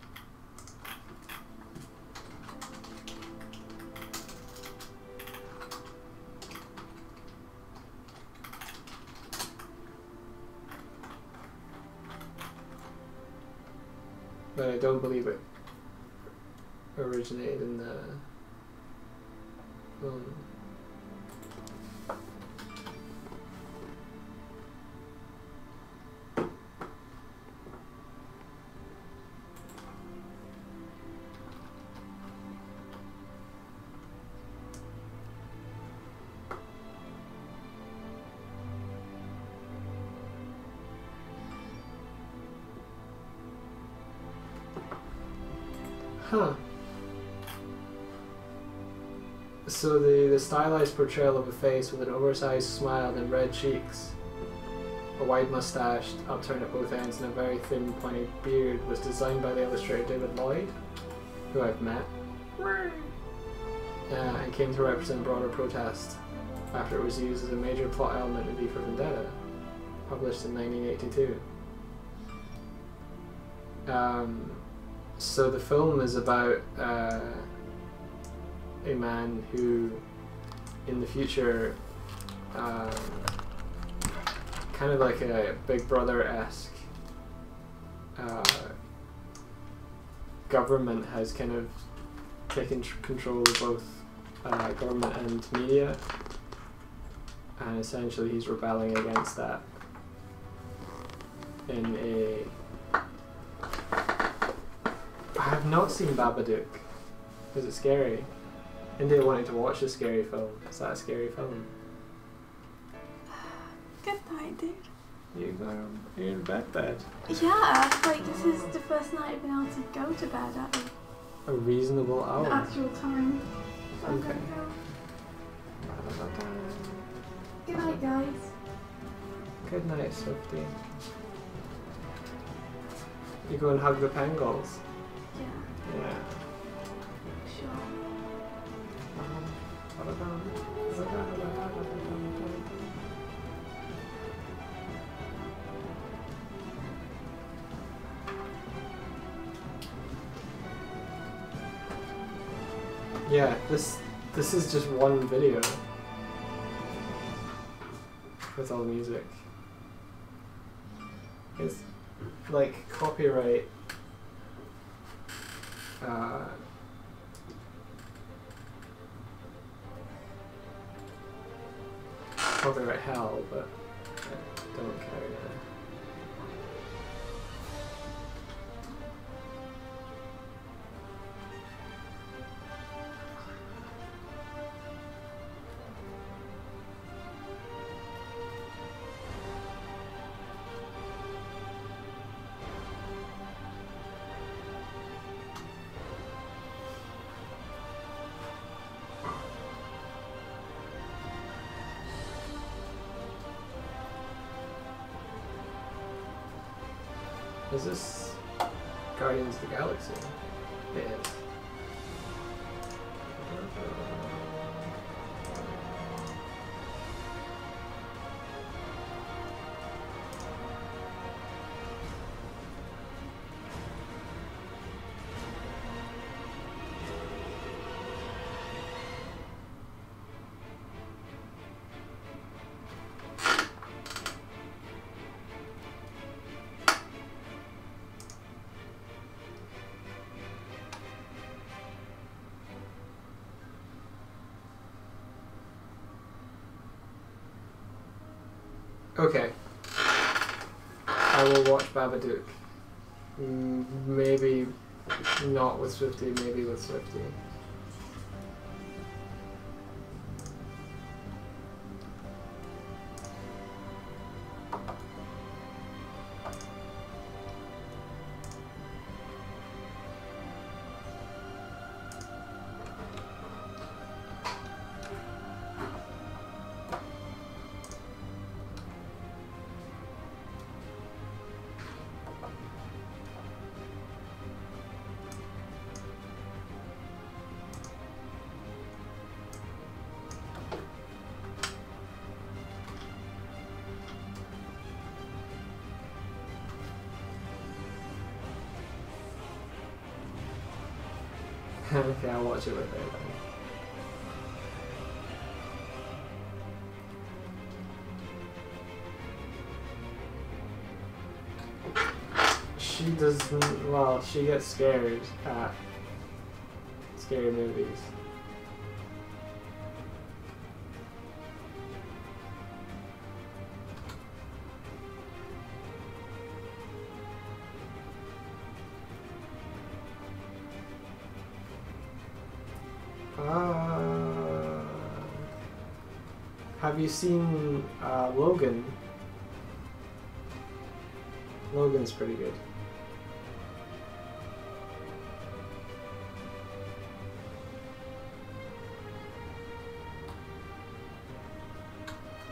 But I don't believe it originated in the film. Huh. So the stylized portrayal of a face with an oversized smile and red cheeks, a wide mustache upturned at both ends, and a very thin pointed beard was designed by the illustrator David Lloyd, who I've met, and came to represent broader protest after it was used as a major plot element in V for Vendetta, published in 1982. So the film is about a man who, in the future, kind of like a Big Brother-esque government has kind of taken control of both government and media, and essentially he's rebelling against that in a... I have not seen Babadook. Is it scary? India wanted to watch a scary film. Is that a scary film? Good night, dude. You're in bed. Yeah, like this is the first night I've been able to go to bed at A reasonable hour. the actual time. So I'm Okay. gonna go. Good night, guys. Good night, Swifty. You go and hug the Pangolls. Yeah, Yeah. sure. Yeah, this is just one video with all the music. It's like copyright. Copyright hell, but I don't care now. Is this Guardians of the Galaxy? It is. Okay. I will watch Babadook. Maybe not with Swifty, maybe with Swifty. Okay, I'll watch it with her then. She doesn't. Well, she gets scared at scary movies. Have you seen Logan? Logan's pretty good.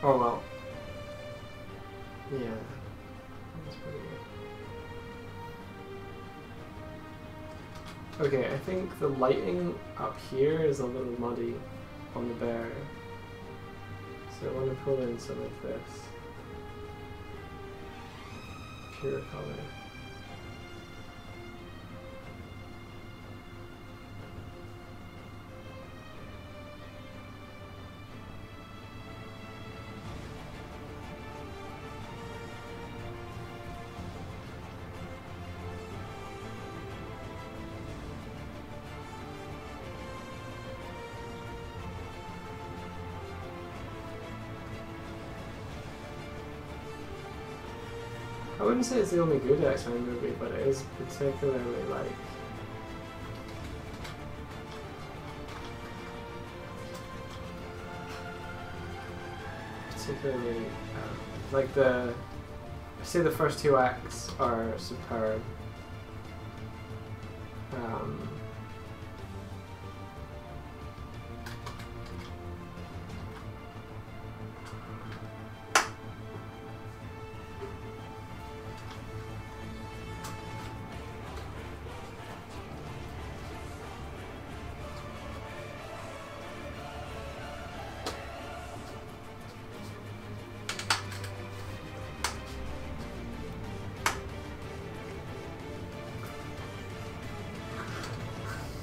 Oh well. Yeah. That's pretty good. Okay, I think the lighting up here is a little muddy on the bear. So I want to pull in some of this pure color. I wouldn't say it's the only good X-Men movie, but it is particularly like like the I say the first two acts are superb.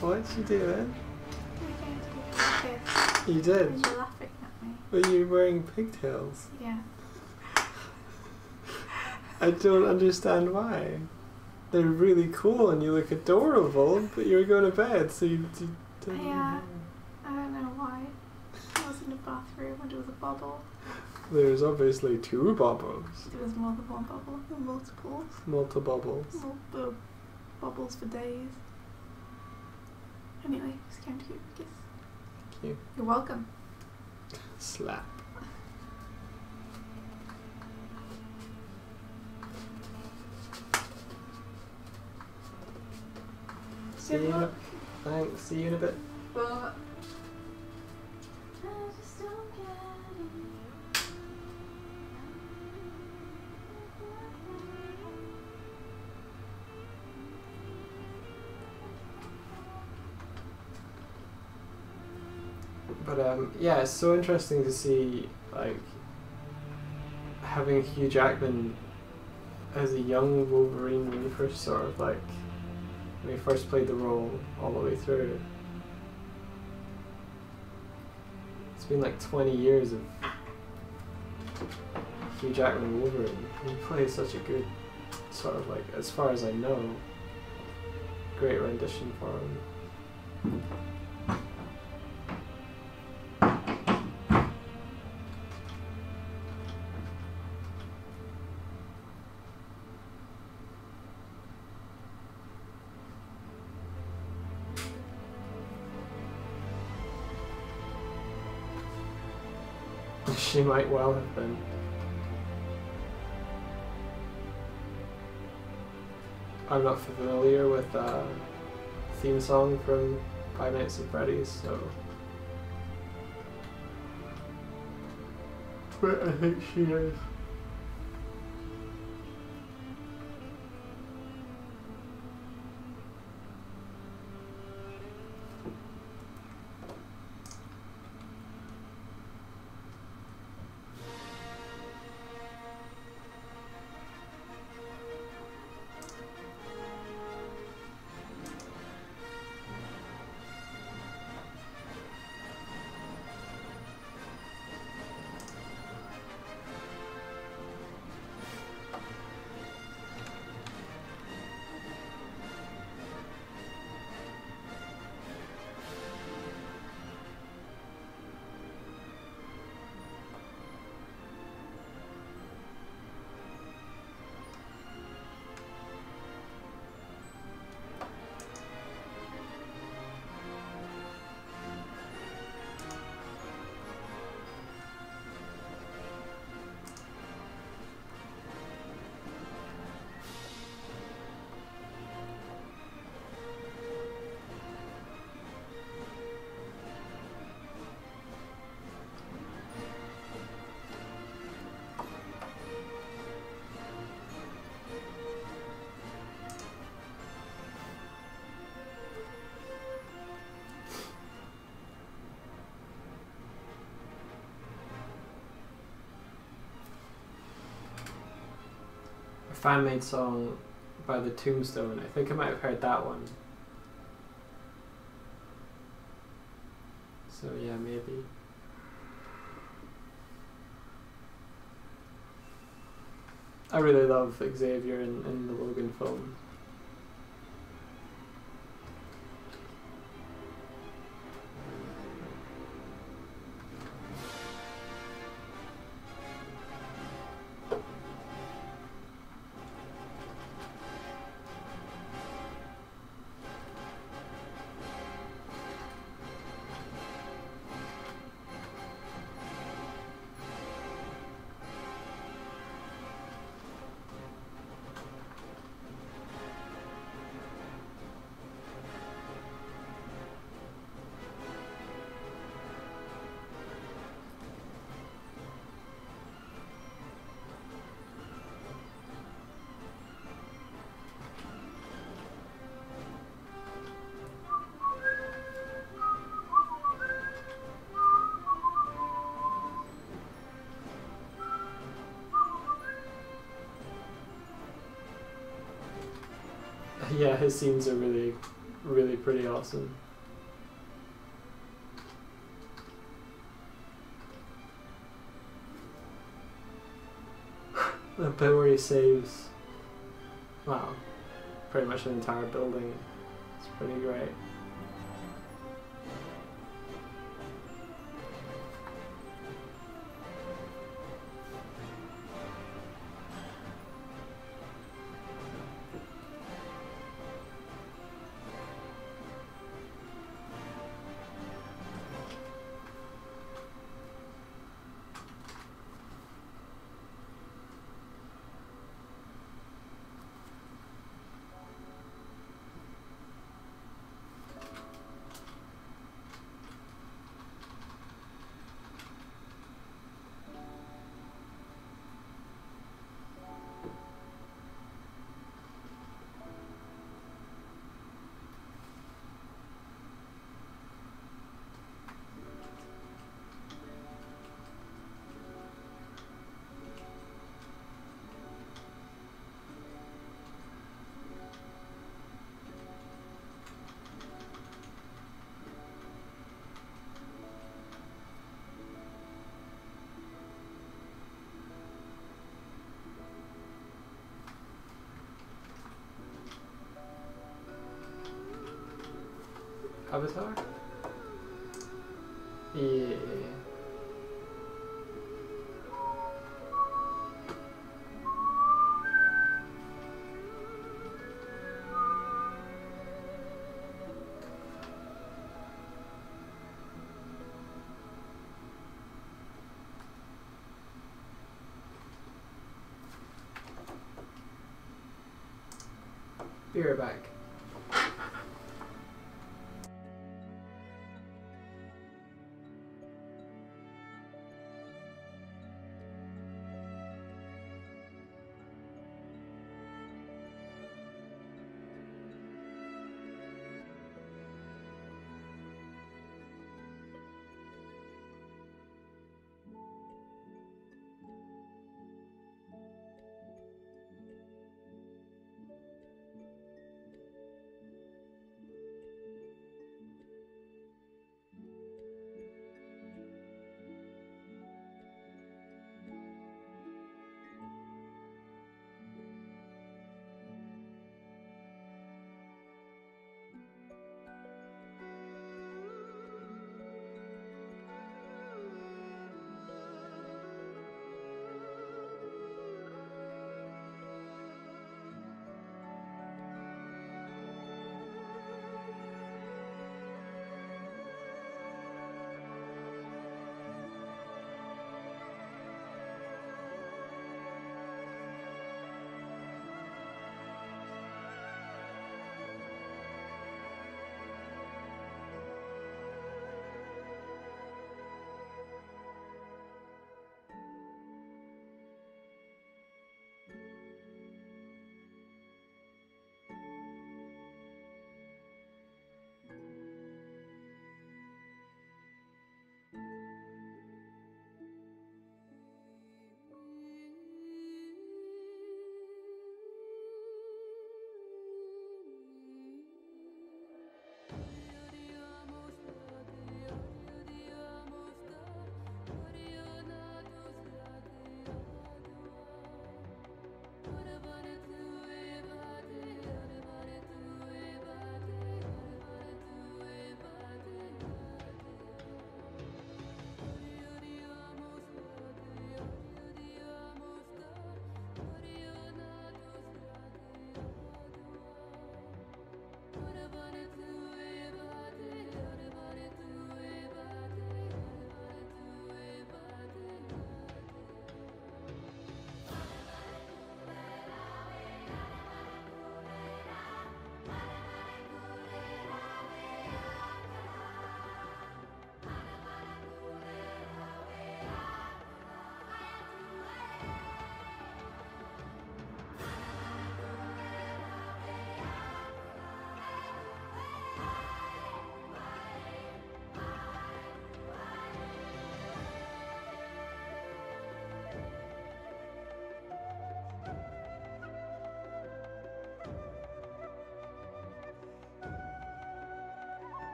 What did you do then? You did? You're laughing at me. Were you wearing pigtails? Yeah. I don't understand why. They're really cool and you look adorable, but you were going to bed, so you didn't. Yeah. I don't know why. I was in the bathroom and there was a bubble. There's obviously two bubbles. There was more than one bubble. Multiple. Multiple bubbles. Multiple bubbles for days. Anyway, just came to give you a kiss. Thank you. You're welcome. Slap. See you in a, thanks. See you in a bit. Well, But yeah, it's so interesting to see like having Hugh Jackman as a young Wolverine when he first sort of like when he first played the role all the way through. It's been like 20 years of Hugh Jackman Wolverine. He plays such a good sort of like, as far as I know, great rendition for him. She might well have been. I'm not familiar with the theme song from Five Nights at Freddy's, so. But I think she is. fan-made song by the Tombstone. I think I might have heard that one. So yeah, maybe. I really love Xavier in the Logan film. Yeah, his scenes are really, really pretty awesome. The bit where he saves, well, pretty much an entire building. It's pretty great. Avatar? Yeah. Be right back.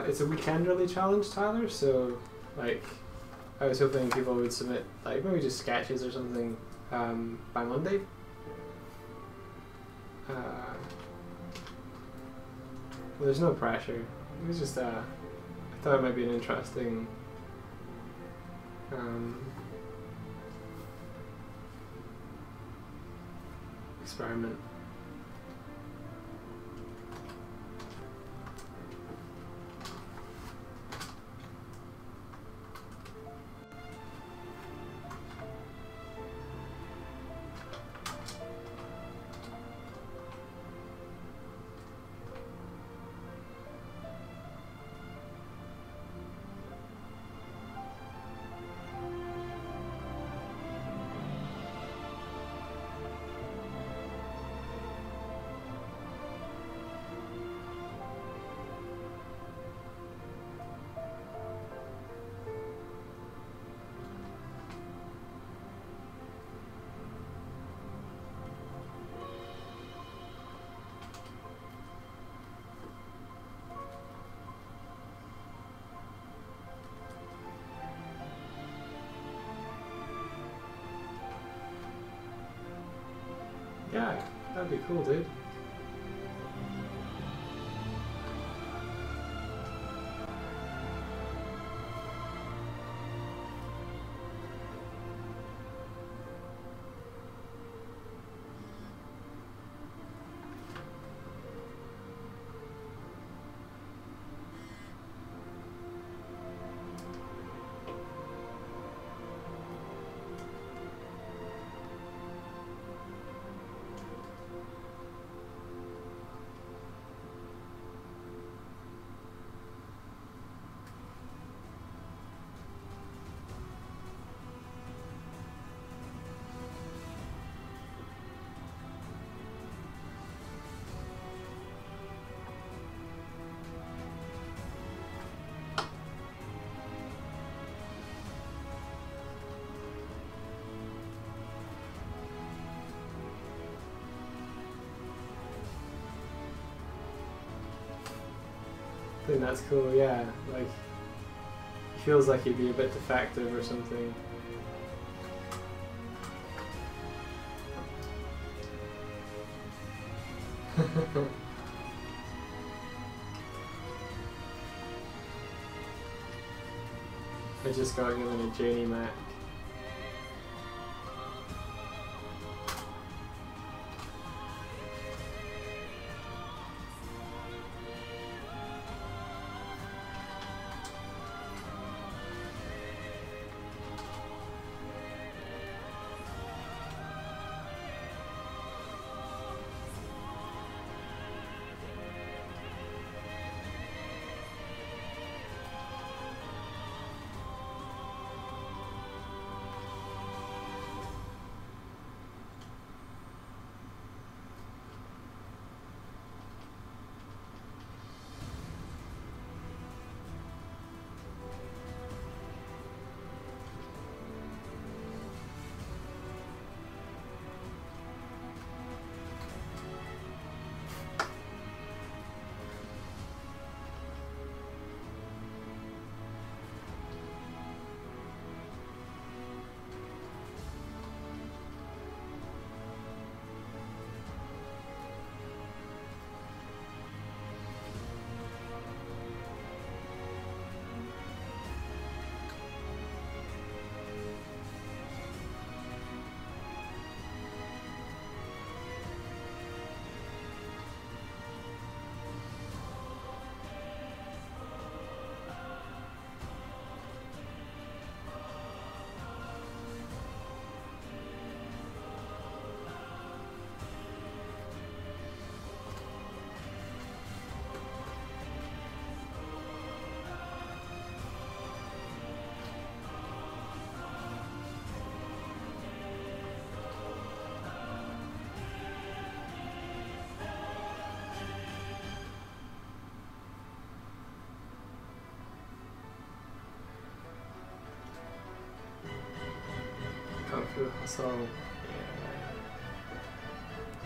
It's a weekend early challenge, Tyler, so like I was hoping people would submit like maybe just sketches or something by Monday. There's no pressure. It was just I thought it might be an interesting experiment. Yeah, that'd be cool, dude. I think that's cool, yeah. Like, he feels like he'd be a bit defective or something. I just got given a Janie Mac. Song.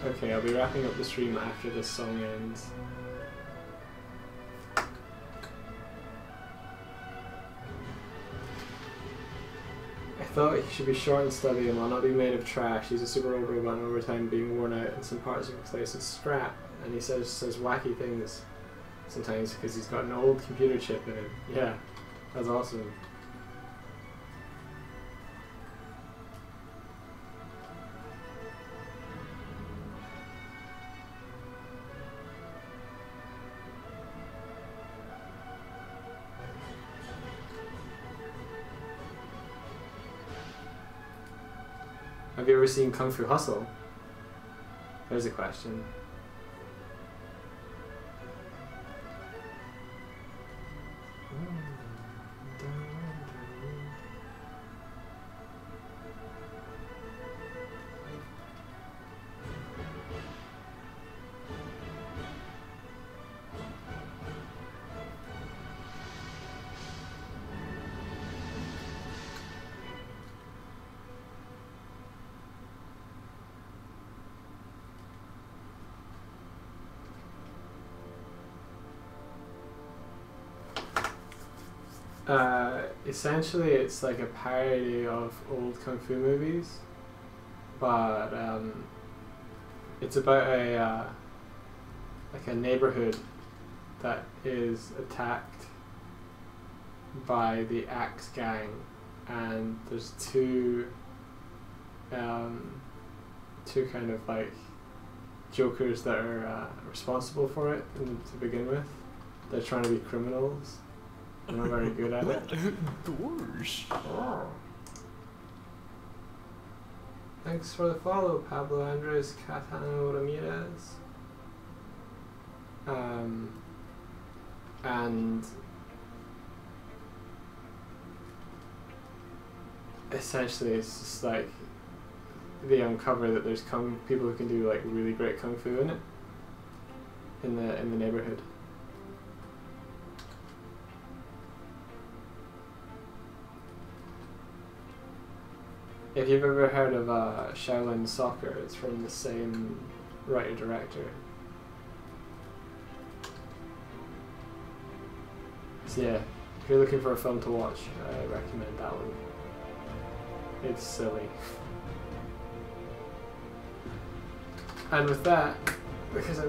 Yeah. Okay, I'll be wrapping up the stream after this song ends. I thought he should be short and stubby and will not be made of trash. He's a super old robot and over time being worn out and some parts are replaced with scrap. And he says wacky things sometimes because he's got an old computer chip in it. Yeah, that's awesome. Have you ever seen Kung Fu Hustle? There's a question. Essentially it's like a parody of old kung fu movies, but It's about a like a neighborhood that is attacked by the Axe Gang, and there's two kind of like jokers that are responsible for it to begin with. They're trying to be criminals. They're not very good at it. Gosh. Oh. Thanks for the follow, Pablo Andres Catano Ramirez. And essentially it's just like they uncover that there's people who can do like really great kung fu in it in the neighborhood. If you've ever heard of Shaolin Soccer, it's from the same writer-director. So yeah, if you're looking for a film to watch, I recommend that one. It's silly. And with that, because I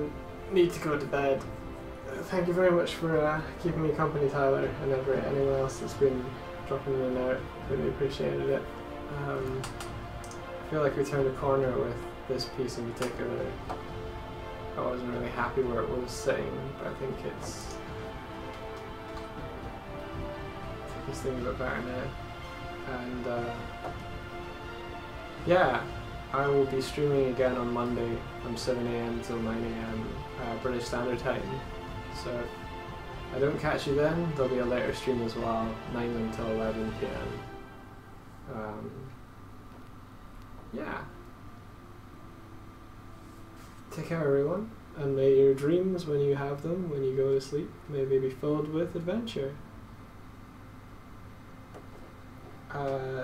need to go to bed, thank you very much for keeping me company, Tyler, and anyone else that's been dropping in and out. Really appreciated it. I feel like we turned a corner with this piece in particular. I wasn't really happy where it was sitting, but I think it's thing a bit better now. And yeah, I will be streaming again on Monday from 7 AM till 9 AM British Standard Time. So if I don't catch you then, there'll be a later stream as well, 9 until 11 PM. Yeah. Take care, everyone, and may your dreams, when you have them, when you go to sleep, may they be filled with adventure. I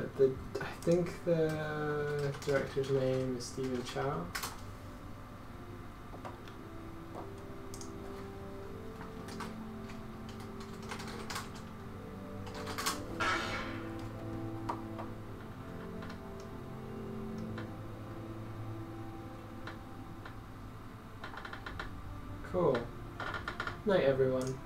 think the director's name is Stephen Chow. Cool. Night, everyone.